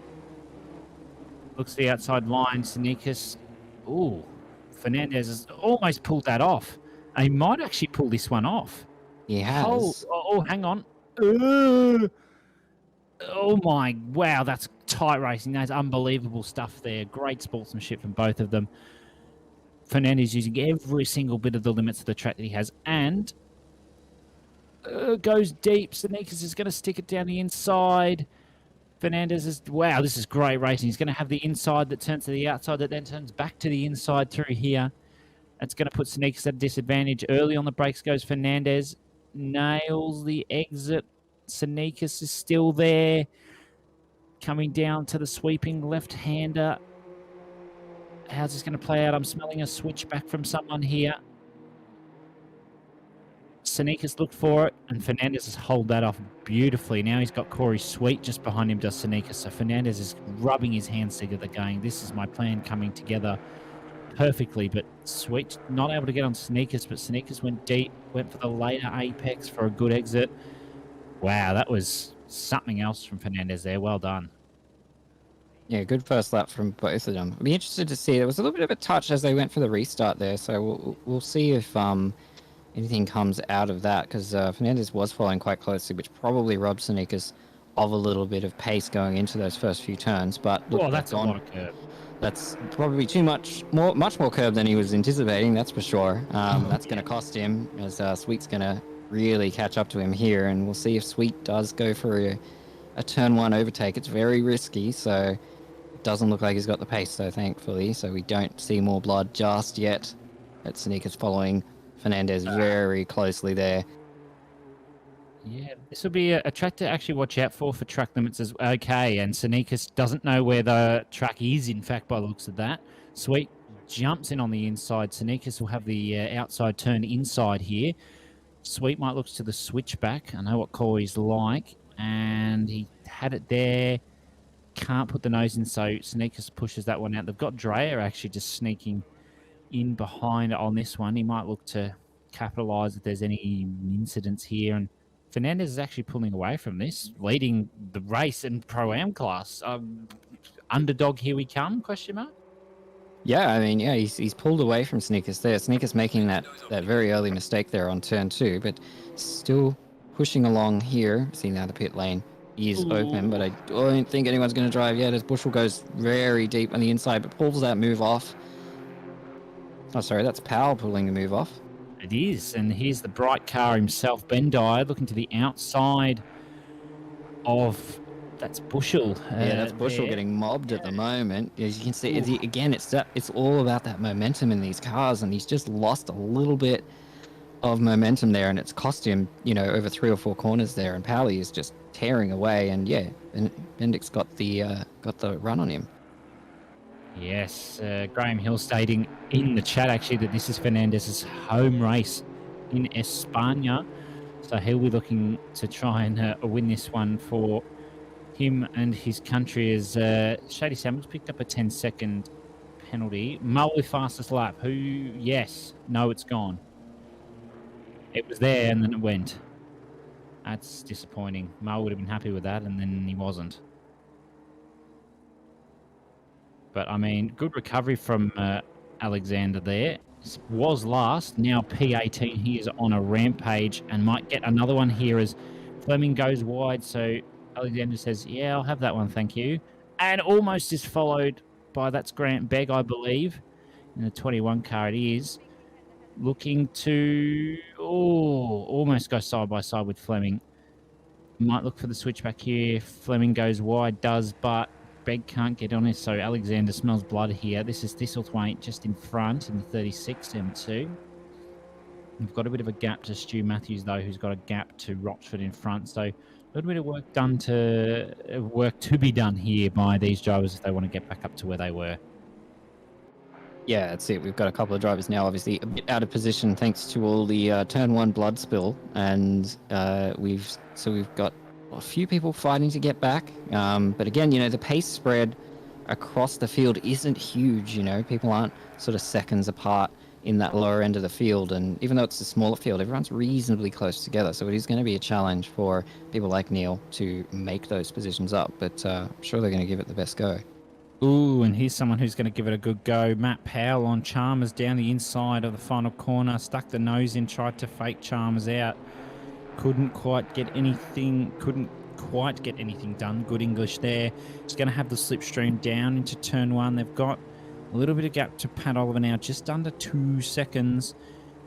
Looks the outside line. Sneakers. Ooh, Fernandez has almost pulled that off. He might actually pull this one off. He has. Hang on. Oh my, wow, that's tight racing. That's unbelievable stuff there. Great sportsmanship from both of them. Fernandez using every single bit of the limits of the track that he has, and goes deep. Sneakers is going to stick it down the inside. Fernandez is, wow, this is great racing. He's going to have the inside that turns to the outside that then turns back to the inside through here. That's going to put Sneakers at a disadvantage. Early on the brakes goes Fernandez. Nails the exit. Sneakers is still there. Coming down to the sweeping left-hander. How's this going to play out? I'm smelling a switch back from someone here. Sneakers looked for it, and Fernandez has hold that off beautifully. Now he's got Corey Sweet just behind him, does Sneakers. So Fernandez is rubbing his hands together, going, this is my plan coming together perfectly. But Sweet not able to get on Sneakers, but Sneakers went deep, went for the later apex for a good exit. Wow, that was something else from Fernandez there. Well done. Yeah, good first lap from both of them. I'd be interested to see. There was a little bit of a touch as they went for the restart there, so we'll see if anything comes out of that, because Fernandez was following quite closely, which probably robbed Sneakers of a little bit of pace going into those first few turns. But look, That's a lot of curb. That's probably much more curb than he was anticipating. That's for sure. That's going to cost him, as Sweet's going to really catch up to him here, and we'll see if Sweet does go for a turn one overtake. It's very risky, so it doesn't look like he's got the pace, though, thankfully. So we don't see more blood just yet. At Sneakers following Fernandez very closely there. Yeah, this will be a track to actually watch out for track limits as okay. And Sneakers doesn't know where the track is, in fact, by the looks of that. Sweet jumps in on the inside. Sneakers will have the outside turn inside here. Sweet might look to the switchback. I know what Corey's like. And he had it there. Can't put the nose in, so Sneakers pushes that one out. They've got Dreyer actually just sneaking in behind on this one. He might look to capitalise if there's any incidents here. And Fernandez is actually pulling away from this, leading the race in Pro-Am class. Underdog, here we come, question mark? Yeah, I mean, yeah, he's pulled away from Sneakers there. Sneakers making that very early mistake there on turn 2, but still pushing along here. See, now the pit lane is open, but I don't think anyone's going to drive yet as Bushell goes very deep on the inside, but pulls that move off. Oh, sorry, that's Powell pulling the move off. It is, and here's the bright car himself, Ben Dye, looking to the outside of... That's Bushell. Yeah, that's Bushell getting mobbed at the moment. As you can see, again, it's all about that momentum in these cars, and he's just lost a little bit of momentum there, and it's cost him, over 3 or 4 corners there, and Powley is just tearing away, and yeah, Bendix got the run on him. Yes, Graham Hill stating in the chat actually that this is Fernandez's home race in España, so he'll be looking to try and win this one for him and his country. As Shady Samuels picked up a 10-second penalty. Mully fastest lap. Who? Yes. No, it's gone. It was there and then it went. That's disappointing. Mull would have been happy with that, and then he wasn't. But, I mean, good recovery from Alexander there. Was last, now P18. He is on a rampage and might get another one here as Fleming goes wide. So Alexander says, yeah, I'll have that one, thank you. And almost is followed by, that's Grant Begg, I believe. In the 21 car it is. Looking to, almost go side by side with Fleming. Might look for the switchback here. Fleming goes wide, does, but Begg can't get on it, so Alexander smells blood here. This is Thistlethwaite just in front in the 36 M2. We've got a bit of a gap to Stu Matthews, though, who's got a gap to Rochford in front. So a little bit of work to be done here by these drivers if they want to get back up to where they were. Yeah, that's it. We've got a couple of drivers now, obviously a bit out of position thanks to all the turn 1 blood spill, and we've got a few people fighting to get back. But again, the pace spread across the field isn't huge. People aren't sort of seconds apart in that lower end of the field, and even though it's a smaller field, everyone's reasonably close together, so it is going to be a challenge for people like Neil to make those positions up, but I'm sure they're going to give it the best go. Ooh, and here's someone who's going to give it a good go. Matt Powell on Chalmers down the inside of the final corner, stuck the nose in, tried to fake Chalmers out, couldn't quite get anything done. Good English there. He's going to have the slipstream down into turn 1. They've got a little bit of gap to Pat Oliver now, just under 2 seconds.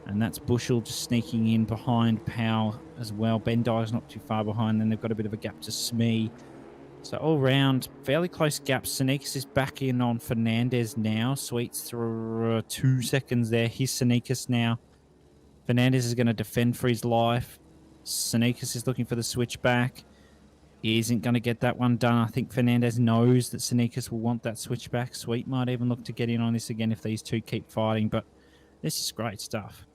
And that's Bushell just sneaking in behind Powell as well. Ben Dye's not too far behind. Then they've got a bit of a gap to Smee. So all round, fairly close gaps. Sneakers is back in on Fernandez now. Sweets through 2 seconds there. Here's Sneakers now. Fernandez is going to defend for his life. Sneakers is looking for the switchback. He isn't going to get that one done. I think Fernandez knows that Sneakers will want that switchback. Sweet might even look to get in on this again if these two keep fighting, but this is great stuff.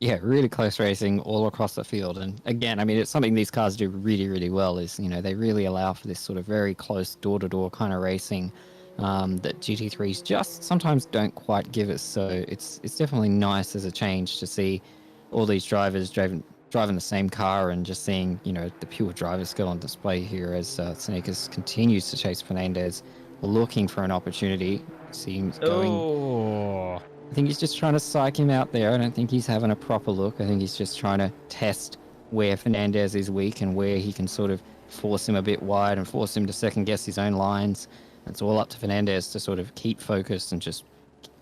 Yeah, really close racing all across the field. And again, I mean, it's something these cars do really, really well is, you know, they really allow for this sort of very close door-to-door kind of racing that GT3s just sometimes don't quite give us. So it's definitely nice as a change to see all these drivers driving the same car and just seeing, you know, the pure driver skill on display here as Sneakers continues to chase Fernandez, looking for an opportunity. Seems going... I think he's just trying to psych him out there. I don't think he's having a proper look. I think he's just trying to test where Fernandez is weak and where he can sort of force him a bit wide and force him to second guess his own lines. It's all up to Fernandez to sort of keep focused and just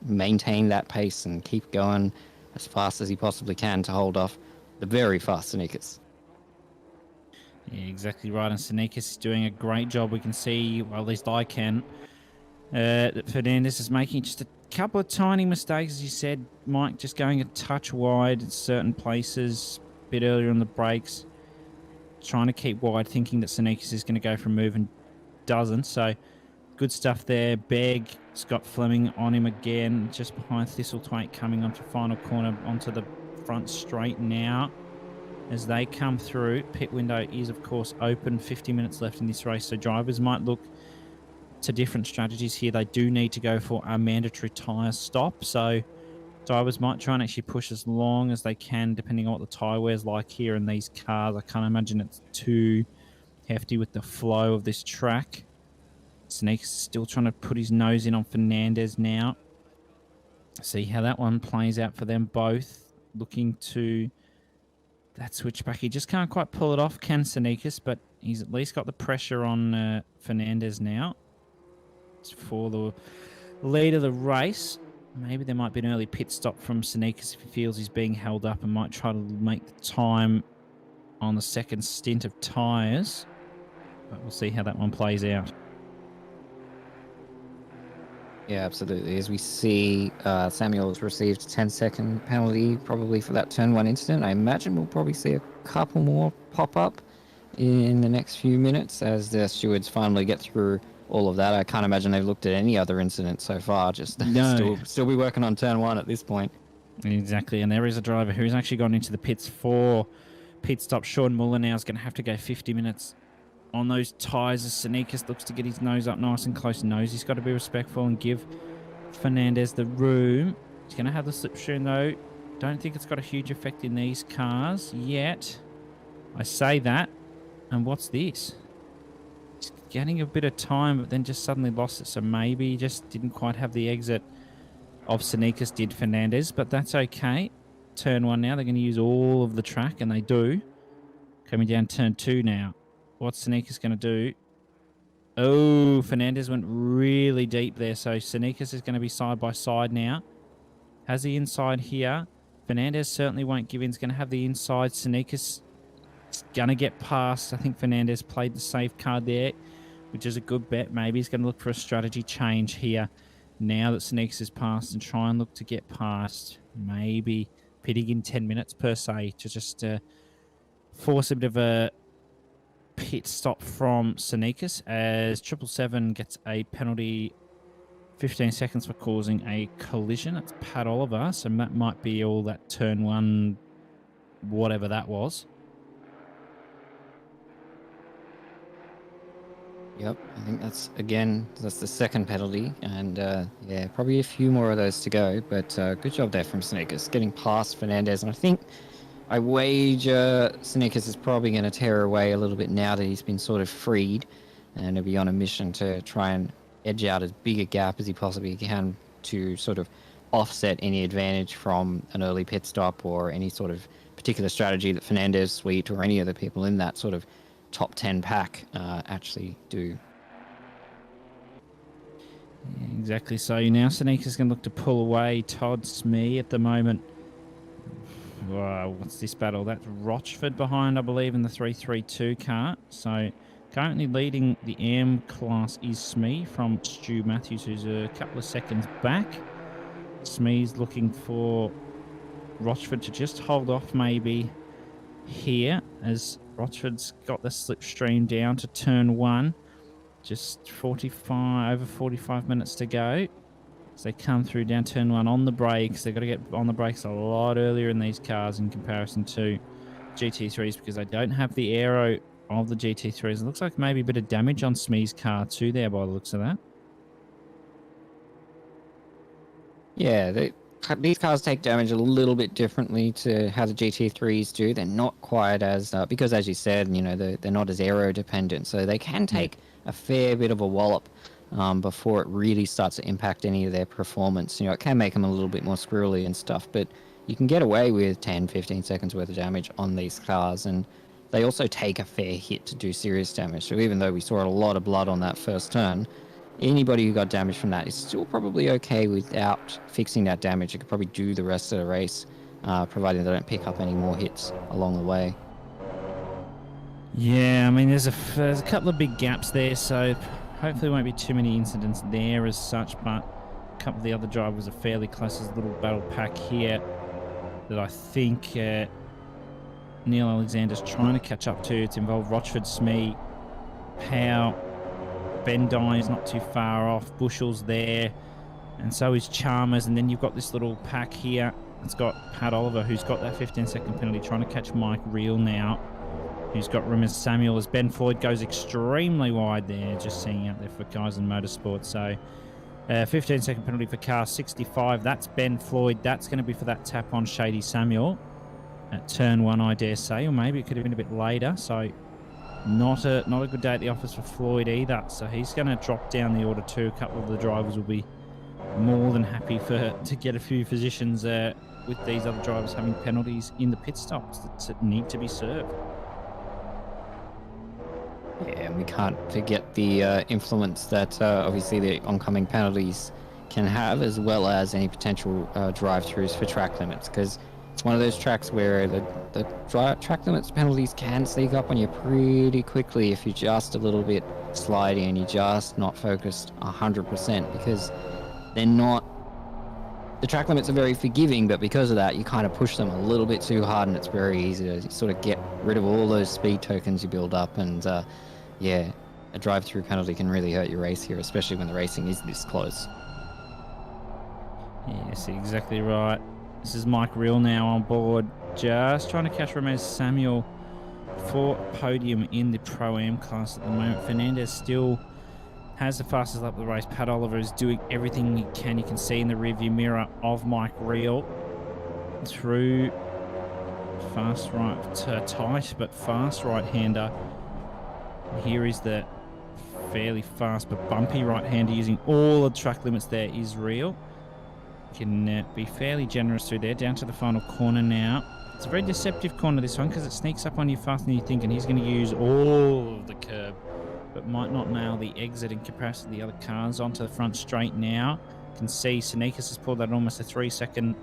maintain that pace and keep going as fast as he possibly can to hold off the very fast Sneakers. Yeah, exactly right. And Sneakers is doing a great job. We can see, well, at least I can, that Fernandez is making just a couple of tiny mistakes, as you said, Mike, just going a touch wide in certain places, a bit earlier on the brakes, trying to keep wide, thinking that Sneakers is going to go for a move and doesn't. So good stuff there. Begg, Scott Fleming on him again, just behind Thistlethwaite coming onto final corner, onto the front straight now. As they come through, pit window is, of course, open. 50 minutes left in this race, so drivers might look to different strategies here. They do need to go for a mandatory tyre stop, so drivers might try and actually push as long as they can, depending on what the tyre wear's like here in these cars. I can't imagine it's too hefty with the flow of this track. Sneak's still trying to put his nose in on Fernandez now. See how that one plays out for them both. Looking to that switchback. He just can't quite pull it off, can Sneakers, but he's at least got the pressure on Fernandez now. It's for the lead of the race. Maybe there might be an early pit stop from Sneakers if he feels he's being held up and might try to make the time on the second stint of tyres. But we'll see how that one plays out. Yeah, absolutely. As we see, Samuel's received a 10-second penalty probably for that turn 1 incident. I imagine we'll probably see a couple more pop up in the next few minutes as the stewards finally get through all of that. I can't imagine they've looked at any other incident so far. Just no. still be working on turn 1 at this point. Exactly, and there is a driver who's actually gone into the pits for pit stop. Sean Muller now is going to have to go 50 minutes on those tyres as Sneakers looks to get his nose up nice and close. Nose, he's got to be respectful and give Fernandez the room. He's going to have the slipstream though. Don't think it's got a huge effect in these cars yet. I say that, and what's this? He's getting a bit of time, but then just suddenly lost it. So maybe he just didn't quite have the exit of Sneakers did Fernandez, but that's okay. Turn 1 now. They're going to use all of the track, and they do. Coming down turn 2 now. What's Sneakers going to do? Oh, Fernandez went really deep there. So Sneakers is going to be side by side now. Has the inside here. Fernandez certainly won't give in. He's going to have the inside. Sneakers is going to get past. I think Fernandez played the safe card there, which is a good bet. Maybe he's going to look for a strategy change here now that Sneakers is past and try and look to get past. Maybe pitting in 10 minutes per se to just force a bit of a pit stop from Sneakers as 777 gets a penalty, 15 seconds for causing a collision. That's Pat Oliver, so that might be all that turn 1, whatever that was. Yep, I think that's the second penalty, and yeah, probably a few more of those to go, but good job there from Sneakers, getting past Fernandez, and I think I wager Sneakers is probably going to tear away a little bit now that he's been sort of freed, and he'll be on a mission to try and edge out as big a gap as he possibly can to sort of offset any advantage from an early pit stop or any sort of particular strategy that Fernandez, Sweet, or any of the people in that sort of top 10 pack actually do. Yeah, exactly. So now Sneakers going to look to pull away Todd Smee at the moment. Wow, what's this battle? That's Rochford behind, I believe, in the 332 car. So currently leading the AM class is Smee from Stu Matthews, who's a couple of seconds back. Smee's looking for Rochford to just hold off maybe here as Rochford's got the slipstream down to turn 1. Just over 45 minutes to go. As they come through down turn 1 on the brakes. They've got to get on the brakes a lot earlier in these cars in comparison to GT3s because they don't have the aero of the GT3s. It looks like maybe a bit of damage on Smee's car too there by the looks of that. Yeah, these cars take damage a little bit differently to how the GT3s do. They're not quite as, because as you said, they're not as aero dependent, so they can take a fair bit of a wallop before it really starts to impact any of their performance. It can make them a little bit more squirrely and stuff, but you can get away with 10, 15 seconds worth of damage on these cars, and they also take a fair hit to do serious damage. So even though we saw a lot of blood on that first turn, anybody who got damage from that is still probably okay without fixing that damage. It could probably do the rest of the race, provided they don't pick up any more hits along the way. Yeah, I mean, there's a couple of big gaps there, so hopefully there won't be too many incidents there as such, but a couple of the other drivers are fairly close. There's a little battle pack here that I think Neil Alexander's trying to catch up to. It's involved Rochford, Smee, Powell, Ben Dye is not too far off, Bushel's there, and so is Chalmers, and then you've got this little pack here. It's got Pat Oliver, who's got that 15-second penalty, trying to catch Mike Reel now, who's got Rimmers Samuel, as Ben Floyd goes extremely wide there, just seeing out there for guys in motorsport. So 15-second penalty for car 65. That's Ben Floyd. That's going to be for that tap on Shady Samuel at turn 1, I dare say, or maybe it could have been a bit later. So not a good day at the office for Floyd either. So he's going to drop down the order too. A couple of the drivers will be more than happy to get a few positions with these other drivers having penalties in the pit stops that need to be served. Yeah, and we can't forget the influence that obviously the oncoming penalties can have, as well as any potential drive-throughs for track limits, because it's one of those tracks where the track limits penalties can sneak up on you pretty quickly if you're just a little bit sliding and you're just not focused 100%, because they're not... The track limits are very forgiving, but because of that, you kind of push them a little bit too hard, and it's very easy to sort of get rid of all those speed tokens you build up, and yeah, a drive-through penalty can really hurt your race here, especially when the racing is this close. Yes, exactly right. This is Mike Reel now on board, just trying to catch Rimmers Samuel for a podium in the Pro-Am class at the moment. Fernandez still has the fastest lap of the race. Pat Oliver is doing everything he can. You can see in the rearview mirror of Mike Reel through fast right, tight but fast right-hander. Here is the fairly fast but bumpy right-hander using all the track limits there is Reel. Can be fairly generous through there, down to the final corner now. It's a very deceptive corner, this one, because it sneaks up on you faster than you think, and he's going to use all of the curb, but might not nail the exit in comparison to the other cars. Onto the front straight now. Can see Sneakers has pulled that almost a 3-second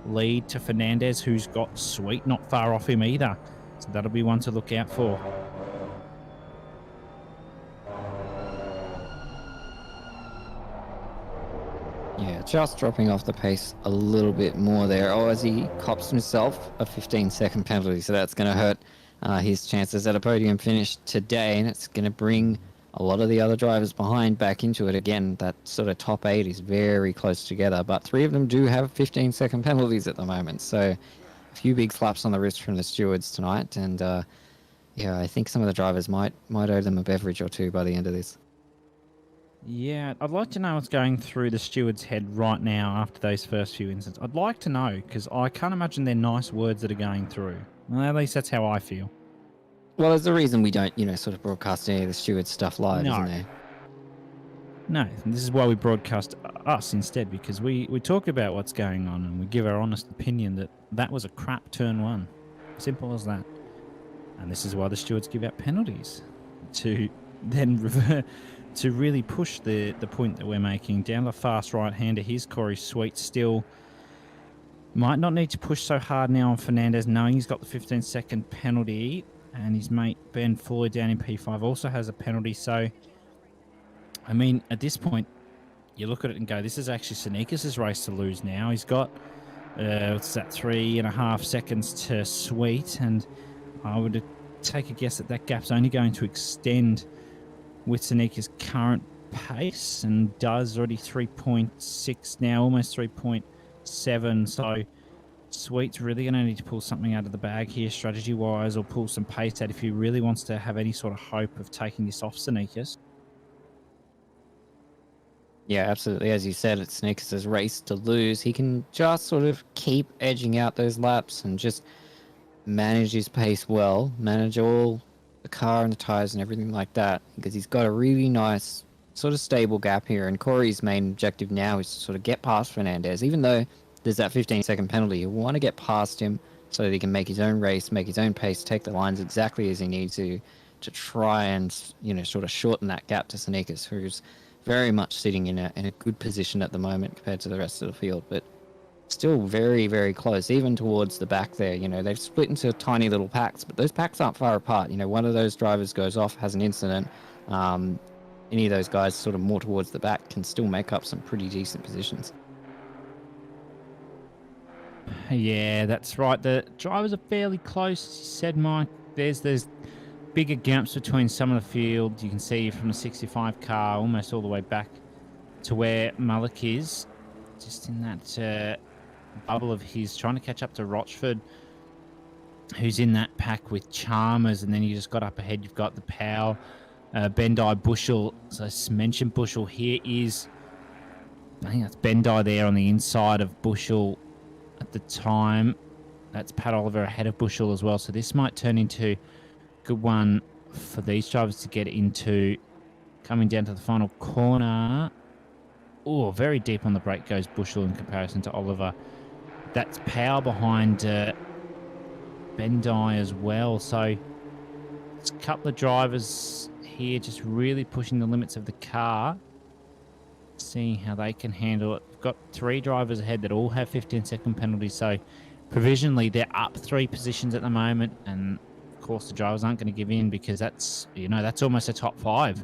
lead to Fernandez, who's got Sweet not far off him either. So that'll be one to look out for. Yeah, just dropping off the pace a little bit more there. Oh, as he cops himself a 15-second penalty, so that's going to hurt his chances at a podium finish today, and it's going to bring a lot of the other drivers behind back into it again. That sort of top 8 is very close together, but 3 of them do have 15-second penalties at the moment, so a few big slaps on the wrist from the stewards tonight, and yeah, I think some of the drivers might owe them a beverage or two by the end of this. Yeah, I'd like to know what's going through the steward's head right now after those first few incidents. I'd like to know, because I can't imagine they're nice words that are going through. Well, at least that's how I feel. Well, there's a reason we don't, sort of broadcast any of the steward's stuff live, isn't there? No, this is why we broadcast us instead, because we talk about what's going on and we give our honest opinion that was a crap turn 1. Simple as that. And this is why the stewards give out penalties, to then revert... to really push the point that we're making. Down the fast right-hander, here's Corey Sweet still. Might not need to push so hard now on Fernandez, knowing he's got the 15-second penalty, and his mate Ben Floyd down in P5 also has a penalty. So, I mean, at this point, you look at it and go, this is actually Sneakers' race to lose now. He's got, 3.5 seconds to Sweet, and I would take a guess that that gap's only going to extend with Sanika's current pace, and does already 3.6 now, almost 3.7. So Sweet's really going to need to pull something out of the bag here strategy-wise, or pull some pace out if he really wants to have any sort of hope of taking this off Sneakers. Yeah, absolutely. As you said, it's Sneakers' race to lose. He can just sort of keep edging out those laps and just manage his pace well, manage all the car and the tyres and everything like that, because he's got a really nice sort of stable gap here. And Corey's main objective now is to sort of get past Fernandez. Even though there's that 15-second penalty, you want to get past him so that he can make his own race, make his own pace, take the lines exactly as he needs to try and, you know, sort of shorten that gap to Sneakers, who's very much sitting in a good position at the moment compared to the rest of the field, but still very, very close, even towards the back there. You know, they've split into tiny little packs, but those packs aren't far apart. You know, one of those drivers goes off, has an incident. Any of those guys sort of more towards the back can still make up some pretty decent positions. Yeah, that's right. The drivers are fairly close, as you said, Mike. There's bigger gaps between some of the field. You can see from the 65 car almost all the way back to where Mullock is, just in that bubble of his, trying to catch up to Rochford, who's in that pack with Chalmers. And then you just got up ahead, you've got the Powell, Bendai, Bushell. So I mentioned Bushell. Here is, I think that's Bendai there on the inside of Bushell at the time. That's Pat Oliver ahead of Bushell as well. So this might turn into a good one for these drivers to get into, coming down to the final corner. Oh, very deep on the brake goes Bushell in comparison to Oliver. That's Powell behind Bendai as well. So it's a couple of drivers here just really pushing the limits of the car, seeing how they can handle it. We've got 3 drivers ahead that all have 15-second penalties. So provisionally they're up 3 positions at the moment. And of course the drivers aren't going to give in, because that's, you know, that's almost a top 5.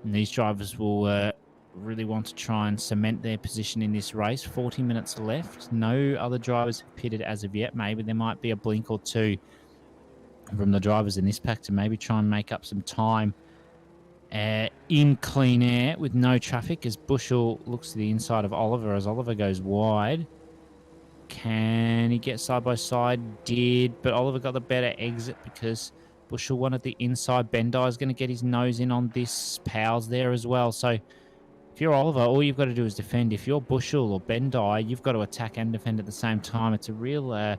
And these drivers will really want to try and cement their position in this race. 40 minutes left. No other drivers have pitted as of yet. Maybe there might be a blink or two from the drivers in this pack to maybe try and make up some time in clean air with no traffic, as Bushell looks to the inside of Oliver as Oliver goes wide. Can he get side by side? Did, but Oliver got the better exit because Bushell wanted the inside. Bendai is going to get his nose in on this. Powell's there as well. So if you're Oliver, all you've got to do is defend. If you're Bushell or Bendai, you've got to attack and defend at the same time. It's a real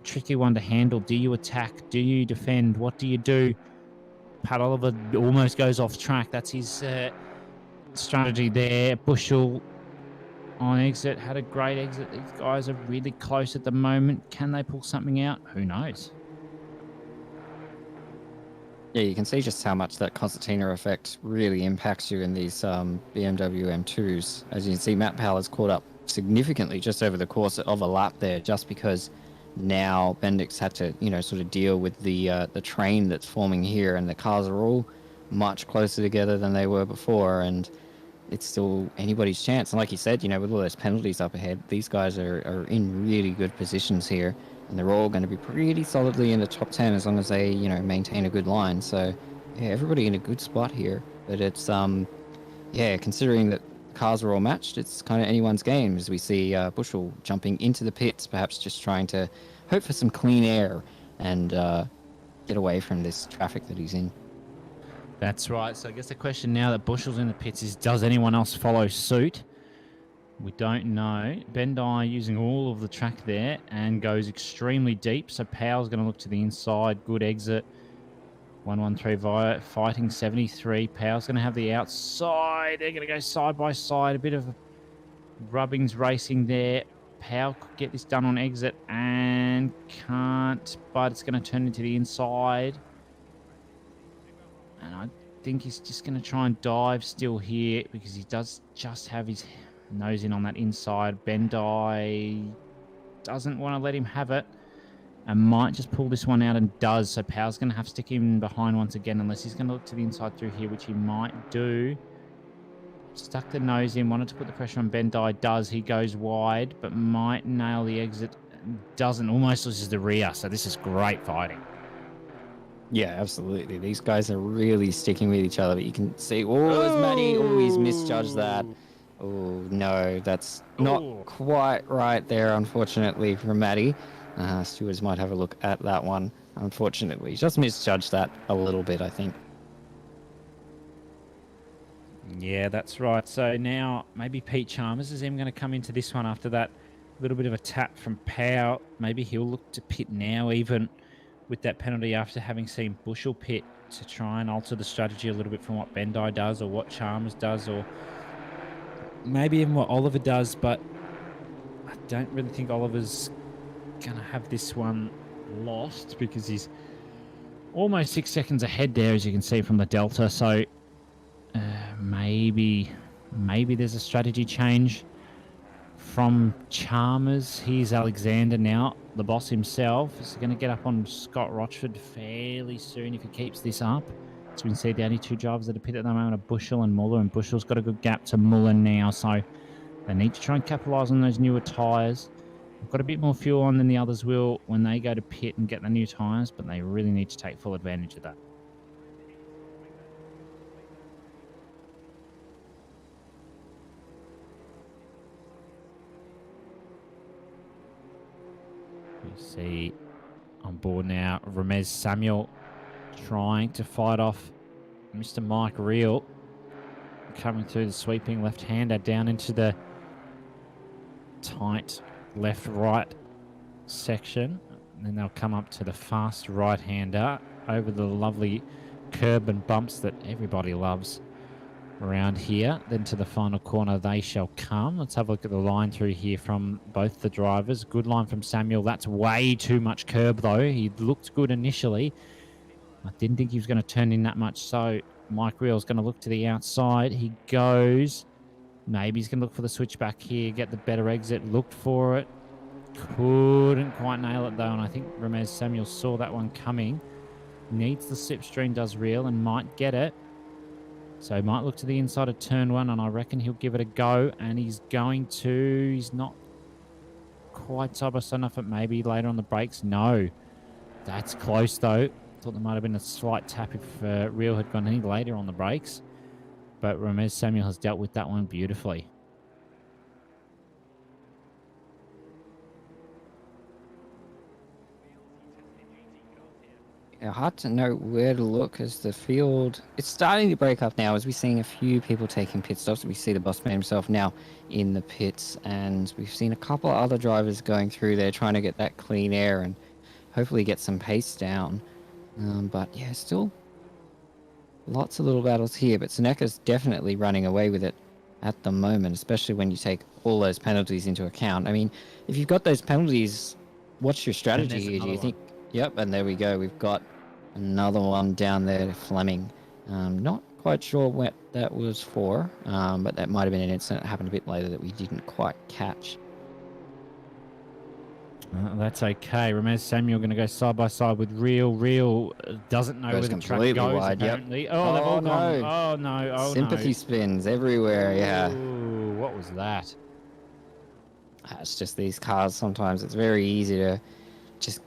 tricky one to handle. Do you attack? Do you defend? What do you do? Pat Oliver almost goes off track. That's his strategy there. Bushell on exit, had a great exit. These guys are really close at the moment. Can they pull something out? Who knows? Yeah, you can see just how much that concertina effect really impacts you in these BMW M2s. As you can see, Matt Powell has caught up significantly just over the course of a lap there, just because now Bendix had to, you know, sort of deal with the train that's forming here, and the cars are all much closer together than they were before, and it's still anybody's chance. And like you said, you know, with all those penalties up ahead, these guys are in really good positions here, and they're all going to be pretty solidly in the top 10 as long as they, you know, maintain a good line. So yeah, everybody in a good spot here. But it's yeah, considering that cars are all matched, it's kind of anyone's game, as we see Bushell jumping into the pits, perhaps just trying to hope for some clean air and get away from this traffic that he's in. That's right. So I guess the question now that Bushell's in the pits is, does anyone else follow suit? We don't know. Bendai using all of the track there and goes extremely deep. So Powell's going to look to the inside. Good exit. 113 via fighting 73. Powell's going to have the outside. They're going to go side by side. A bit of rubbings racing there. Powell could get this done on exit and can't, but it's going to turn into the inside. And I think he's just going to try and dive still here, because he does just have his nose in on that inside. Bendai doesn't want to let him have it and might just pull this one out, and does. So Powell's going to have to stick him behind once again, unless he's going to look to the inside through here, which he might do. Stuck the nose in, wanted to put the pressure on Bendai. Does. He goes wide, but might nail the exit. Doesn't. Almost loses the rear. So this is great fighting. Yeah, absolutely. These guys are really sticking with each other. But you can see, oh, there's Matty. Oh, he's misjudged that. Oh, no, that's not quite right there, unfortunately, for Matty. Stewards might have a look at that one. Unfortunately, he just misjudged that a little bit, I think. Yeah, that's right. So now maybe Pete Chalmers is even going to come into this one after that little bit of a tap from Powell. Maybe he'll look to pit now, even with that penalty after having seen Bushell pit, to try and alter the strategy a little bit from what Bendai does or what Chalmers does or maybe even what Oliver does. But I don't really think Oliver's going to have this one lost because he's almost 6 seconds ahead there, as you can see from the Delta. So maybe there's a strategy change from Chalmers. Here's Alexander now, the boss himself. Is going to get up on Scott Rochford fairly soon if he keeps this up. As we can see, the only two drivers that are pit at the moment are Bushell and Muller, and Bushell's got a good gap to Muller now, so they need to try and capitalise on those newer tyres. They've got a bit more fuel on than the others will when they go to pit and get the new tyres, but they really need to take full advantage of that. You see on board now, Ramez Samuel trying to fight off Mr. Mike Reel, coming through the sweeping left-hander down into the tight left-right section. And then they'll come up to the fast right-hander over the lovely curb and bumps that everybody loves around here. Then to the final corner they shall come. Let's have a look at the line through here from both the drivers. Good line from Samuel. That's way too much curb though. He looked good initially. I didn't think he was going to turn in that much, so Mike Reel's going to look to the outside. He goes. Maybe he's going to look for the switchback here, get the better exit. Looked for it. Couldn't quite nail it though, and I think Ramez Samuel saw that one coming. Needs the slipstream, does Reel, and might get it. So he might look to the inside of turn one, and I reckon he'll give it a go, and he's going to. He's not quite side by side enough, but maybe later on the brakes. No. That's close though. Thought there might have been a slight tap if Reel had gone any later on the brakes. But Ramez Samuel has dealt with that one beautifully. Yeah, hard to know where to look as the field... It's starting to break up now as we're seeing a few people taking pit stops. We see the boss man himself now in the pits, and we've seen a couple of other drivers going through there trying to get that clean air and hopefully get some pace down. But yeah, still lots of little battles here, but Seneka's definitely running away with it at the moment, especially when you take all those penalties into account. I mean, if you've got those penalties, what's your strategy here? Do you think... Yep, and there we go. We've got another one down there, Fleming. Not quite sure what that was for, but that might have been an incident that happened a bit later that we didn't quite catch. That's okay. Ramez Samuel going to go side by side with Reel. Reel doesn't know where the track goes, wide, apparently. Yep. Oh, they've all no. gone. Oh, no. Oh, Sympathy spins everywhere, yeah. Ooh, what was that? It's just these cars, sometimes it's very easy to just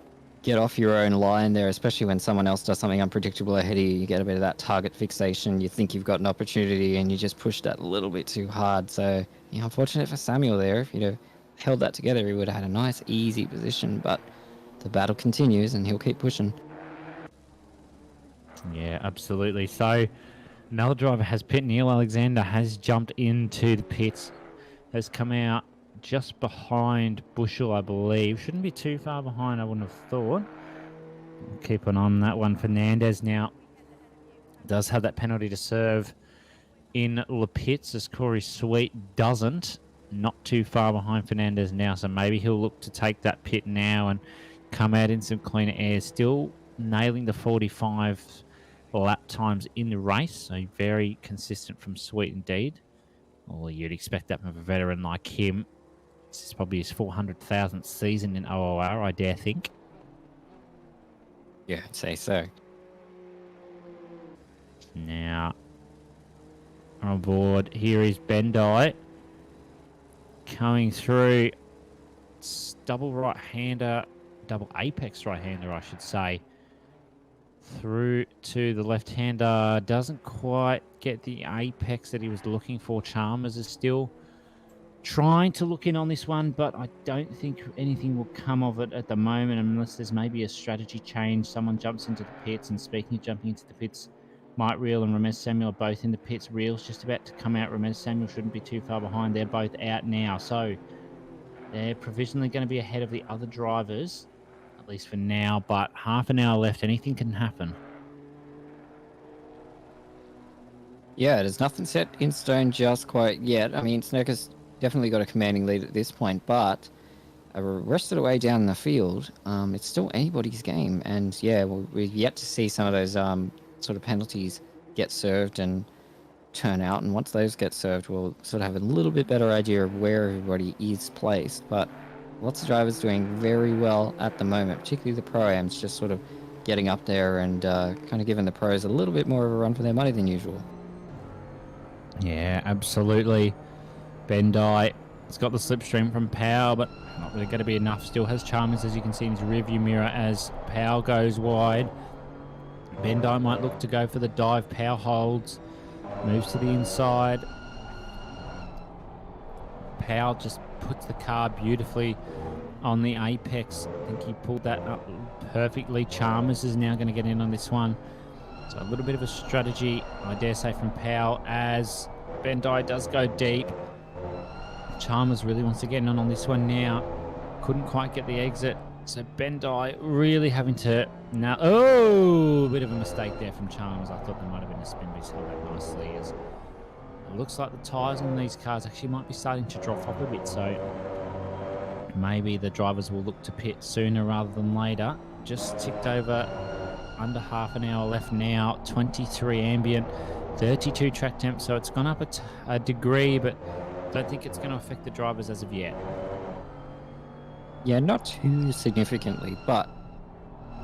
get off your own line there, especially when someone else does something unpredictable ahead of you. You get a bit of that target fixation. You think you've got an opportunity and you just push that a little bit too hard. So, yeah, unfortunate for Samuel there. If you'd have held that together, he would have had a nice, easy position. But the battle continues and he'll keep pushing. Yeah, absolutely. So, another driver has pit. Neil Alexander has jumped into the pits. Has come out just behind Bushell, I believe. Shouldn't be too far behind, I wouldn't have thought. Keep an eye on that one. Fernandez now does have that penalty to serve in the pits, as Corey Sweet doesn't. Not too far behind Fernandez now, so maybe he'll look to take that pit now and come out in some cleaner air. Still nailing the 45 lap times in the race, so very consistent from Sweet indeed. Well, you'd expect that from a veteran like him. This is probably his 400,000th season in OOR, I dare think. Yeah, I'd say so. Now, on board, here is Bendai. Coming through. It's double right-hander, double apex right-hander, I should say, through to the left-hander. Doesn't quite get the apex that he was looking for. Chalmers is still trying to look in on this one, but I don't think anything will come of it at the moment unless there's maybe a strategy change. Someone jumps into the pits, and speaking of jumping into the pits, Mike Reel and Ramez Samuel are both in the pits. Reel's just about to come out. Ramez Samuel shouldn't be too far behind. They're both out now, so they're provisionally going to be ahead of the other drivers, at least for now, but half an hour left. Anything can happen. Yeah, there's nothing set in stone just quite yet. I mean, Snooker's definitely got a commanding lead at this point, but the rest of the way down the field, it's still anybody's game. And yeah, we've yet to see some of those sort of penalties get served and turn out. And once those get served, we'll sort of have a little bit better idea of where everybody is placed. But lots of drivers doing very well at the moment, particularly the Pro-Ams, just sort of getting up there and kind of giving the pros a little bit more of a run for their money than usual. Yeah, absolutely. Bendai has got the slipstream from Powell, but not really going to be enough. Still has Chalmers, as you can see in his rearview mirror, as Powell goes wide. Bendai might look to go for the dive. Powell holds, moves to the inside. Powell just puts the car beautifully on the apex. I think he pulled that up perfectly. Chalmers is now going to get in on this one. So a little bit of a strategy, I dare say, from Powell as Bendai does go deep. Chalmers really wants to get in on this one now. Couldn't quite get the exit. So Bendai really having to now. Oh, a bit of a mistake there from Chalmers. I thought there might have been a spin, but he's held that nicely. As it looks like the tyres on these cars actually might be starting to drop off a bit. So maybe the drivers will look to pit sooner rather than later. Just ticked over under half an hour left now. 23 ambient, 32 track temp. So it's gone up a degree, but don't think it's going to affect the drivers as of yet. Yeah, not too significantly, but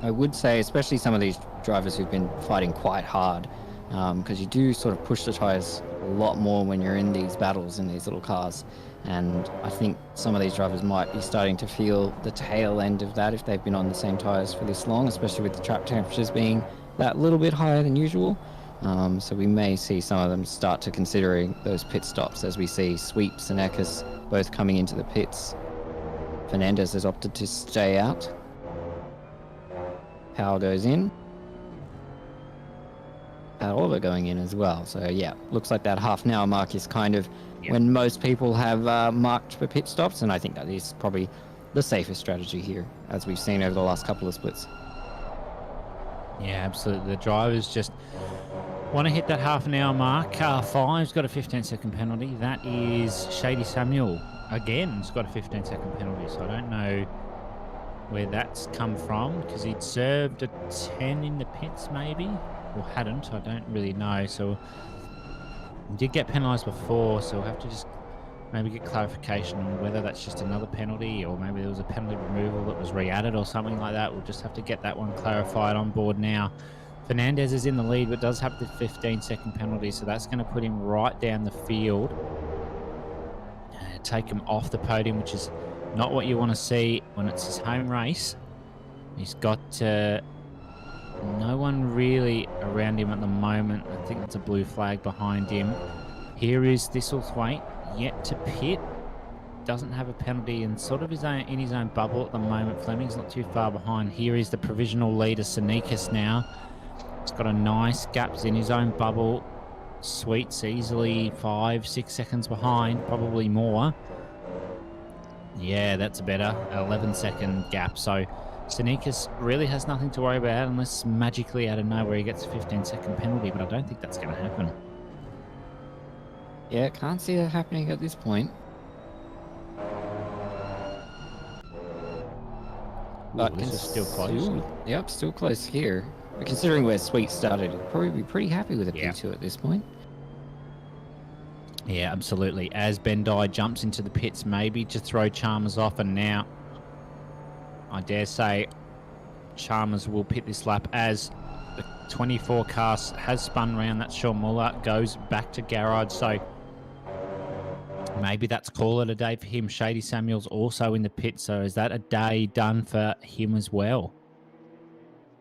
I would say, especially some of these drivers who've been fighting quite hard, because you do sort of push the tyres a lot more when you're in these battles in these little cars. And I think some of these drivers might be starting to feel the tail end of that if they've been on the same tyres for this long, especially with the track temperatures being that little bit higher than usual. So we may see some of them start to considering those pit stops as we see Sweeps and Eckes both coming into the pits. Fernandez has opted to stay out. Powell goes in. Oliver going in as well. So yeah, looks like that half an hour mark is kind of when most people have marked for pit stops, and I think that is probably the safest strategy here, as we've seen over the last couple of splits. Yeah, absolutely. The drivers just want to hit that half an hour mark. Car 5's got a 15-second penalty. That is Shady Samuel. Again, has got a 15-second penalty, so I don't know where that's come from, because he'd served a 10 in the pits maybe, or hadn't. I don't really know. So he did get penalised before, so we'll have to just maybe get clarification on whether that's just another penalty, or maybe there was a penalty removal that was re-added or something like that. We'll just have to get that one clarified on board now. Fernandez is in the lead, but does have the 15-second penalty, so that's going to put him right down the field. Take him off the podium, which is not what you want to see when it's his home race. He's got no one really around him at the moment. I think it's a blue flag behind him. Here is Thistlethwaite, yet to pit. Doesn't have a penalty and sort of in his own bubble at the moment. Fleming's not too far behind. Here is the provisional leader, Sneakus now. He's got a nice gaps in his own bubble. Sweet's easily 5-6 seconds behind, probably more. Yeah, that's a better 11-second gap. So Sneakus really has nothing to worry about unless magically out of nowhere he gets a 15-second penalty, but I don't think that's going to happen. Yeah, can't see that happening at this point. But this is still close. Yep, still close here. But considering where Sweet started, he'd probably be pretty happy with a P2 at this point. Yeah, absolutely. As Bendai jumps into the pits, maybe to throw Chalmers off, and now I dare say Chalmers will pit this lap as the 24 car has spun round. That's Sean Muller, goes back to garage, so maybe that's call it a day for him. Shady Samuel's also in the pit, so is that a day done for him as well?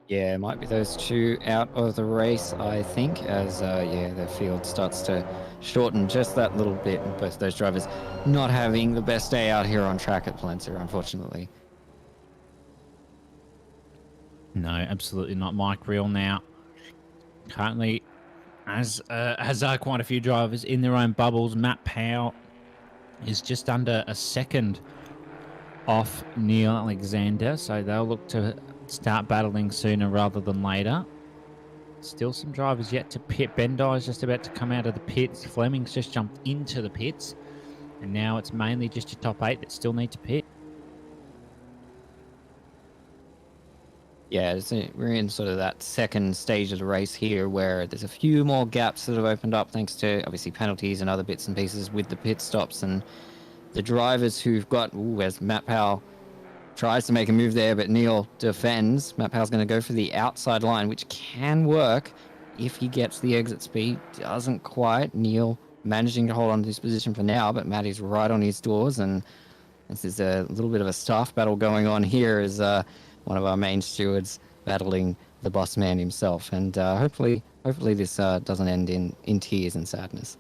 Yeah, it might be those two out of the race, I think, as the field starts to shorten just that little bit. And both those drivers not having the best day out here on track at Valencia, unfortunately. No, absolutely not. Mike Reel now currently has quite a few drivers in their own bubbles. Matt Powell is just under a second off Neil Alexander, so they'll look to start battling sooner rather than later. Still some drivers yet to pit. Bendai is just about to come out of the pits. Fleming's just jumped into the pits, and now it's mainly just your top 8 that still need to pit. Yeah, we're in sort of that second stage of the race here where there's a few more gaps that have opened up thanks to obviously penalties and other bits and pieces with the pit stops, and the drivers who've got, as Matt Powell tries to make a move there, but Neil defends. Matt Powell's going to go for the outside line, which can work if he gets the exit speed. Doesn't quite. Neil managing to hold on to this position for now, but Matt is right on his doors, and this is a little bit of a staff battle going on here as one of our main stewards battling the boss man himself. And hopefully this doesn't end in tears and sadness.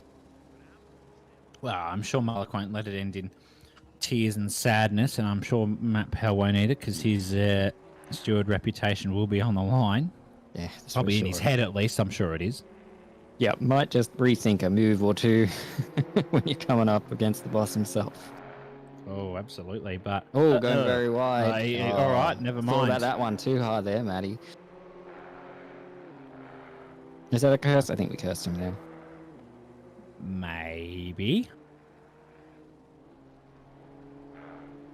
Well, I'm sure Malik won't let it end in tears and sadness, and I'm sure Matt Powell won't either because his steward reputation will be on the line. Yeah, probably in his head at least. I'm sure it is. Yeah, might just rethink a move or two when you're coming up against the boss himself. Oh, absolutely. But going very wide. All right, never mind. Thought about that one too hard there, Matty. Is that a curse? I think we cursed him now. Maybe.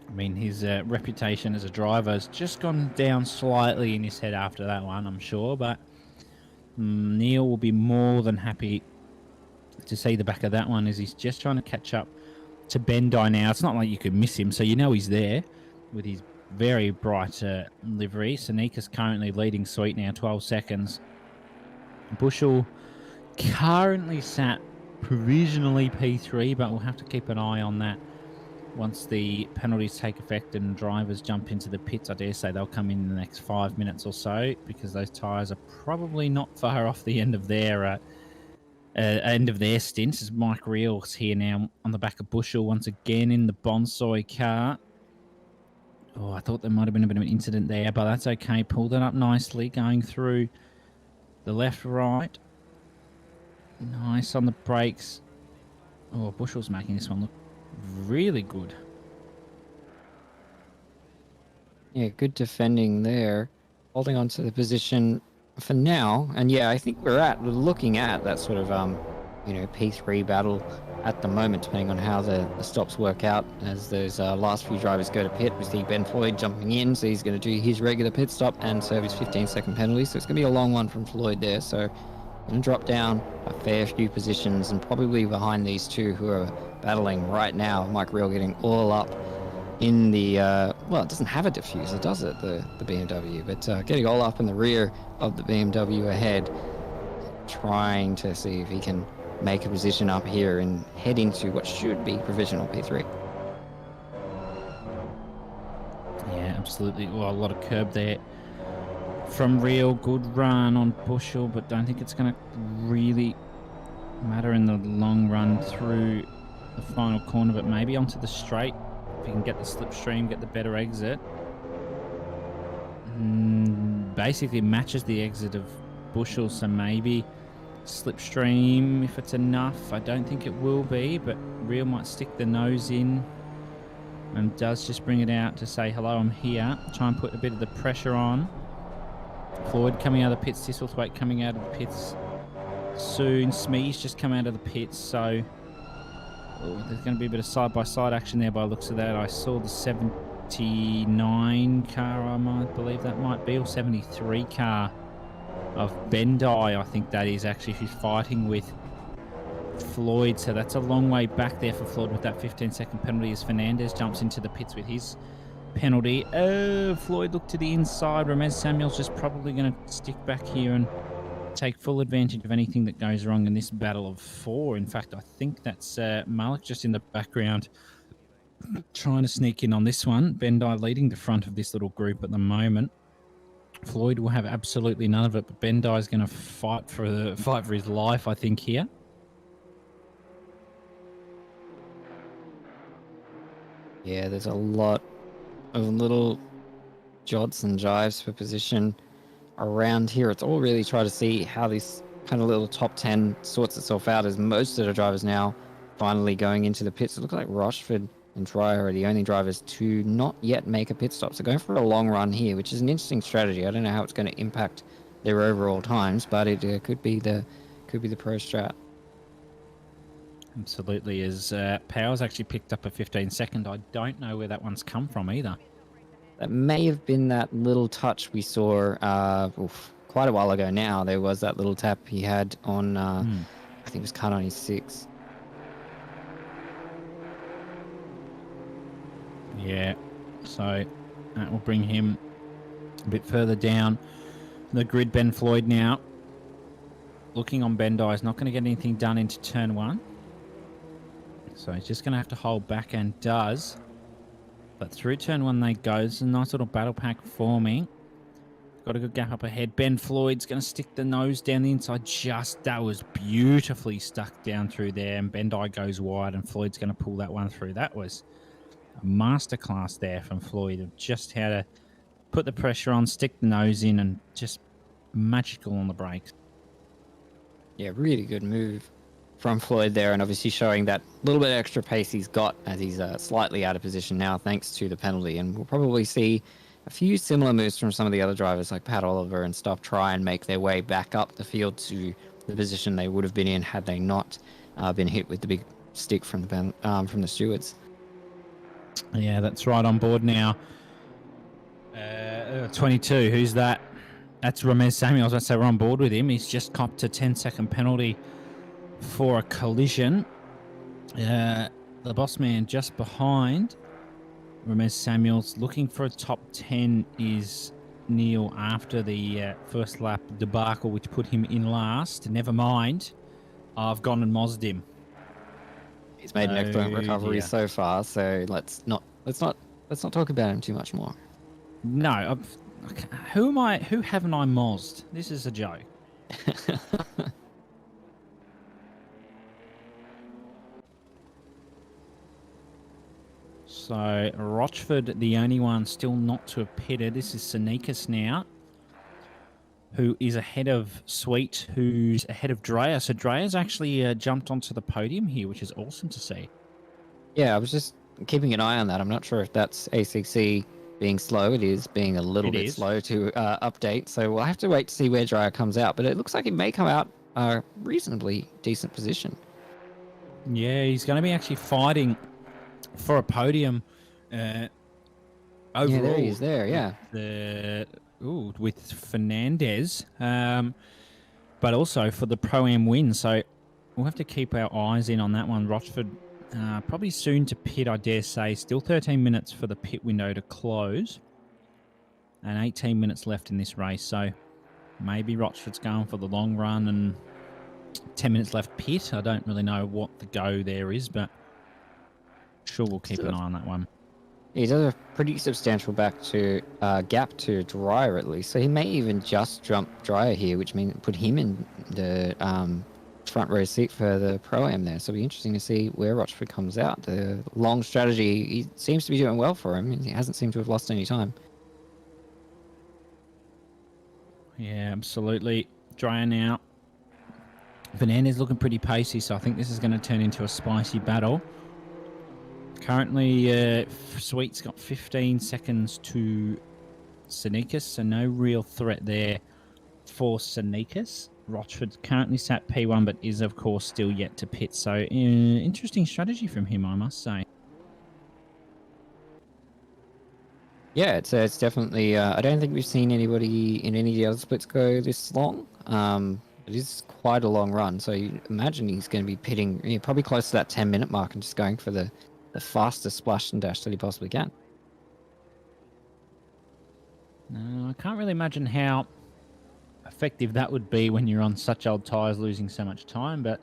I mean, his reputation as a driver has just gone down slightly in his head after that one, I'm sure. But Neil will be more than happy to see the back of that one as he's just trying to catch up to Bendai now. It's not like you could miss him, so you know he's there with his very bright livery. Sanika's currently leading Sweet now, 12 seconds. Bushel currently sat provisionally P3, but we'll have to keep an eye on that once the penalties take effect and drivers jump into the pits. I dare say they'll come in the next 5 minutes or so because those tyres are probably not far off the end of their stints. As Mike Reel's here now on the back of Bushel once again in the Bonsai car. Oh, I thought there might have been a bit of an incident there, but that's okay. Pulled it up nicely, going through the left-right. Nice on the brakes. Oh, Bushel's making this one look really good. Yeah, good defending there. Holding on to the position for now. And yeah, I think we're looking at that sort of, P3 battle at the moment, depending on how the stops work out as those last few drivers go to pit. We see Ben Floyd jumping in, so he's going to do his regular pit stop and serve his 15-second penalty. So it's going to be a long one from Floyd there. So going to drop down a fair few positions and probably behind these two who are battling right now. Mike Reel getting all up in the, well, it doesn't have a diffuser, does it, the BMW, but getting all up in the rear of the BMW ahead, trying to see if he can make a position up here and head into what should be provisional P3. Yeah, absolutely. Well, a lot of curb there from Reel. Good run on Bushel, but don't think it's going to really matter in the long run through the final corner, but maybe onto the straight. If you can get the slipstream, get the better exit. Basically matches the exit of Bushel, so maybe slipstream if it's enough. I don't think it will be, but Reel might stick the nose in and does just bring it out to say, hello, I'm here. Try and put a bit of the pressure on. Floyd coming out of the pits, Thistlethwaite coming out of the pits soon. Smee's just come out of the pits, so there's going to be a bit of side-by-side action there by the looks of that. I saw the 79 car, I might believe that might be, or 73 car of Bendai, I think that is actually, who's fighting with Floyd. So that's a long way back there for Floyd with that 15-second penalty as Fernandez jumps into the pits with his penalty. Oh, Floyd looked to the inside. Ramez Samuel's just probably going to stick back here and take full advantage of anything that goes wrong in this battle of four. In fact, I think that's Malik just in the background trying to sneak in on this one. Bendai leading the front of this little group at the moment. Floyd will have absolutely none of it, but Bendai's going to fight for his life, I think, here. Yeah, there's a lot of little jots and jives for position around here. It's all really try to see how this kind of little top 10 sorts itself out, as most of the drivers now finally going into the pits. It looks like Rochford and Dreyer are the only drivers to not yet make a pit stop. So going for a long run here, which is an interesting strategy. I don't know how it's going to impact their overall times, but it could be the pro strat. Absolutely. As Powers actually picked up a 15-second. I don't know where that one's come from either. That may have been that little touch we saw quite a while ago now. There was that little tap he had on, I think it was cut on his 6. Yeah, so that will bring him a bit further down the grid. Ben Floyd now looking on Bendai, is not going to get anything done into turn 1. So he's just going to have to hold back, and does. But through turn 1 they go. It's a nice little battle pack forming. Got a good gap up ahead. Ben Floyd's going to stick the nose down the inside. That was beautifully stuck down through there. And Bendai goes wide, and Floyd's going to pull that one through. That was a masterclass there from Floyd of just how to put the pressure on, stick the nose in, and just magical on the brakes. Yeah, really good move from Floyd there, and obviously showing that little bit extra pace he's got as he's slightly out of position now thanks to the penalty. And we'll probably see a few similar moves from some of the other drivers like Pat Oliver and stuff try and make their way back up the field to the position they would have been in had they not been hit with the big stick from the stewards. Yeah, that's right, on board now. 22, who's that? That's Ramez Samuel. I was about to say we're on board with him. He's just copped a 10-second penalty for a collision. The boss man just behind Ramez Samuels, looking for a top 10, is Neil after the first lap debacle, which put him in last. Never mind, I've gone and mozzed him. He's made an excellent recovery so far, so let's not talk about him too much more. No, who haven't I mozzed? This is a joke. So Rochford, the only one still not to have pitted. This is Sneakus now, who is ahead of Sweet, who's ahead of Dreyer. So Dreyer's actually jumped onto the podium here, which is awesome to see. Yeah, I was just keeping an eye on that. I'm not sure if that's ACC being slow. It is being a little bit slow to update. So we'll have to wait to see where Dreyer comes out. But it looks like it may come out a reasonably decent position. Yeah, he's going to be actually fighting for a podium overall. Yeah, there he is there, yeah. With Fernandez, but also for the Pro-Am win. So we'll have to keep our eyes in on that one. Rochford probably soon to pit, I dare say. Still 13 minutes for the pit window to close, and 18 minutes left in this race. So maybe Rochford's going for the long run and 10 minutes left pit. I don't really know what the go there is, but sure, we'll keep an eye on that one. He does a pretty substantial gap to Dreyer at least, so he may even just jump Dreyer here, which means put him in the front row seat for the Pro-Am there. So it'll be interesting to see where Rochford comes out. The long strategy, he seems to be doing well for him. He hasn't seemed to have lost any time. Yeah, absolutely. Dreyer now. Fernandez looking pretty pacey, so I think this is going to turn into a spicy battle. Currently, Sweet's got 15 seconds to Sneakus, so no real threat there for Sneakus. Rochford's currently sat P1, but is, of course, still yet to pit. So, interesting strategy from him, I must say. Yeah, it's definitely... I don't think we've seen anybody in any of the other splits go this long. It is quite a long run, so you imagine he's going to be pitting probably close to that 10-minute mark and just going for the fastest splash and dash that he possibly can. I can't really imagine how effective that would be when you're on such old tyres losing so much time, but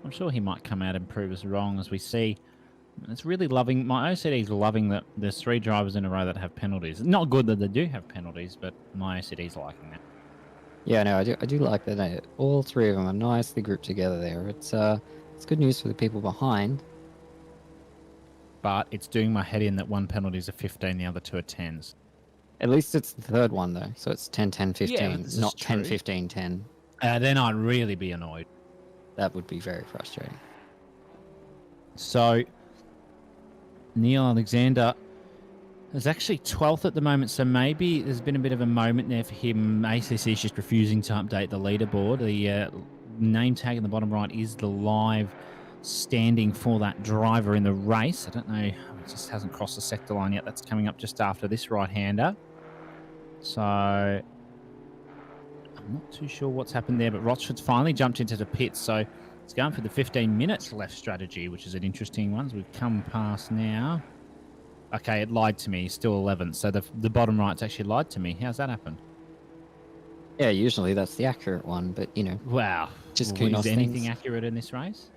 I'm sure he might come out and prove us wrong as we see It's really loving. My OCD is loving that there's 3 drivers in a row that have penalties. Not good that they do have penalties, but my OCD is liking that. Yeah, no, I do like that. All 3 of them are nicely grouped together there. It's good news for the people behind. But it's doing my head in that one penalty is a 15, the other 2 are 10s. At least it's the 3rd one though, so it's 10, 10, 15, Yeah, this is not 10, true. 15, 10. Then I'd really be annoyed. That would be very frustrating. So, Neil Alexander is actually 12th at the moment, so maybe there's been a bit of a moment there for him. ACC is just refusing to update the leaderboard. The name tag in the bottom right is the live standing for that driver in the race. I don't know, it just hasn't crossed the sector line yet. That's coming up just after this right-hander. So, I'm not too sure what's happened there, but Rochford's finally jumped into the pits, so it's going for the 15 minutes left strategy, which is an interesting one. We've come past now. Okay, it lied to me. He's still 11th, so the bottom right's actually lied to me. How's that happen? Yeah, usually that's the accurate one, but you know. Wow. Just Well, Kunos is anything things. accurate in this race?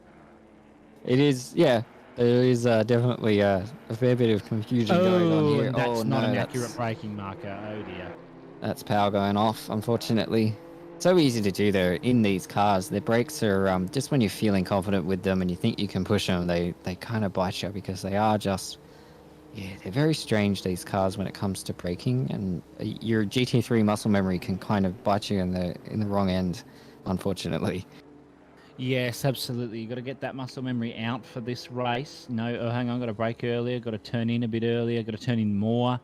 It is, yeah. There is definitely a fair bit of confusion going on here. And that's not an that's- accurate braking marker. Oh, dear. That's power going off, unfortunately. So easy to do though in these cars. Their brakes are just when you're feeling confident with them and you think you can push them, they kind of bite you because they are just, yeah, they're very strange, these cars, when it comes to braking, and your GT3 muscle memory can kind of bite you in the wrong end, unfortunately. Yes, absolutely. You've got to get that muscle memory out for this race. No, oh, hang on, got to brake earlier, got to turn in a bit earlier, got to turn in more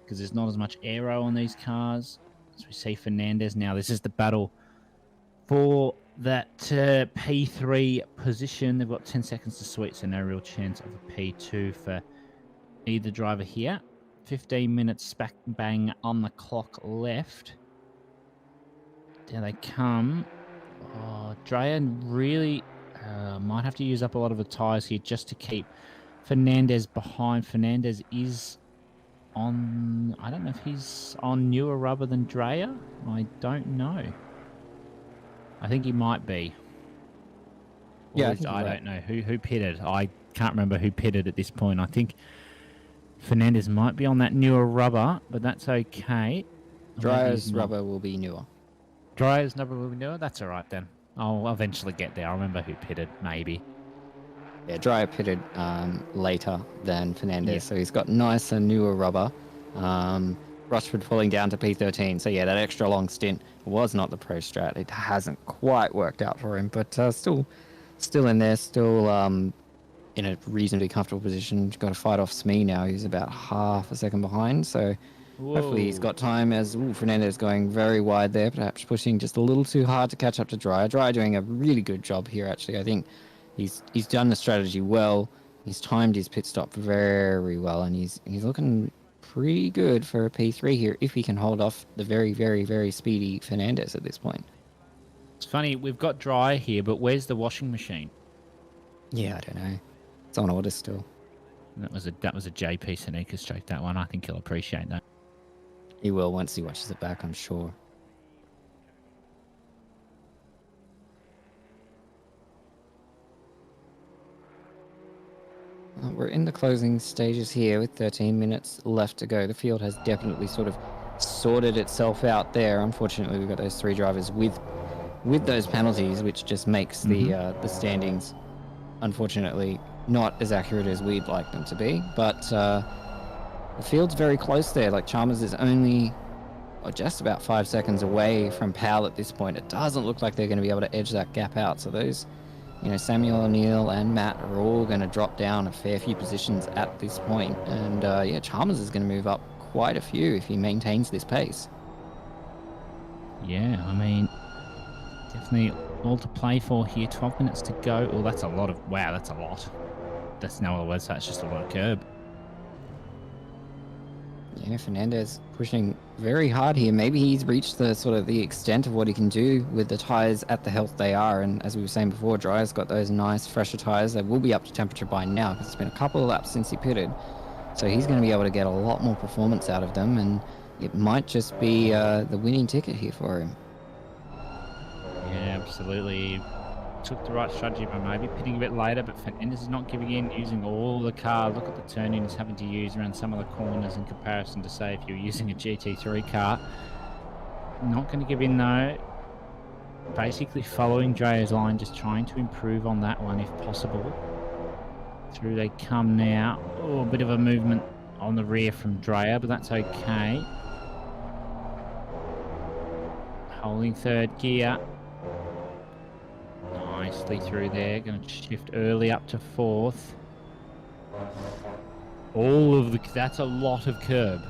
because there's not as much aero on these cars. As we see Fernandez now, this is the battle for that P3 position. They've got 10 seconds to sweep, so no real chance of a P2 for either driver here. 15 minutes smack bang on the clock left. There they come. Oh, Drayan really might have to use up a lot of the tyres here just to keep Fernandez behind. Fernandez is on... I don't know if he's on newer rubber than Dreyer. I don't know. I think he might be. Yeah, Or I think I you're don't know. Who pitted? I can't remember who pitted at this point. I think Fernandez might be on that newer rubber, but that's okay. Dryer's rubber will be newer. Dryer's rubber will be newer? That's all right then. I'll eventually get there. I'll remember who pitted, maybe. Yeah, Dryer pitted later than Fernandez, Yeah. so he's got nicer, newer rubber. Rushford falling down to P13, so yeah, that extra long stint was not the pro strat. It hasn't quite worked out for him, but still in there, still in a reasonably comfortable position. Got to fight off Smee now. He's about half a second behind, so hopefully he's got time. As Fernandez going very wide there, perhaps pushing just a little too hard to catch up to Dryer. Dryer doing a really good job here, actually. I think he's done the strategy well. He's timed his pit stop very well, and he's looking pretty good for a P3 here if he can hold off the very, very, very speedy Fernandez at this point. It's funny, we've got Dryer here, but where's the washing machine? Yeah, I don't know. It's on order still. That was a JP Sneakers joke, that one. I think he'll appreciate that. He will once he watches it back, I'm sure. We're in the closing stages here with 13 minutes left to go. The field has definitely sort of sorted itself out there. Unfortunately, we've got those 3 drivers with those penalties, which just makes the standings, unfortunately, not as accurate as we'd like them to be. But the field's very close there. Like, Chalmers is only just about 5 seconds away from Powell at this point. It doesn't look like they're going to be able to edge that gap out. So those, Samuel O'Neill and Matt are all going to drop down a fair few positions at this point. And yeah, Chalmers is going to move up quite a few if he maintains this pace. Yeah, I mean, definitely all to play for here. 12 minutes to go. Oh, that's a lot of... Wow, that's a lot. That's no other words. That's just a lot of curb. Yeah, Fernandez pushing very hard here. Maybe he's reached the extent of what he can do with the tyres at the health they are. And as we were saying before, Dryer's got those nice fresher tyres. They will be up to temperature by now because it's been a couple of laps since he pitted. So he's going to be able to get a lot more performance out of them, and it might just be the winning ticket here for him. Yeah, absolutely. took the right strategy by maybe pitting a bit later, but Fernandez is not giving in, using all the car. Look at the turning he's having to use around some of the corners in comparison to, say, if you're using a GT3 car. Not going to give in, though. Basically following Drea's line, just trying to improve on that one if possible. Through they come now. Oh, a bit of a movement on the rear from Drea, but that's okay. Holding third gear. Nicely through there. Going to shift early up to fourth. All of the... That's a lot of curb.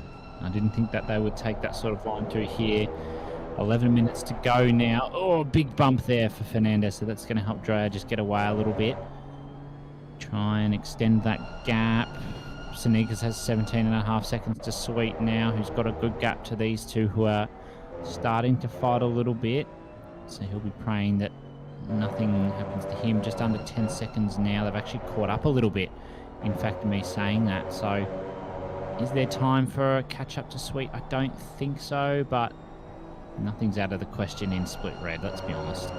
I didn't think that they would take that sort of line through here. 11 minutes to go now. Oh, big bump there for Fernandez, so that's going to help Drea just get away a little bit. Try and extend that gap. Simrigs has 17.5 seconds to Sweet now, who's got a good gap to these two who are starting to fight a little bit. So he'll be praying that nothing happens to him. Just under 10 seconds now. They've actually caught up a little bit. In fact, me saying that. So is there time for a catch up to Sweet? I don't think so, but nothing's out of the question in split red, let's be honest.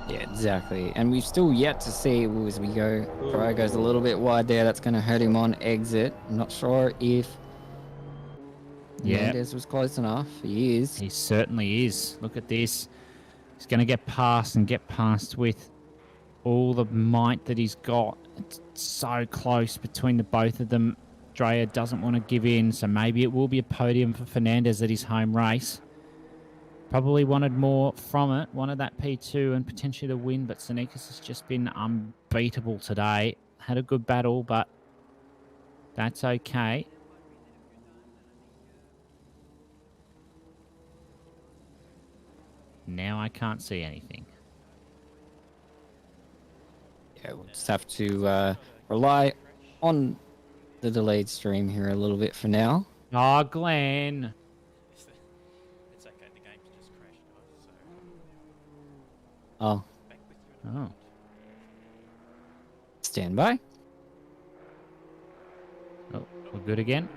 Yeah, exactly. And we've still yet to see as we go. Drea goes a little bit wide there. That's going to hurt him on exit. I'm not sure if Mendes was close enough. He is. He certainly is. Look at this. He's going to get past and get past with all the might that he's got. It's so close between the both of them. Drea doesn't want to give in, so maybe it will be a podium for Fernandez at his home race. Probably wanted more from it, wanted that P2 and potentially the win, but Simrigs has just been unbeatable today. Had a good battle, but that's okay. Now I can't see anything. Yeah, we'll just have to rely on the delayed stream here a little bit for now. Oh, Glenn. It's okay, the game's just crashed, guys, so Oh, back with you in a Oh. minute. stand by. Oh, we're good again?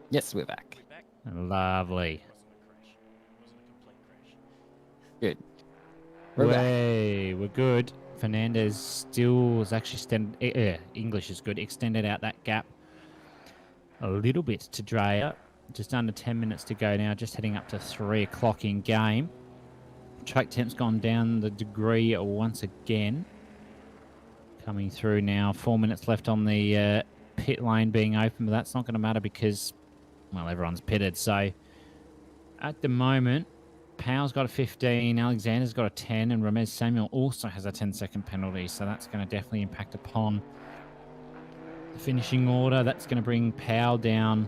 Yes, we're back. We're back. Lovely. It wasn't a crash. It wasn't a complete crash. Good. We're back. Way, we're good. Fernandez still was actually English is good. Extended out that gap a little bit to Drea. Just under 10 minutes to go now. Just heading up to 3 o'clock in game. Track temp's gone down the degree once again. Coming through now. 4 minutes left on the pit lane being open, but that's not going to matter because, well, everyone's pitted. So at the moment, Powell's got a 15, Alexander's got a 10, and Ramez Samuel also has a 10-second penalty, so that's going to definitely impact upon the finishing order. That's going to bring Powell down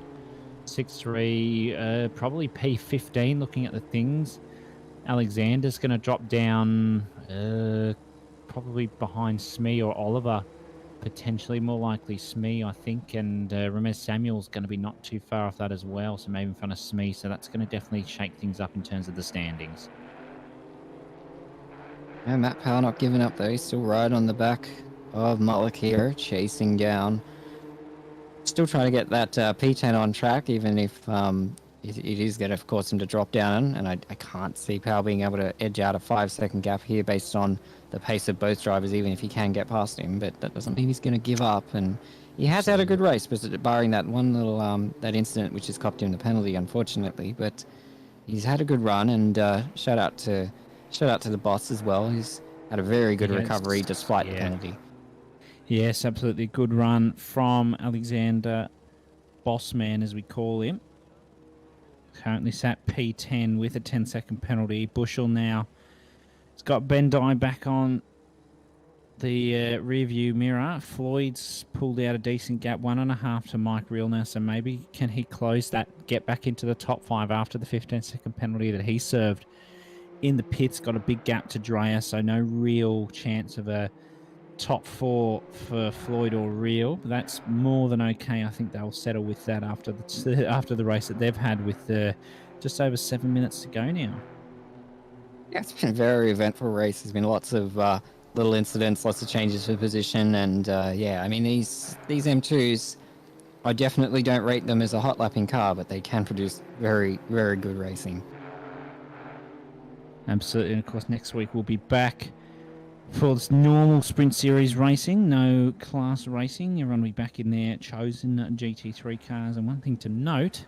6-3, probably P15 looking at the things. Alexander's going to drop down probably behind Smee or Oliver, potentially more likely Smee, I think, and Ramez Samuel's going to be not too far off that as well, so maybe in front of Smee, so that's going to definitely shake things up in terms of the standings. And Matt Powell not giving up though. He's still right on the back of Mullock here, chasing down. Still trying to get that P10 on track, even if it is going to force him to drop down. And I can't see Powell being able to edge out a 5-second gap here based on the pace of both drivers, even if he can get past him. But that doesn't mean he's going to give up. And he has had a good race, barring that one little that incident which has copped him the penalty, unfortunately. But he's had a good run, and shout out to the boss as well. He's had a very good recovery despite the penalty. Yes, absolutely good run from Alexander Bossman, as we call him. Currently sat P10 with a 10-second penalty. Bushell now. It's got Ben Dye back on the rear view mirror. Floyd's pulled out a decent gap, 1.5 to Mike Real now, so maybe can he close that, get back into the top 5 after the 15-second penalty that he served in the pits. Got a big gap to Drea, so no real chance of a top 4 for Floyd or Real. But that's more than okay. I think they'll settle with that after the race that they've had with just over 7 minutes to go now. Yeah, it's been a very eventful race. There's been lots of little incidents, lots of changes for position, and yeah, I mean these M2s, I definitely don't rate them as a hot lapping car, but they can produce very, very good racing. Absolutely. And of course, next week we'll be back for this normal Sprint Series racing. No class racing. Everyone will be back in their chosen GT3 cars. And one thing to note,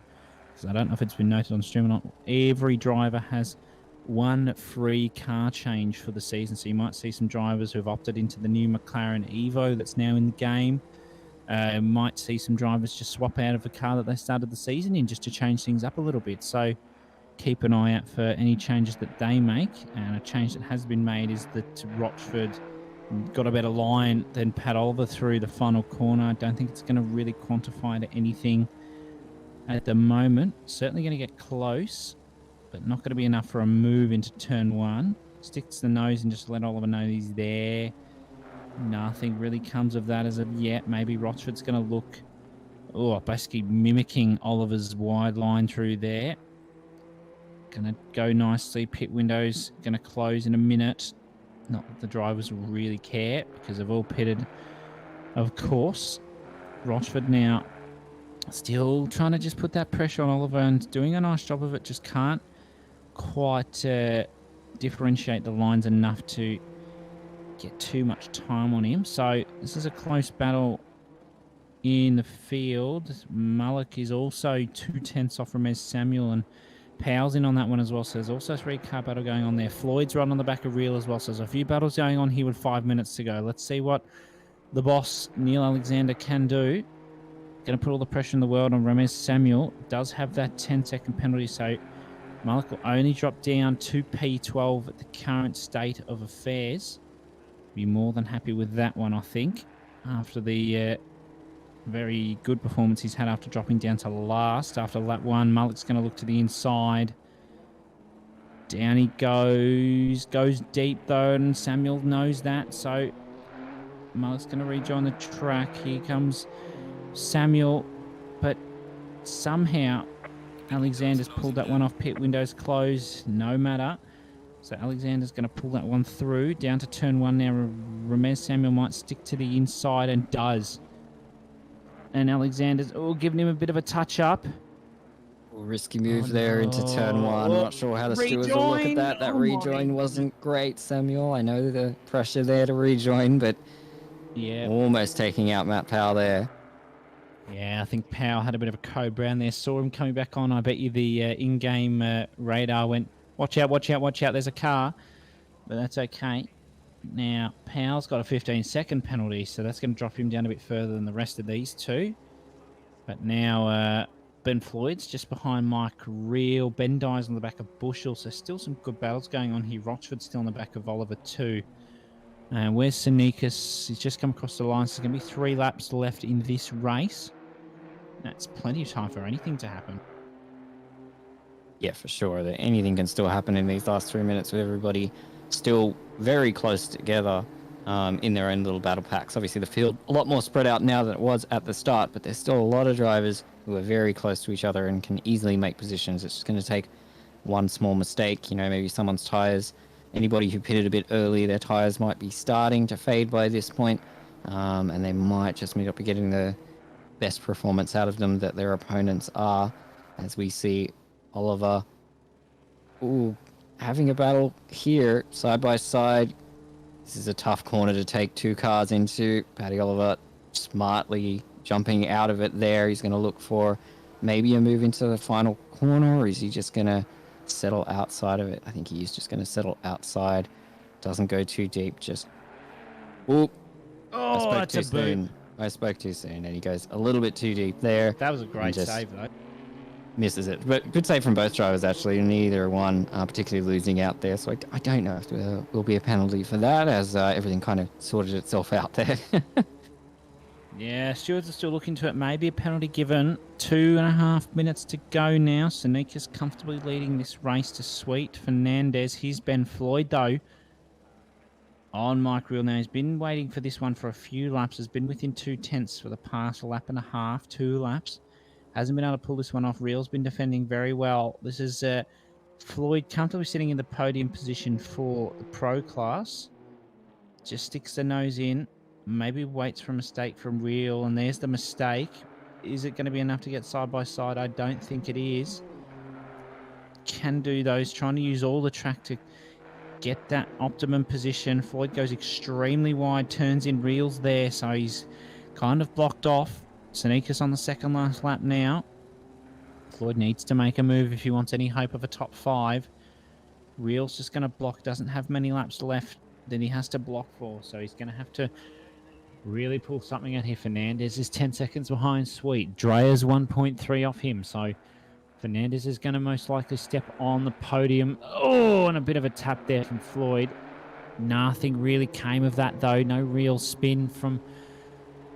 because I don't know if it's been noted on stream or not, every driver has one free car change for the season. So you might see some drivers who have opted into the new McLaren Evo that's now in the game. Might see some drivers just swap out of the car that they started the season in just to change things up a little bit. So keep an eye out for any changes that they make. And a change that has been made is that Rochford got a better line than Pat Oliver through the final corner. I don't think it's going to really quantify to anything at the moment. Certainly going to get close, but not going to be enough for a move into turn one. Sticks the nose and just let Oliver know he's there. Nothing really comes of that as of yet. Maybe Rochford's going to look, basically mimicking Oliver's wide line through there. Going to go nicely. Pit windows going to close in a minute. Not that the drivers will really care because they've all pitted, of course. Rochford now still trying to just put that pressure on Oliver and doing a nice job of it. Just can't quite differentiate the lines enough to get too much time on him. So this is a close battle in the field. Mullock is also 2/10 off Ramez Samuel, and Powell's in on that one as well. So there's also a 3-car battle going on there. Floyd's run on the back of Real as well. So there's a few battles going on here with 5 minutes to go. Let's see what the boss, Neil Alexander, can do. Going to put all the pressure in the world on Ramez Samuel. Does have that 10-second penalty, so Mullock will only drop down to P12 at the current state of affairs. Be more than happy with that one, I think, after the very good performance he's had after dropping down to last after lap one. Mullock's going to look to the inside. Down he goes deep though, and Samuel knows that, so Mullock's going to rejoin the track. Here comes Samuel, but somehow Alexander's pulled that one off. Pit windows closed, no matter. So Alexander's going to pull that one through. Down to turn one now. Ramez Samuel might stick to the inside and does. And Alexander's giving him a bit of a touch-up. Risky move there into turn one. Not sure how the stewards will look at that. That rejoin wasn't great, Samuel. I know the pressure there to rejoin, but yeah, almost taking out Matt Powell there. Yeah, I think Powell had a bit of a code brown there. Saw him coming back on. I bet you the in-game radar went, watch out, watch out, watch out, there's a car. But that's okay. Now, Powell's got a 15-second penalty, so that's going to drop him down a bit further than the rest of these two. But now Ben Floyd's just behind Mike Reel. Ben Dye's on the back of Bushell, so still some good battles going on here. Rochford's still on the back of Oliver too. And where's Sinikas? He's just come across the line, so there's going to be 3 laps left in this race. That's plenty of time for anything to happen. Yeah, for sure. Anything can still happen in these last 3 minutes with everybody still very close together in their own little battle packs. Obviously, the field a lot more spread out now than it was at the start, but there's still a lot of drivers who are very close to each other and can easily make positions. It's just going to take one small mistake. You know, maybe someone's tyres, anybody who pitted a bit early, their tyres might be starting to fade by this point, and they might just not be getting the best performance out of them that their opponents are, as we see Oliver having a battle here side by side. This is a tough corner to take 2 cars into. Paddy Oliver smartly jumping out of it there. He's going to look for maybe a move into the final corner, or is he just going to settle outside of it? I think he is just going to settle outside. Doesn't go too deep, just I spoke too soon. I spoke too soon, and he goes a little bit too deep there. That was a great save, though. Misses it. But good save from both drivers, actually. Neither one particularly losing out there. So I don't know if there will be a penalty for that, as everything kind of sorted itself out there. Yeah, stewards are still looking to it. Maybe a penalty given. 2.5 minutes to go now. Sonica's comfortably leading this race to Sweet. Fernandez. Here's Ben Floyd, though, on Mike Reel now. He's been waiting for this one for a few laps. Has been within 2/10 for the past lap and a half, 2 laps. Hasn't been able to pull this one off. Reel's been defending very well. This is Floyd comfortably sitting in the podium position for the pro class. Just sticks the nose in. Maybe waits for a mistake from Reel, and there's the mistake. Is it going to be enough to get side by side? I don't think it is. can do those, trying to use all the track to get that optimum position. Floyd goes extremely wide, turns in reels there, so he's kind of blocked off. Sneakers on the second last lap now. Floyd needs to make a move if he wants any hope of a top 5. Reel's just going to block, doesn't have many laps left that he has to block for, so he's going to have to really pull something out here. Fernandez is 10 seconds behind. Sweet. Drea's 1.3 off him, so Fernandez is going to most likely step on the podium. Oh, and a bit of a tap there from Floyd. Nothing really came of that, though. No real spin from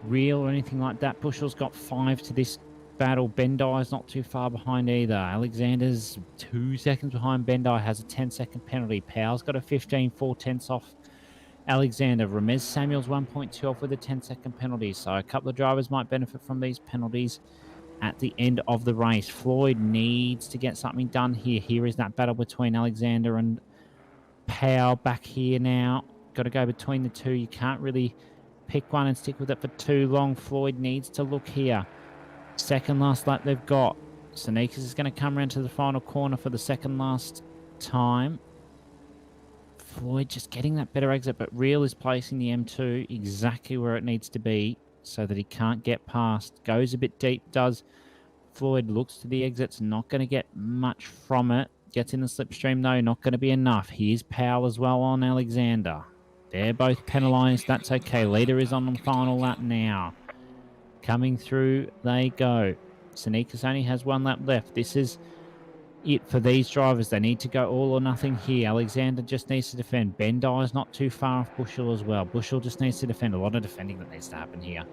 Reel or anything like that. Bushel's got 5 to this battle. Bendai's not too far behind either. Alexander's 2 seconds behind. Bendai has a 10-second penalty. Powell's got a 15, 4/10 off Alexander. Ramez Samuel's 1.2 off with a 10-second penalty. So a couple of drivers might benefit from these penalties at the end of the race. Floyd needs to get something done here. Here is that battle between Alexander and Powell back here now. Got to go between the two. You can't really pick one and stick with it for too long. Floyd needs to look here. Second last lap they've got. Sneakers is going to come around to the final corner for the second last time. Floyd just getting that better exit, but Reel is placing the M2 exactly where it needs to be so that he can't get past. Goes a bit deep, does. Floyd looks to the exits, not going to get much from it. Gets in the slipstream though, not going to be enough. Here's Powell as well on Alexander. They're both penalised, that's okay. Leader is on the final lap now. Coming through they go. Sneakers only has 1 lap left. This is it for these drivers. They need to go all or nothing here. Alexander just needs to defend. Bendai is not too far off Bushel as well. Bushel just needs to defend. A lot of defending that needs to happen here.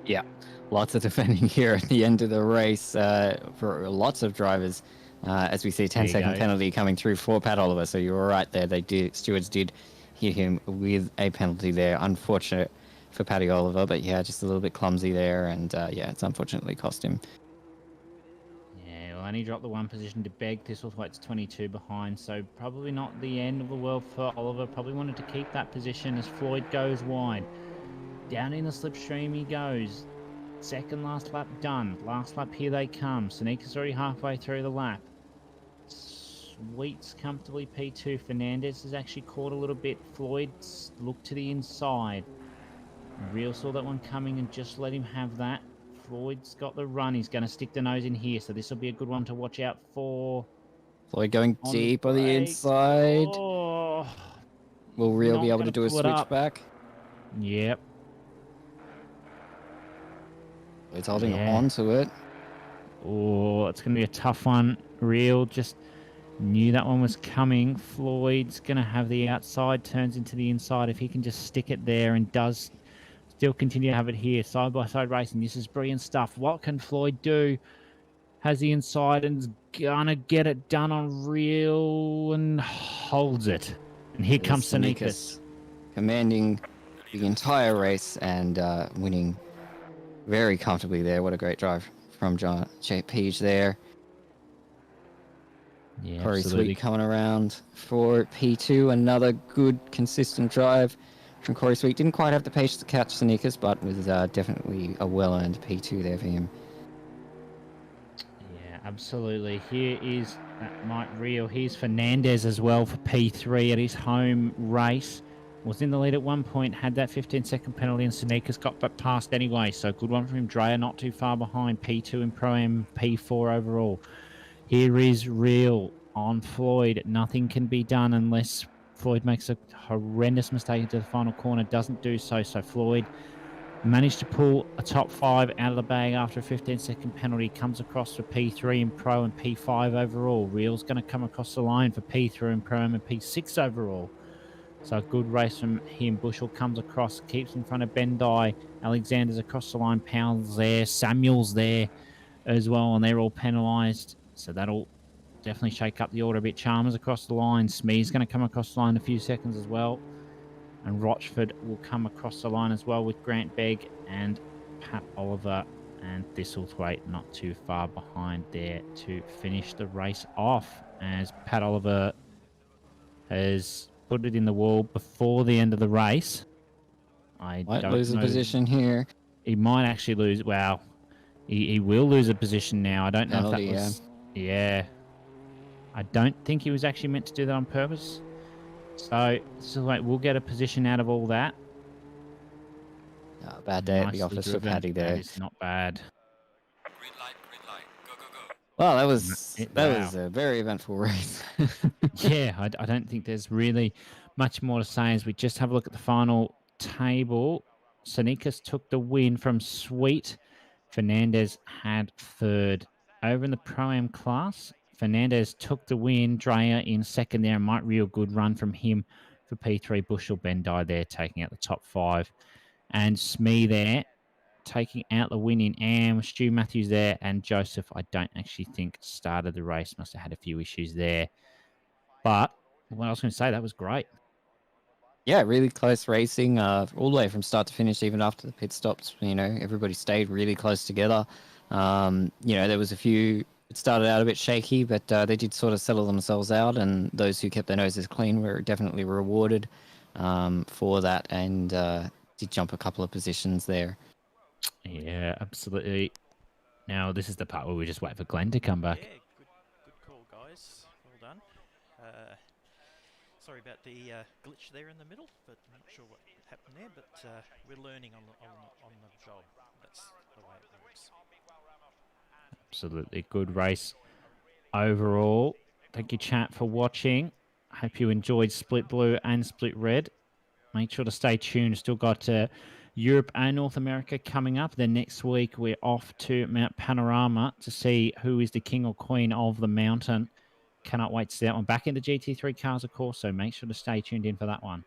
Yeah, lots of defending here at the end of the race for lots of drivers. As we see, 10-second penalty coming through for Pat Oliver. So you were right there. Stewards did hit him with a penalty there. Unfortunate for Paddy Oliver, but yeah, just a little bit clumsy there, and yeah, it's unfortunately cost him. Yeah, well, only dropped the 1 position to Beg. Thistlethwaite's 22 behind, so probably not the end of the world for Oliver. Probably wanted to keep that position as Floyd goes wide. Down in the slipstream he goes. Second last lap done. Last lap here they come. Sneaker's already halfway through the lap. Sweet's comfortably P2. Fernandez has actually caught a little bit. Floyd's looked to the inside. Real saw that one coming and just let him have that. Floyd's got the run. He's going to stick the nose in here, so this will be a good one to watch out for. Floyd going deep on the inside. Oh, Will Real be able to do a switchback? Yep. It's holding on to it. Oh, it's going to be a tough one. Real just knew that one was coming. Floyd's going to have the outside, turns into the inside. If he can just stick it there and does still continue to have it here. Side-by-side racing. This is brilliant stuff. What can Floyd do? Has the inside and is going to get it done on Real and holds it. And here comes Sneakers. Commanding the entire race and winning very comfortably there. What a great drive from John Page there. Yeah, Corey absolutely. Sweet coming around for P2. Another good, consistent drive from Corey Sweet. Didn't quite have the pace to catch Sneakers, but was definitely a well-earned P2 there for him. Yeah, absolutely. Here is that Mike Real. Here's Fernandez as well for P3 at his home race. Was in the lead at one point, had that 15-second penalty, and Sneakers got that past anyway. So good one from him. Dreyer not too far behind. P2 in Pro-Am, P4 overall. Here is Real on Floyd. Nothing can be done unless Floyd makes a horrendous mistake into the final corner. Doesn't do so. So Floyd managed to pull a top 5 out of the bag after a 15-second penalty. Comes across for P3 in Pro and P5 overall. Real's going to come across the line for P3 in Pro and P6 overall. So a good race from him. Bushel comes across, keeps in front of Bendai. Alexander's across the line. Powell's there. Samuel's there as well, and they're all penalised. So that'll definitely shake up the order a bit. Chalmers across the line. Smee's going to come across the line in a few seconds as well. And Rochford will come across the line as well with Grant Begg and Pat Oliver and Thistlethwaite not too far behind there to finish the race off, as Pat Oliver has put it in the wall before the end of the race. I Might don't lose know. a position here. He might actually lose. Well, he will lose a position now. I don't know if that was... Yeah. I don't think he was actually meant to do that on purpose. So this is like we'll get a position out of all that. Bad day at the Nicely office for driven. Paddy there. That is not bad. Green light, go, go, go. Well, that Wow. was a very eventful race. Yeah, I don't think there's really much more to say as we just have a look at the final table. Sonikas took the win from Sweet. Fernandez had third. Over in the Pro-Am class, Fernandez took the win. Dreyer in second there. Might real good run from him for P3. Bushel Bendai there taking out the top 5. And Smee there taking out the win in Am. Stu Matthews there. And Joseph, I don't actually think started the race. Must have had a few issues there. But what I was going to say, that was great. Yeah, really close racing, all the way from start to finish, even after the pit stops. Everybody stayed really close together. There was a few. It started out a bit shaky, but they did sort of settle themselves out, and those who kept their noses clean were definitely rewarded for that, and did jump a couple of positions there. Yeah, absolutely. Now, this is the part where we just wait for Glenn to come back. Yeah, good call, guys. Well done. Sorry about the glitch there in the middle, but I'm not sure what happened there. But we're learning on the job. That's the way it works. Absolutely good race overall. Thank you, chat, for watching. Hope you enjoyed Split Blue and Split Red. Make sure to stay tuned. Still got Europe and North America coming up. Then next week, we're off to Mount Panorama to see who is the king or queen of the mountain. Cannot wait to see that one. Back in the GT3 cars, of course, so make sure to stay tuned in for that one.